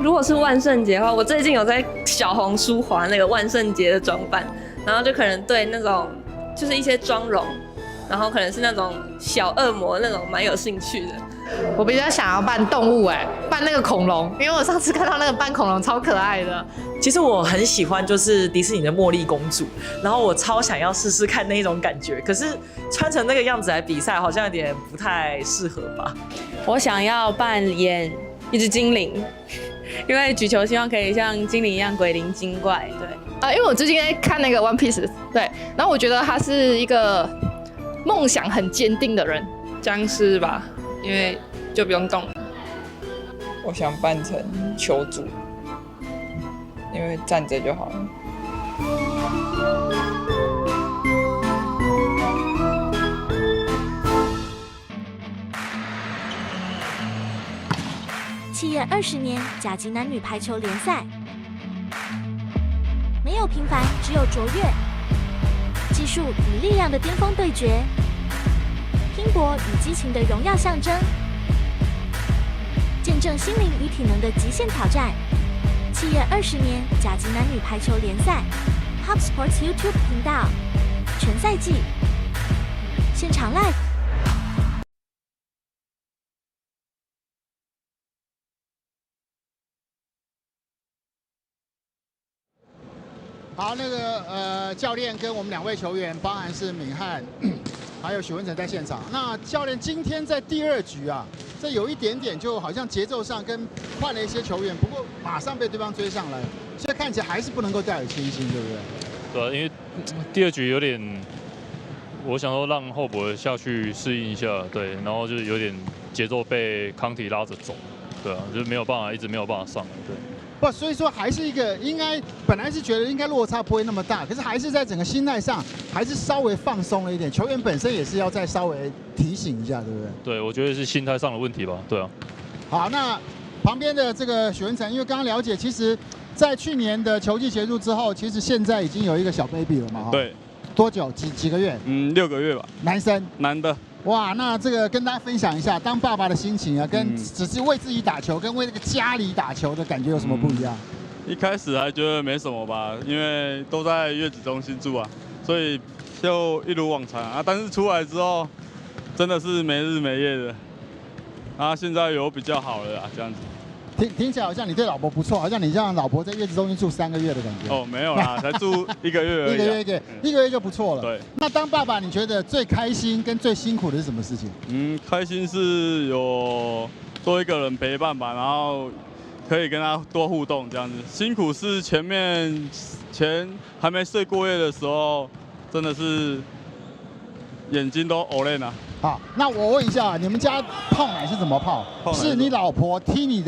如果是万圣节的话，我最近有在小红书滑那个万圣节的装扮，然后就可能对那种就是一些妆容，然后可能是那种小恶魔那种蛮有兴趣的。我比较想要扮动物扮那个恐龙，因为我上次看到那个扮恐龙超可爱的。其实我很喜欢就是迪士尼的茉莉公主，然后我超想要试试看那种感觉，可是穿成那个样子来比赛好像有点不太适合吧。我想要扮演一只精灵，因为举球希望可以像精灵一样鬼灵精怪。对，因为我最近在看那个 One Piece， 对，然后我觉得他是一个梦想很坚定的人。僵尸吧，因为就不用动了。我想扮成球主，因为站着就好了。企业20年甲级男女排球联赛，没有平凡，只有卓越。技术与力量的巅峰对决，拼搏与激情的荣耀象征，见证心灵与体能的极限挑战。企业20年甲级男女排球联赛 ，HubSports YouTube 频道，全赛季现场 live。好，那个教练跟我们2位球员，包含是敏翰，还有许文成在现场。那教练今天在第2局啊，这有一点点就好像节奏上跟换了一些球员，不过马上被对方追上来，所以看起来还是不能够掉以轻心，对不对？对啊，因为第2局有点，我想说让后博下去适应一下，对，然后就是有点节奏被康体拉着走，对啊，就是没有办法，一直没有办法上来，对。不，所以说还是一个应该本来是觉得应该落差不会那么大，可是还是在整个心态上还是稍微放松了一点。球员本身也是要再稍微提醒一下，对不对？对，我觉得是心态上的问题吧。对啊。好，那旁边的这个许文成，因为刚刚了解，其实，在去年的球季结束之后，其实现在已经有一个小 baby 了嘛？对。多久？几个月？6个月吧。男生？男的。哇，那这个跟大家分享一下，当爸爸的心情啊，跟只是为自己打球，跟为那个家里打球的感觉有什么不一样？一开始还觉得没什么吧，因为都在月子中心住啊，所以就一如往常啊。但是出来之后，真的是没日没夜的。啊，现在有比较好了啦，这样子。听起来好像你对老婆不错，好像你让老婆在月子中心住3个月的感觉。哦，没有啦，才住1个月而已。一个月就不错了。对。那当爸爸，你觉得最开心跟最辛苦的是什么事情？开心是有多一个人陪伴吧，然后可以跟他多互动这样子。辛苦是前还没睡过夜的时候，真的是眼睛都黑了。好，那我问一下，你们家泡奶是怎么泡？是你老婆踢你，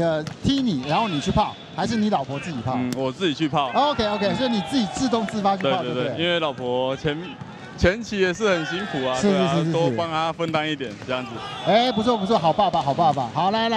然后你去泡，还是你老婆自己泡？我自己去泡。OK， 所以你自己自动自发去泡，对不对？因为老婆前期也是很辛苦啊，对啊，多帮他分担一点这样子。哎，不错不错，好爸爸好爸爸。好，来，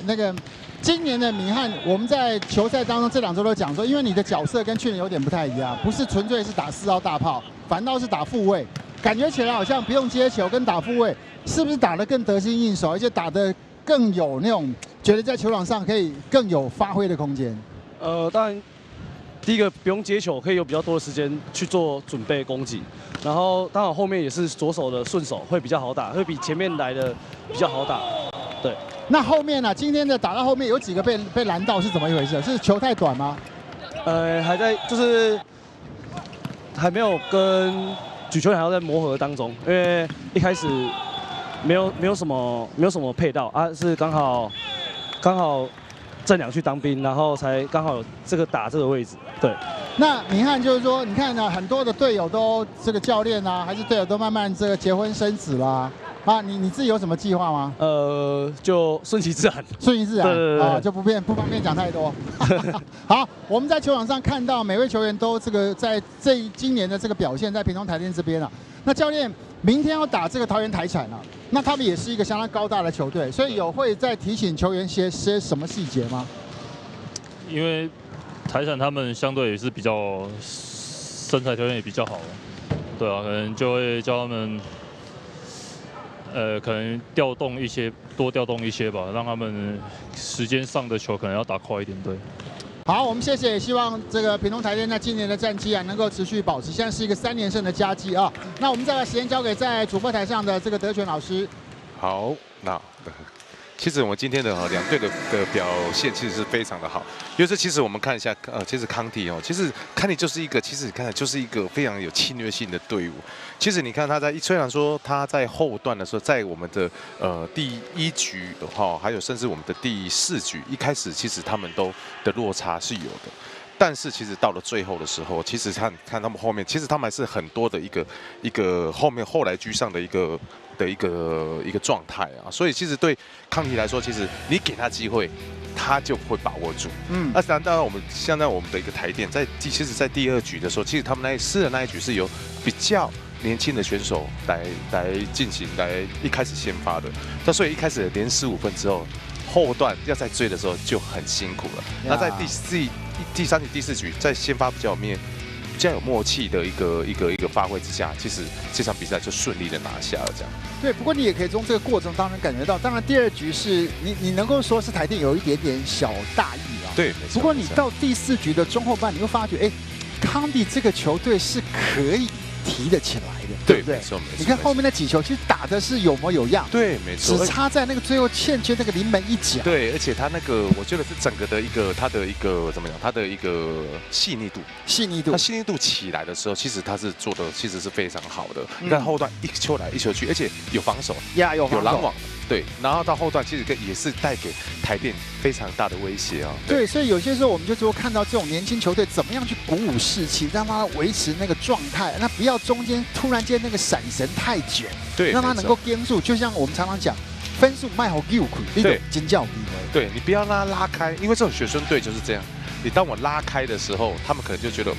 那个今年的明翰，我们在球赛当中这2周都讲说，因为你的角色跟去年有点不太一样，不是纯粹是打4号大炮，反倒是打副位，感觉起来好像不用接球跟打副位，是不是打得更得心应手，而且打得更有那种觉得在球场上可以更有发挥的空间？当然，第一个不用接球，可以有比较多的时间去做准备攻击。然后当然后面也是左手的顺手会比较好打，会比前面来的比较好打。对。那后面呢？今天的打到后面有几个被拦到是怎么一回事？是球太短吗？还在就是还没有跟举球员还要在磨合当中，因为一开始没有什么配到啊，是刚好正两去当兵，然后才刚好有这个打这个位置。对。那明翰就是说，你看呢，很多的队友都这个教练啊，还是队友都慢慢这个结婚生子啦。啊，你自己有什么计划吗？就顺其自然。顺其自然。对啊，就不方便讲太多。好，我们在球场上看到每位球员都这个在今年的这个表现，在屏东台电这边啊。那教练明天要打这个桃园台产啊，那他们也是一个相当高大的球队，所以有会再提醒球员些什么细节吗？因为台产他们相对也是比较身材条件也比较好，对啊，可能就会教他们。可能多调动一些吧，让他们时间上的球可能要打快一点，对。好，我们谢谢，也希望这个屏东台电在今年的战绩啊能够持续保持，现在是一个3连胜的佳绩啊。那我们再把时间交给在主播台上的这个德权老师。好，那。其实我们今天的2队的表现其实是非常的好，因为其实我们看一下，其实康体其实康体就是一个，其实你看就是一个非常有侵略性的队伍。其实你看他虽然说他在后段的时候，在我们的第1局还有甚至我们的第4局，一开始其实他们的落差是有的。但是其实到了最后的时候，其实看他们后面，其实他们还是很多的一个后来居上的一个状态啊，所以其实对康体来说，其实你给他机会，他就会把握住。那当然我们现在我们的一个台电其实在第2局的时候，其实他们那一局是由比较年轻的选手来进行一开始先发的，那所以一开始连15分之后，后段要再追的时候就很辛苦了。那在第3局、第4局，在先发比较有默契的一个发挥之下，其实这场比赛就顺利的拿下了这样。对，不过你也可以从这个过程当中感觉到，当然第2局是你能够说是台电有一点点小大意啊。对，不过你到第4局的中后半，你会发觉，康帝这个球队是可以提得起来的，对不对？没错。你看后面那几球，其实打的是有模有样。对，没错。只差在那个最后欠缺那个临门一脚。对，而且他那个，我觉得是整个的他的一个怎么讲？他的一个细腻度。他细腻度起来的时候，其实他是做的其实是非常好的。你看后段一球来一球去，而且有防守，有拦网。对，然后到后段其实也是带给台电非常大的威胁啊。对，所以有些时候我们就说看到这种年轻球队怎么样去鼓舞士气，让他维持那个状态，那不要中间突然间那个闪神太卷，对，让他能够跟住。就像我们常常讲，分数卖好丢苦，那种尖叫比对你不要让他拉开，因为这种学生队就是这样。你当我拉开的时候，他们可能就觉得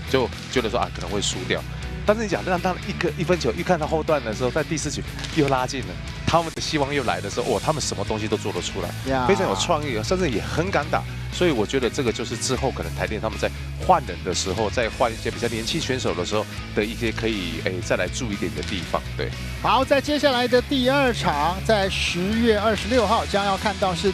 就觉得说可能会输掉。但是你讲让他一分球，一看到后段的时候，在第4局又拉近了，他们的希望又来的时候，他们什么东西都做得出来，非常有创意，甚至也很敢打。所以我觉得这个就是之后可能台电他们在换人的时候，在换一些比较年轻选手的时候的一些可以再来注意点的地方。对，好，在接下来的第2场，在10月26号将要看到是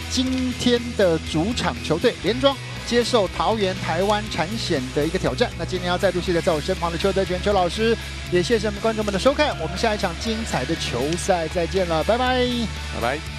今天的主场球队连庄。接受桃园台湾产险的一个挑战。那今天要再度谢谢在我身旁的邱德权邱老师，也谢谢我们观众们的收看。我们下一场精彩的球赛再见了，拜拜，拜拜。